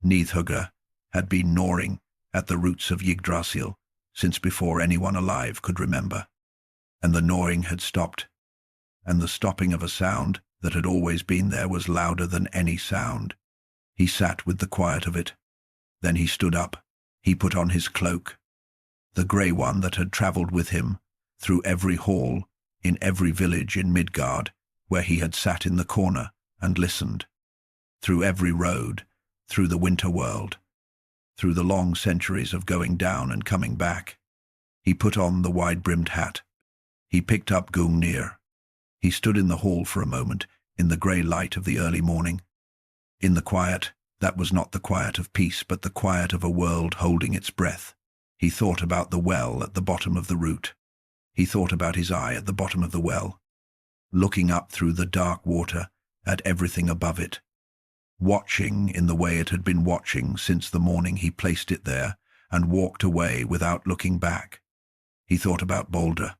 Nidhugger had been gnawing at the roots of Yggdrasil since before anyone alive could remember. And the gnawing had stopped, and the stopping of a sound that had always been there was louder than any sound. He sat with the quiet of it. Then he stood up. He put on his cloak, the grey one that had travelled with him through every hall, in every village in Midgard, where he had sat in the corner and listened, through every road, through the winter world, through the long centuries of going down and coming back. He put on the wide-brimmed hat. He picked up Gungnir. He stood in the hall for a moment, in the grey light of the early morning. In the quiet, that was not the quiet of peace, but the quiet of a world holding its breath. He thought about the well at the bottom of the root. He thought about his eye at the bottom of the well, looking up through the dark water at everything above it, watching in the way it had been watching since the morning he placed it there and walked away without looking back. He thought about Baldr.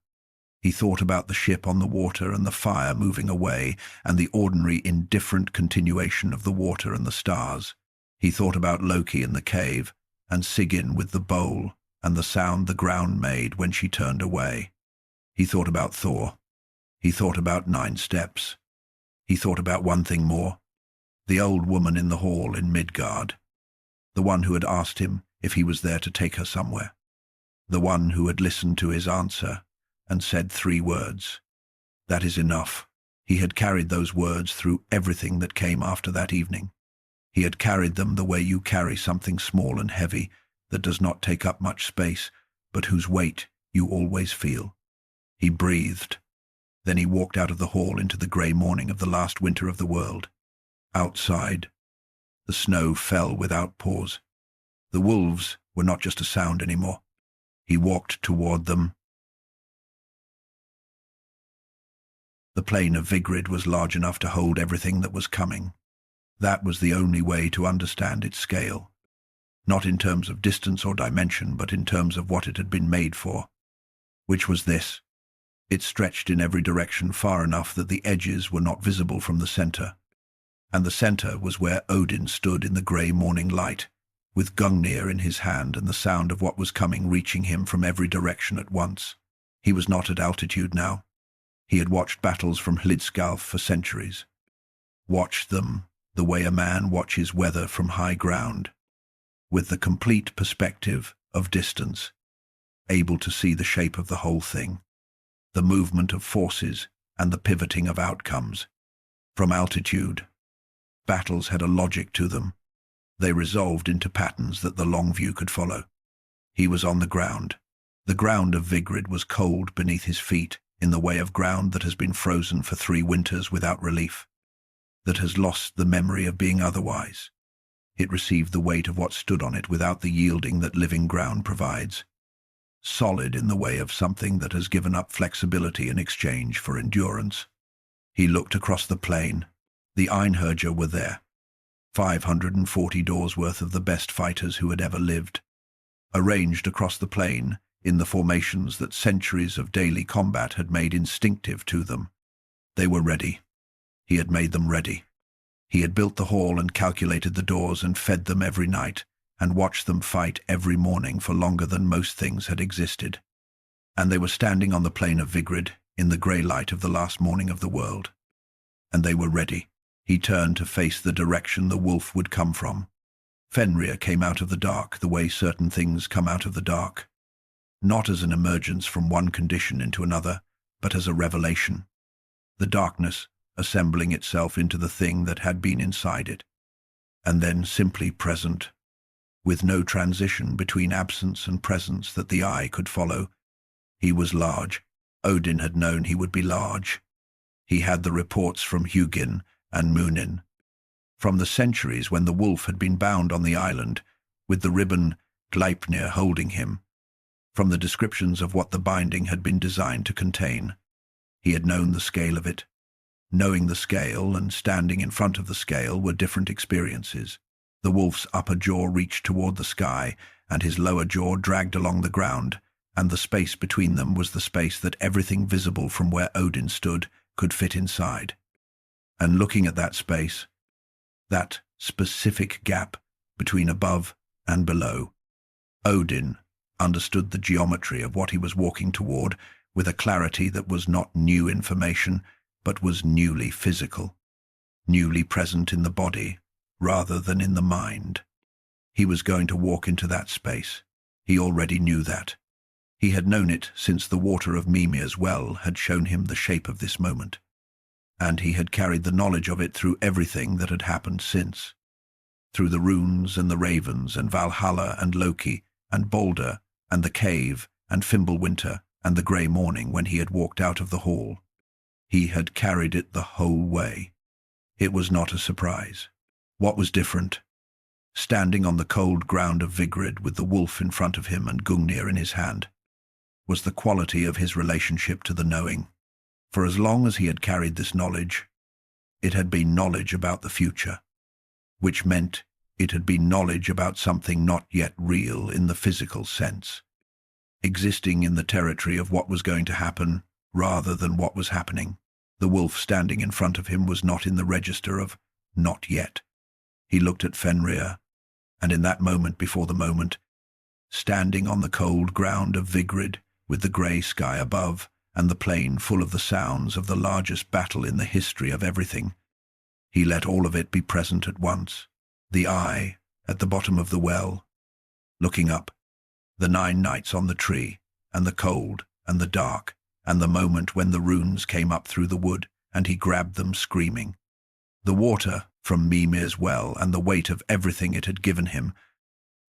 He thought about the ship on the water and the fire moving away and the ordinary indifferent continuation of the water and the stars. He thought about Loki in the cave and Sigyn with the bowl and the sound the ground made when she turned away. He thought about Thor. He thought about 9 steps. He thought about one thing more, the old woman in the hall in Midgard, the one who had asked him if he was there to take her somewhere, the one who had listened to his answer and said 3 words. That is enough. He had carried those words through everything that came after that evening. He had carried them the way you carry something small and heavy that does not take up much space, but whose weight you always feel. He breathed. Then he walked out of the hall into the grey morning of the last winter of the world. Outside, the snow fell without pause. The wolves were not just a sound anymore. He walked toward them. The plain of Vigrid was large enough to hold everything that was coming. That was the only way to understand its scale. Not in terms of distance or dimension, but in terms of what it had been made for. Which was this. It stretched in every direction far enough that the edges were not visible from the center. And the center was where Odin stood in the grey morning light, with Gungnir in his hand and the sound of what was coming reaching him from every direction at once. He was not at altitude now. He had watched battles from Hlidskjalf for centuries. Watched them the way a man watches weather from high ground, with the complete perspective of distance, able to see the shape of the whole thing, the movement of forces and the pivoting of outcomes. From altitude, battles had a logic to them. They resolved into patterns that the long view could follow. He was on the ground. The ground of Vigrid was cold beneath his feet, in the way of ground that has been frozen for 3 winters without relief, that has lost the memory of being otherwise. It received the weight of what stood on it without the yielding that living ground provides. Solid in the way of something that has given up flexibility in exchange for endurance. He looked across the plain. The Einherjar were there. 540 doors worth of the best fighters who had ever lived, arranged across the plain in the formations that centuries of daily combat had made instinctive to them. They were ready. He had made them ready. He had built the hall and calculated the doors and fed them every night and watched them fight every morning for longer than most things had existed. And they were standing on the plain of Vigrid in the grey light of the last morning of the world. And they were ready. He turned to face the direction the wolf would come from. Fenrir came out of the dark the way certain things come out of the dark. Not as an emergence from one condition into another, but as a revelation. The darkness assembling itself into the thing that had been inside it, and then simply present, with no transition between absence and presence that the eye could follow. He was large. Odin had known he would be large. He had the reports from Hugin and Munin, from the centuries when the wolf had been bound on the island, with the ribbon Gleipnir holding him, from the descriptions of what the binding had been designed to contain. He had known the scale of it. Knowing the scale and standing in front of the scale were different experiences. The wolf's upper jaw reached toward the sky, and his lower jaw dragged along the ground, and the space between them was the space that everything visible from where Odin stood could fit inside. And looking at that space, that specific gap between above and below. Odin understood the geometry of what he was walking toward with a clarity that was not new information, but was newly physical, newly present in the body rather than in the mind. He was going to walk into that space. He already knew that. He had known it since the water of Mimir's well had shown him the shape of this moment, and he had carried the knowledge of it through everything that had happened since, through the runes and the ravens and Valhalla and Loki and Baldr and the cave and Fimbulwinter and the grey morning when he had walked out of the hall. He had carried it the whole way. It was not a surprise. What was different? Standing on the cold ground of Vigrid with the wolf in front of him and Gungnir in his hand, was the quality of his relationship to the knowing. For as long as he had carried this knowledge, it had been knowledge about the future, which meant it had been knowledge about something not yet real in the physical sense, existing in the territory of what was going to happen rather than what was happening. The wolf standing in front of him was not in the register of not yet. He looked at Fenrir, and in that moment before the moment, standing on the cold ground of Vigrid, with the grey sky above and the plain full of the sounds of the largest battle in the history of everything, he let all of it be present at once. The eye at the bottom of the well, looking up, the 9 nights on the tree, and the cold and the dark, and the moment when the runes came up through the wood and he grabbed them screaming. The water from Mimir's well and the weight of everything it had given him,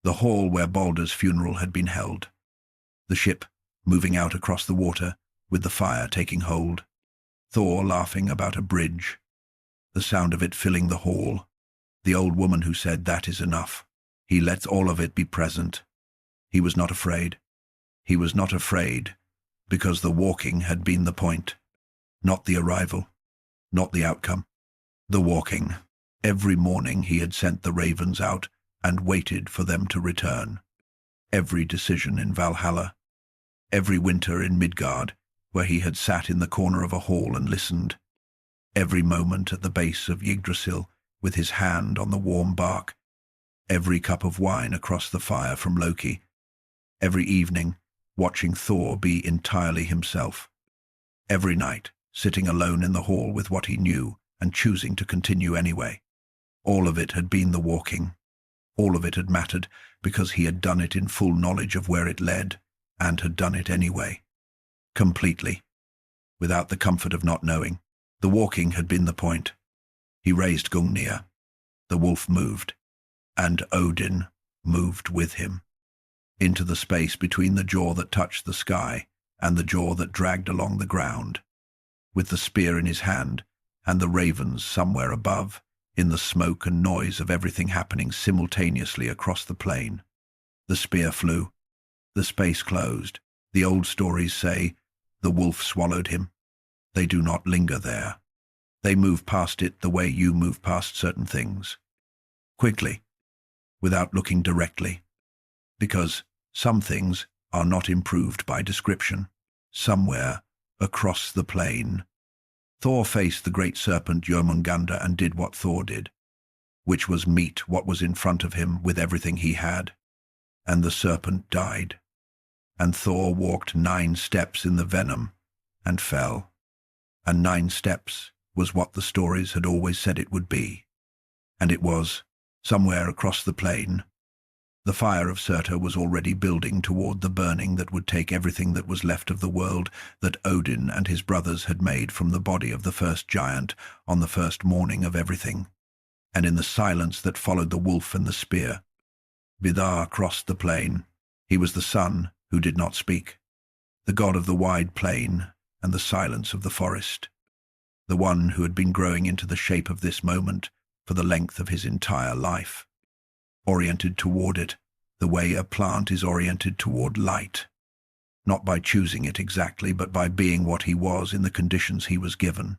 the hall where Baldr's funeral had been held, the ship moving out across the water with the fire taking hold, Thor laughing about a bridge, the sound of it filling the hall, the old woman who said, "That is enough." He let all of it be present. He was not afraid. He was not afraid because the walking had been the point, not the arrival, not the outcome. The walking. Every morning he had sent the ravens out and waited for them to return. Every decision in Valhalla, every winter in Midgard, where he had sat in the corner of a hall and listened, every moment at the base of Yggdrasil with his hand on the warm bark, every cup of wine across the fire from Loki, every evening watching Thor be entirely himself, every night sitting alone in the hall with what he knew and choosing to continue anyway. All of it had been the walking. All of it had mattered because he had done it in full knowledge of where it led, and had done it anyway. Completely. Without the comfort of not knowing. The walking had been the point. He raised Gungnir. The wolf moved, and Odin moved with him, into the space between the jaw that touched the sky and the jaw that dragged along the ground, with the spear in his hand and the ravens somewhere above, in the smoke and noise of everything happening simultaneously across the plain. The spear flew. The space closed. The old stories say the wolf swallowed him. They do not linger there. They move past it the way you move past certain things. Quickly, without looking directly. Because some things are not improved by description. Somewhere across the plain. Thor faced the great serpent Jormungandr and did what Thor did, which was meet what was in front of him with everything he had. And the serpent died. And Thor walked 9 steps in the venom and fell. And 9 steps was what the stories had always said it would be. And it was, somewhere across the plain. The fire of Surtur was already building toward the burning that would take everything that was left of the world that Odin and his brothers had made from the body of the first giant on the first morning of everything. And in the silence that followed the wolf and the spear, Vidar crossed the plain. He was the sun who did not speak, the god of the wide plain and the silence of the forest, the one who had been growing into the shape of this moment for the length of his entire life, oriented toward it the way a plant is oriented toward light, not by choosing it exactly, but by being what he was in the conditions he was given.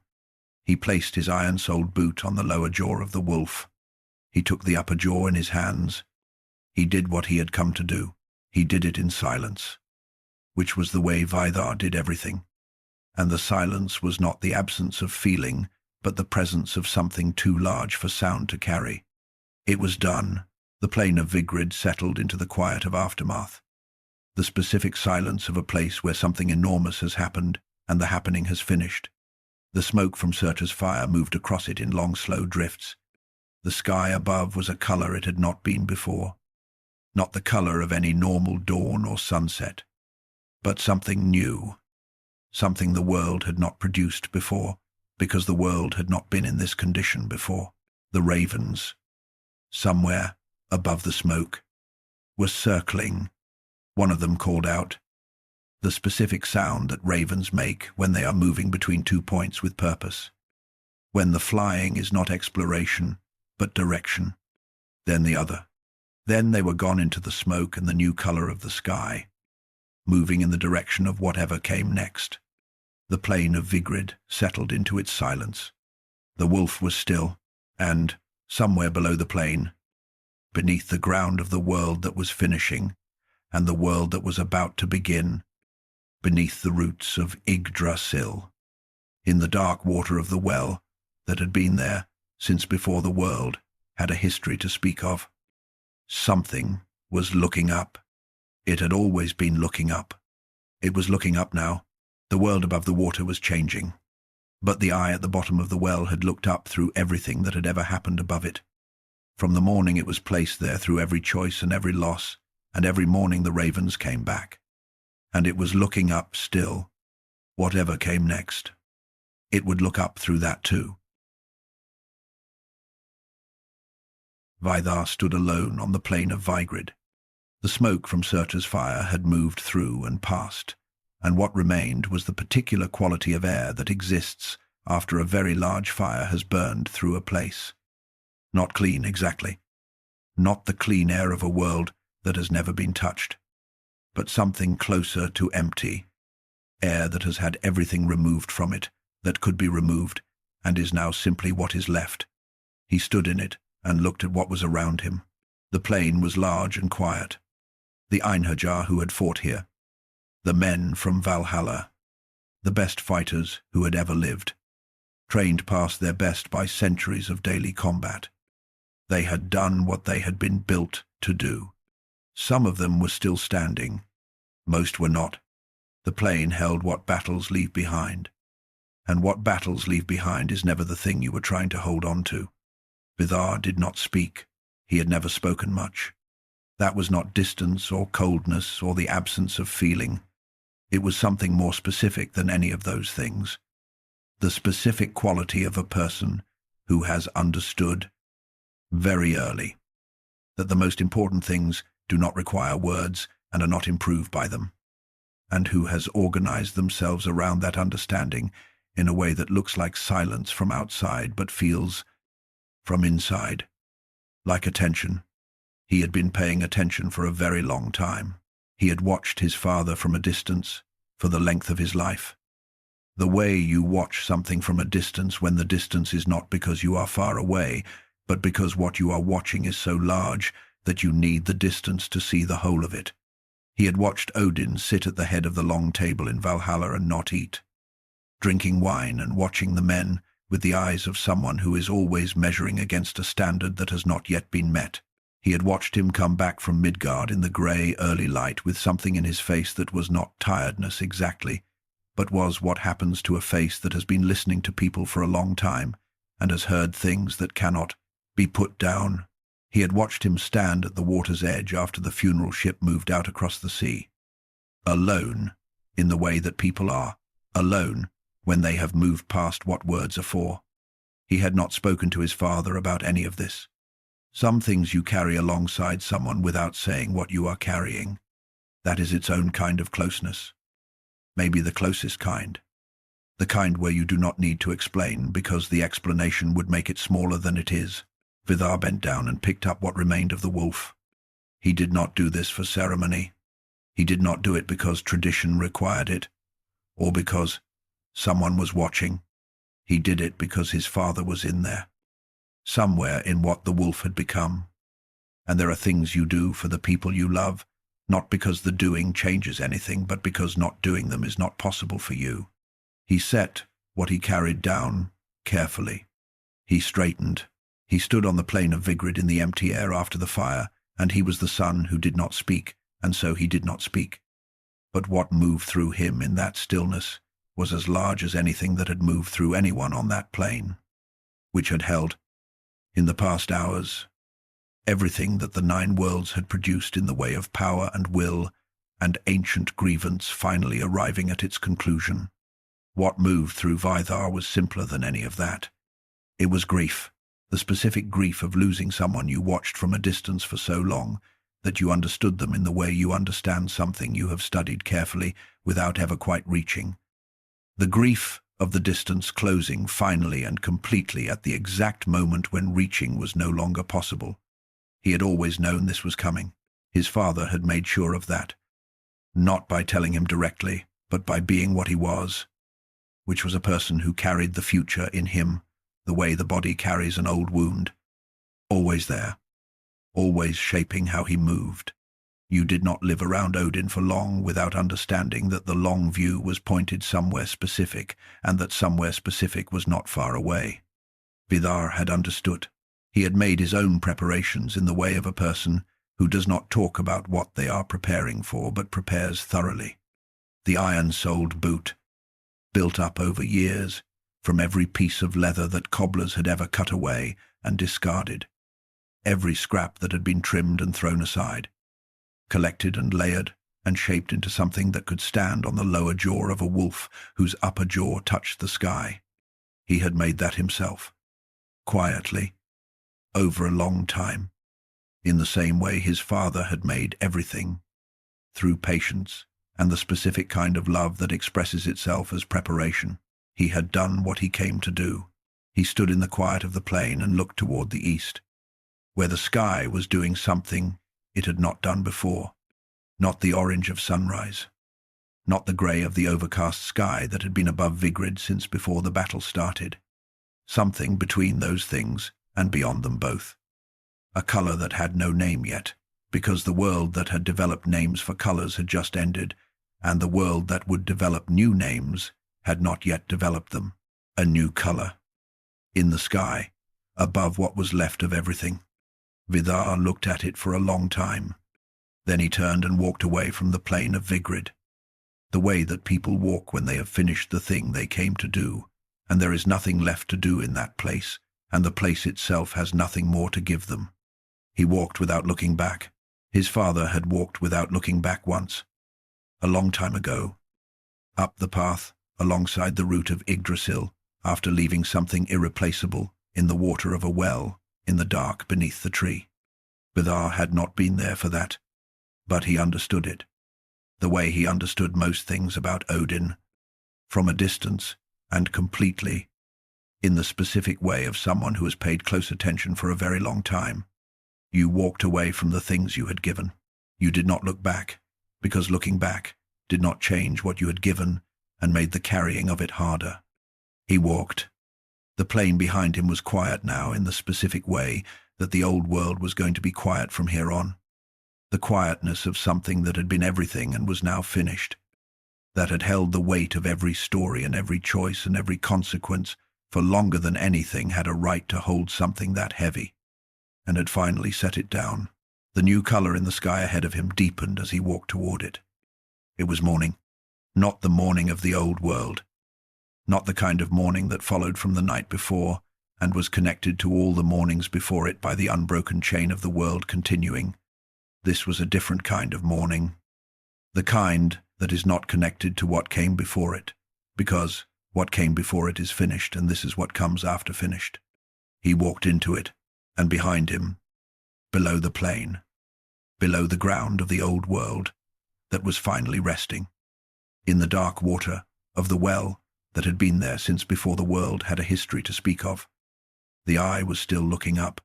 He placed his iron-soled boot on the lower jaw of the wolf. He took the upper jaw in his hands. He did what he had come to do. He did it in silence, which was the way Vidar did everything. And the silence was not the absence of feeling, but the presence of something too large for sound to carry. It was done. The plain of Vigrid settled into the quiet of aftermath, the specific silence of a place where something enormous has happened and the happening has finished. The smoke from Surtur's fire moved across it in long, slow drifts. The sky above was a color it had not been before. Not the color of any normal dawn or sunset, but something new, something the world had not produced before, because the world had not been in this condition before. The ravens, somewhere above the smoke, were circling. One of them called out, the specific sound that ravens make when they are moving between 2 points with purpose. When the flying is not exploration, but direction. Then the other. Then they were gone into the smoke and the new color of the sky, moving in the direction of whatever came next. The plain of Vigrid settled into its silence. The wolf was still, and, somewhere below the plain, beneath the ground of the world that was finishing, and the world that was about to begin, beneath the roots of Yggdrasil, in the dark water of the well that had been there since before the world had a history to speak of, something was looking up. It had always been looking up. It was looking up now. The world above the water was changing. But the eye at the bottom of the well had looked up through everything that had ever happened above it. From the morning it was placed there, through every choice and every loss, and every morning the ravens came back. And it was looking up still, whatever came next. It would look up through that too. Vidar stood alone on the plain of Vigrid. The smoke from Surtur's fire had moved through and past, and what remained was the particular quality of air that exists after a very large fire has burned through a place. Not clean exactly. Not the clean air of a world that has never been touched, but something closer to empty. Air that has had everything removed from it that could be removed, and is now simply what is left. He stood in it and looked at what was around him. The plain was large and quiet. The Einherjar who had fought here. The men from Valhalla. The best fighters who had ever lived. Trained past their best by centuries of daily combat. They had done what they had been built to do. Some of them were still standing. Most were not. The plain held what battles leave behind. And what battles leave behind is never the thing you were trying to hold on to. Vidar did not speak. He had never spoken much. That was not distance or coldness or the absence of feeling. It was something more specific than any of those things. The specific quality of a person who has understood very early that the most important things do not require words and are not improved by them, and who has organized themselves around that understanding in a way that looks like silence from outside but feels from inside, like attention. He had been paying attention for a very long time. He had watched his father from a distance for the length of his life. The way you watch something from a distance when the distance is not because you are far away, but because what you are watching is so large that you need the distance to see the whole of it. He had watched Odin sit at the head of the long table in Valhalla and not eat, drinking wine and watching the men with the eyes of someone who is always measuring against a standard that has not yet been met. He had watched him come back from Midgard in the grey early light with something in his face that was not tiredness exactly, but was what happens to a face that has been listening to people for a long time and has heard things that cannot be put down. He had watched him stand at the water's edge after the funeral ship moved out across the sea. Alone, in the way that people are. Alone, when they have moved past what words are for. He had not spoken to his father about any of this. Some things you carry alongside someone without saying what you are carrying. That is its own kind of closeness. Maybe the closest kind. The kind where you do not need to explain because the explanation would make it smaller than it is. Vidar bent down and picked up what remained of the wolf. He did not do this for ceremony. He did not do it because tradition required it, or because someone was watching. He did it because his father was in there, somewhere in what the wolf had become. And there are things you do for the people you love, not because the doing changes anything, but because not doing them is not possible for you. He set what he carried down carefully. He straightened. He stood on the plain of Vigrid in the empty air after the fire, and he was the son who did not speak, and so he did not speak. But what moved through him in that stillness was as large as anything that had moved through anyone on that plain, which had held, in the past hours, everything that the 9 worlds had produced in the way of power and will and ancient grievance finally arriving at its conclusion. What moved through Vidar was simpler than any of that. It was grief, the specific grief of losing someone you watched from a distance for so long that you understood them in the way you understand something you have studied carefully without ever quite reaching. The grief of the distance closing finally and completely at the exact moment when reaching was no longer possible. He had always known this was coming. His father had made sure of that. Not by telling him directly, but by being what he was, which was a person who carried the future in him, the way the body carries an old wound. Always there, always shaping how he moved. You did not live around Odin for long without understanding that the long view was pointed somewhere specific, and that somewhere specific was not far away. Vidar had understood. He had made his own preparations in the way of a person who does not talk about what they are preparing for, but prepares thoroughly. The iron-soled boot, built up over years, from every piece of leather that cobblers had ever cut away and discarded, every scrap that had been trimmed and thrown aside, collected and layered and shaped into something that could stand on the lower jaw of a wolf whose upper jaw touched the sky. He had made that himself, quietly, over a long time, in the same way his father had made everything, through patience and the specific kind of love that expresses itself as preparation. He had done what he came to do. He stood in the quiet of the plain and looked toward the east, where the sky was doing something it had not done before. Not the orange of sunrise, not the grey of the overcast sky that had been above Vigrid since before the battle started. Something between those things and beyond them both. A colour that had no name yet, because the world that had developed names for colours had just ended, and the world that would develop new names had not yet developed them. A new colour. In the sky, above what was left of everything. Vidar looked at it for a long time. Then he turned and walked away from the plain of Vigrid. The way that people walk when they have finished the thing they came to do, and there is nothing left to do in that place, and the place itself has nothing more to give them. He walked without looking back. His father had walked without looking back once, a long time ago, up the path, alongside the route of Yggdrasil, after leaving something irreplaceable in the water of a well, in the dark beneath the tree. Vidar had not been there for that, but he understood it, the way he understood most things about Odin, from a distance and completely, in the specific way of someone who has paid close attention for a very long time. You walked away from the things you had given. You did not look back, because looking back did not change what you had given and made the carrying of it harder. He walked. The plain behind him was quiet now in the specific way that the old world was going to be quiet from here on. The quietness of something that had been everything and was now finished, that had held the weight of every story and every choice and every consequence for longer than anything had a right to hold something that heavy, and had finally set it down. The new color in the sky ahead of him deepened as he walked toward it. It was morning, not the morning of the old world, not the kind of morning that followed from the night before and was connected to all the mornings before it by the unbroken chain of the world continuing. This was a different kind of morning, the kind that is not connected to what came before it, because what came before it is finished, and this is what comes after finished. He walked into it, and behind him, below the plain, below the ground of the old world that was finally resting, in the dark water of the well that had been there since before the world had a history to speak of. The eye was still looking up.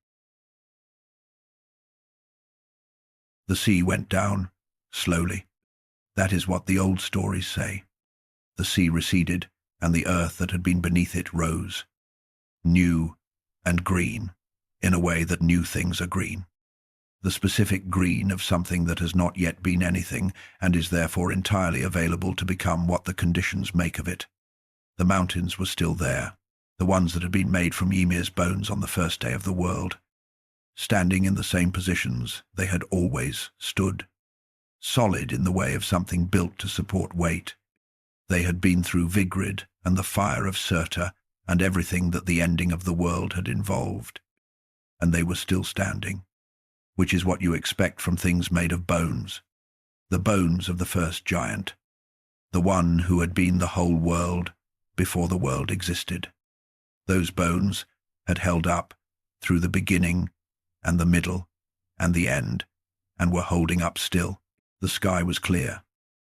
The sea went down, slowly. That is what the old stories say. The sea receded, and the earth that had been beneath it rose, new and green, in a way that new things are green. The specific green of something that has not yet been anything and is therefore entirely available to become what the conditions make of it. The mountains were still there, the ones that had been made from Ymir's bones on the first day of the world. Standing in the same positions they had always stood, solid in the way of something built to support weight. They had been through Vigrid and the fire of Surtur and everything that the ending of the world had involved. And they were still standing, which is what you expect from things made of bones. The bones of the first giant, the one who had been the whole world before the world existed. Those bones had held up through the beginning and the middle and the end, and were holding up still. The sky was clear.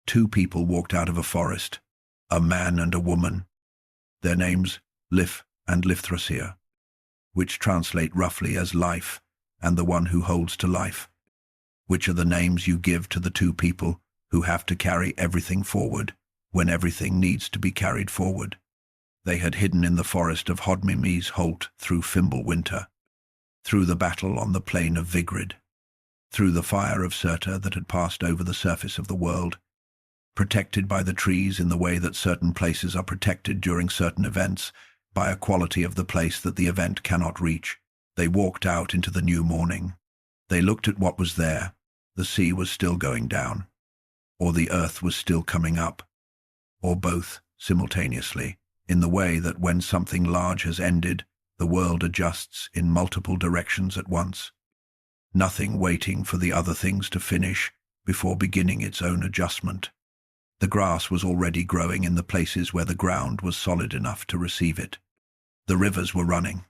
2 people walked out of a forest, a man and a woman. Their names, Lif and Lifthrasir, which translate roughly as life and the one who holds to life, which are the names you give to the 2 people who have to carry everything forward when everything needs to be carried forward. They had hidden in the forest of Hodmimi's Holt through Fimbulwinter, through the battle on the plain of Vigrid, through the fire of Surtur that had passed over the surface of the world, protected by the trees in the way that certain places are protected during certain events, by a quality of the place that the event cannot reach. They walked out into the new morning. They looked at what was there. The sea was still going down, or the earth was still coming up, or both simultaneously, in the way that when something large has ended, the world adjusts in multiple directions at once, nothing waiting for the other things to finish before beginning its own adjustment. The grass was already growing in the places where the ground was solid enough to receive it. The rivers were running,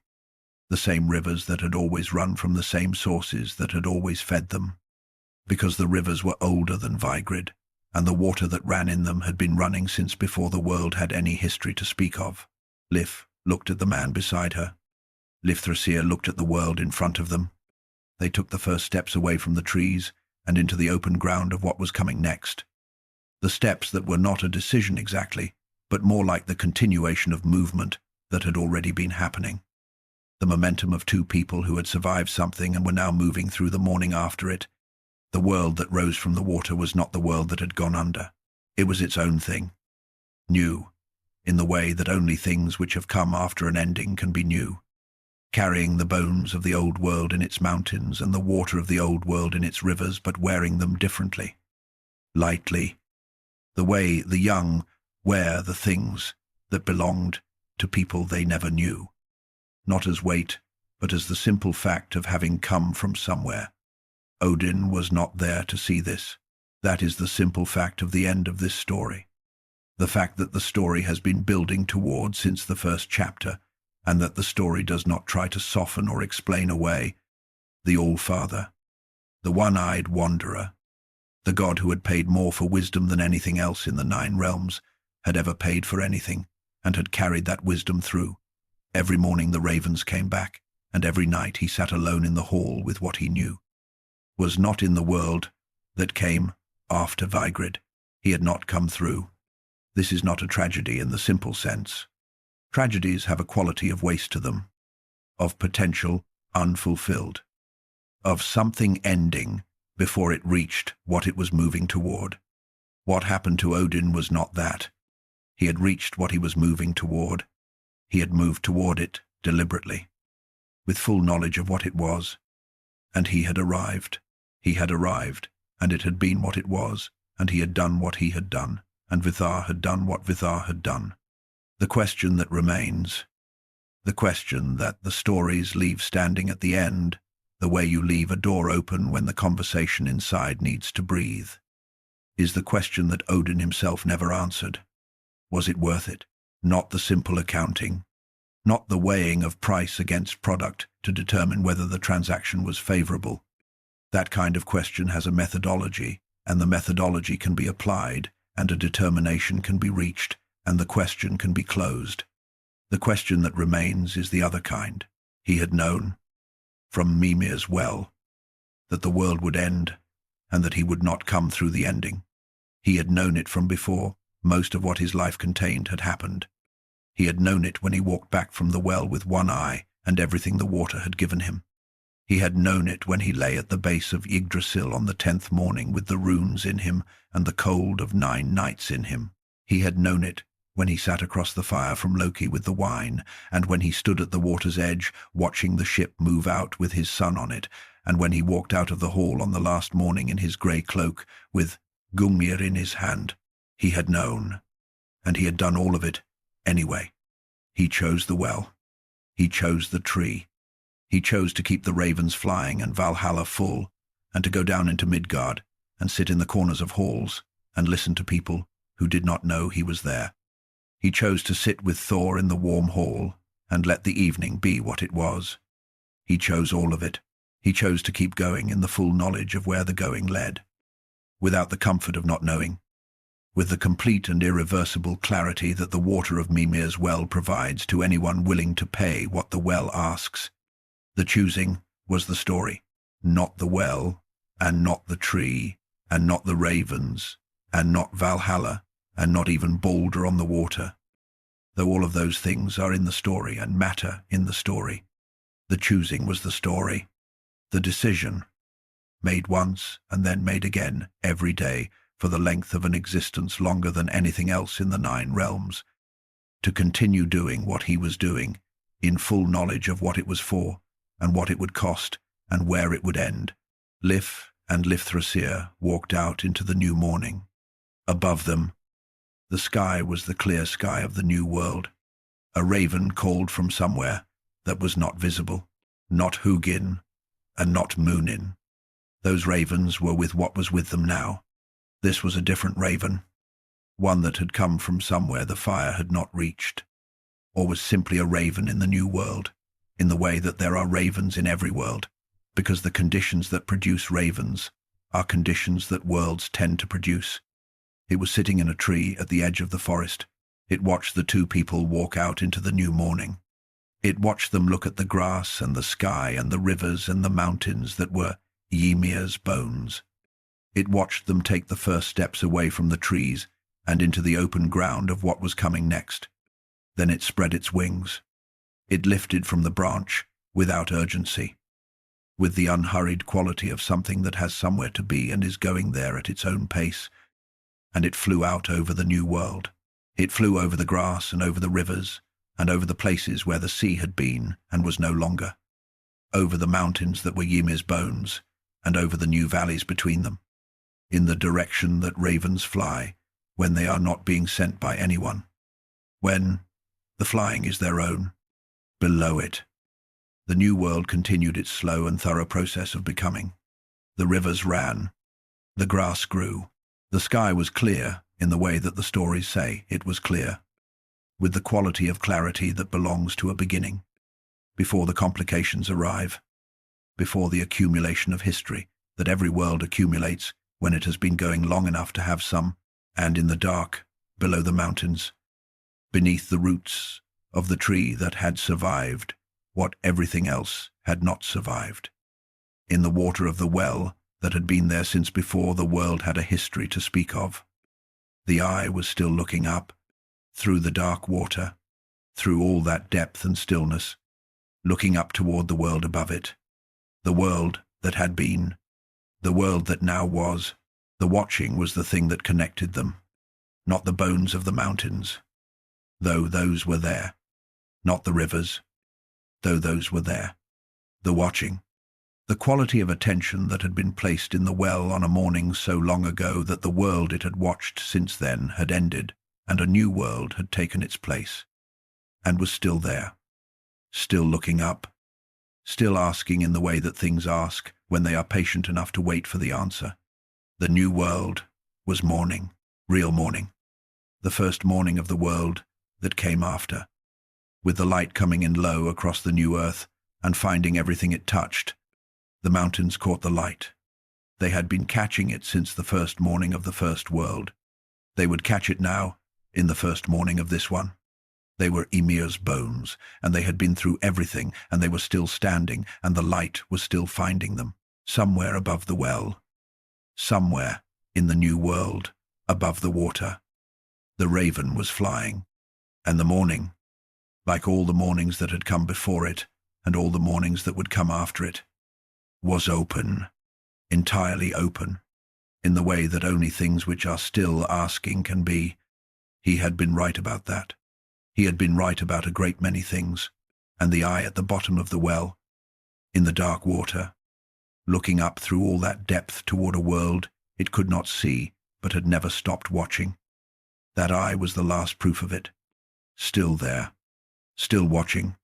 the same rivers that had always run from the same sources that had always fed them, because the rivers were older than Vigrid, and the water that ran in them had been running since before the world had any history to speak of. Lif looked at the man beside her. Lifthrasir looked at the world in front of them. They took the first steps away from the trees and into the open ground of what was coming next. The steps that were not a decision exactly, but more like the continuation of movement that had already been happening. The momentum of 2 people who had survived something and were now moving through the morning after it. The world that rose from the water was not the world that had gone under. It was its own thing. New, in the way that only things which have come after an ending can be new. Carrying the bones of the old world in its mountains and the water of the old world in its rivers, but wearing them differently. Lightly. The way the young wear the things that belonged to people they never knew. Not as weight, but as the simple fact of having come from somewhere. Odin was not there to see this. That is the simple fact of the end of this story. The fact that the story has been building toward since the first chapter, and that the story does not try to soften or explain away. The All-Father, the one-eyed wanderer, the god who had paid more for wisdom than anything else in the 9 realms, had ever paid for anything, and had carried that wisdom through. Every morning the ravens came back, and every night he sat alone in the hall with what he knew. Was not in the world that came after Vigrid. He had not come through. This is not a tragedy in the simple sense. Tragedies have a quality of waste to them, of potential unfulfilled, of something ending before it reached what it was moving toward. What happened to Odin was not that. He had reached what he was moving toward. He had moved toward it deliberately, with full knowledge of what it was, and he had arrived. He had arrived, and it had been what it was, and he had done what he had done, and Vithar had done what Vithar had done. The question that remains, the question that the stories leave standing at the end, the way you leave a door open when the conversation inside needs to breathe, is the question that Odin himself never answered. Was it worth it? Not the simple accounting, not the weighing of price against product to determine whether the transaction was favorable. That kind of question has a methodology, and the methodology can be applied, and a determination can be reached, and the question can be closed. The question that remains is the other kind. He had known, from Mimir's well, that the world would end, and that he would not come through the ending. He had known it from before. Most of what his life contained had happened. He had known it when he walked back from the well with one eye and everything the water had given him. He had known it when he lay at the base of Yggdrasil on the 10th morning with the runes in him and the cold of 9 nights in him. He had known it when he sat across the fire from Loki with the wine, and when he stood at the water's edge, watching the ship move out with his son on it, and when he walked out of the hall on the last morning in his grey cloak, with Gungnir in his hand. He had known, and he had done all of it anyway. He chose the well. He chose the tree. He chose to keep the ravens flying and Valhalla full, and to go down into Midgard and sit in the corners of halls and listen to people who did not know he was there. He chose to sit with Thor in the warm hall and let the evening be what it was. He chose all of it. He chose to keep going in the full knowledge of where the going led, without the comfort of not knowing, with the complete and irreversible clarity that the water of Mimir's well provides to anyone willing to pay what the well asks. The choosing was the story, not the well, and not the tree, and not the ravens, and not Valhalla, and not even Baldr on the water. Though all of those things are in the story and matter in the story, the choosing was the story. The decision, made once and then made again every day for the length of an existence longer than anything else in the 9 realms, to continue doing what he was doing, in full knowledge of what it was for, and what it would cost, and where it would end. Lif and Lifthrasir walked out into the new morning. Above them, the sky was the clear sky of the new world. A raven called from somewhere that was not visible, not Hugin, and not Munin. Those ravens were with what was with them now. This was a different raven, one that had come from somewhere the fire had not reached, or was simply a raven in the new world, in the way that there are ravens in every world, because the conditions that produce ravens are conditions that worlds tend to produce. It was sitting in a tree at the edge of the forest. It watched the 2 people walk out into the new morning. It watched them look at the grass and the sky and the rivers and the mountains that were Ymir's bones. It watched them take the first steps away from the trees and into the open ground of what was coming next. Then it spread its wings. It lifted from the branch without urgency, with the unhurried quality of something that has somewhere to be and is going there at its own pace, and it flew out over the new world. It flew over the grass and over the rivers, and over the places where the sea had been and was no longer, over the mountains that were Ymir's bones, and over the new valleys between them, in the direction that ravens fly when they are not being sent by anyone, when the flying is their own. Below it, the new world continued its slow and thorough process of becoming. The rivers ran, the grass grew, the sky was clear in the way that the stories say it was clear, with the quality of clarity that belongs to a beginning, before the complications arrive, before the accumulation of history that every world accumulates when it has been going long enough to have some, and in the dark, below the mountains, beneath the roots of the tree that had survived what everything else had not survived, in the water of the well that had been there since before the world had a history to speak of. The eye was still looking up, through the dark water, through all that depth and stillness, looking up toward the world above it, the world that had been, the world that now was. The watching was the thing that connected them, not the bones of the mountains, though those were there, not the rivers, though those were there. The watching, the quality of attention that had been placed in the well on a morning so long ago that the world it had watched since then had ended, and a new world had taken its place, and was still there, still looking up, still asking in the way that things ask when they are patient enough to wait for the answer. The new world was morning, real morning, the first morning of the world that came after, with the light coming in low across the new earth and finding everything it touched. The mountains caught the light. They had been catching it since the first morning of the first world. They would catch it now, in the first morning of this one. They were Ymir's bones, and they had been through everything, and they were still standing, and the light was still finding them, somewhere above the well, somewhere in the new world, above the water. The raven was flying, and the morning, like all the mornings that had come before it, and all the mornings that would come after it, was open, entirely open, in the way that only things which are still asking can be, He had been right about that. He had been right about a great many things. And the eye at the bottom of the well, in the dark water, looking up through all that depth toward a world it could not see, but had never stopped watching. That eye was the last proof of it. Still there, still watching,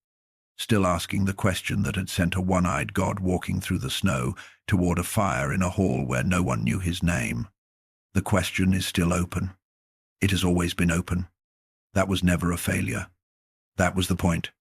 still asking the question that had sent a one-eyed god walking through the snow toward a fire in a hall where no one knew his name. The question is still open. It has always been open. That was never a failure. That was the point.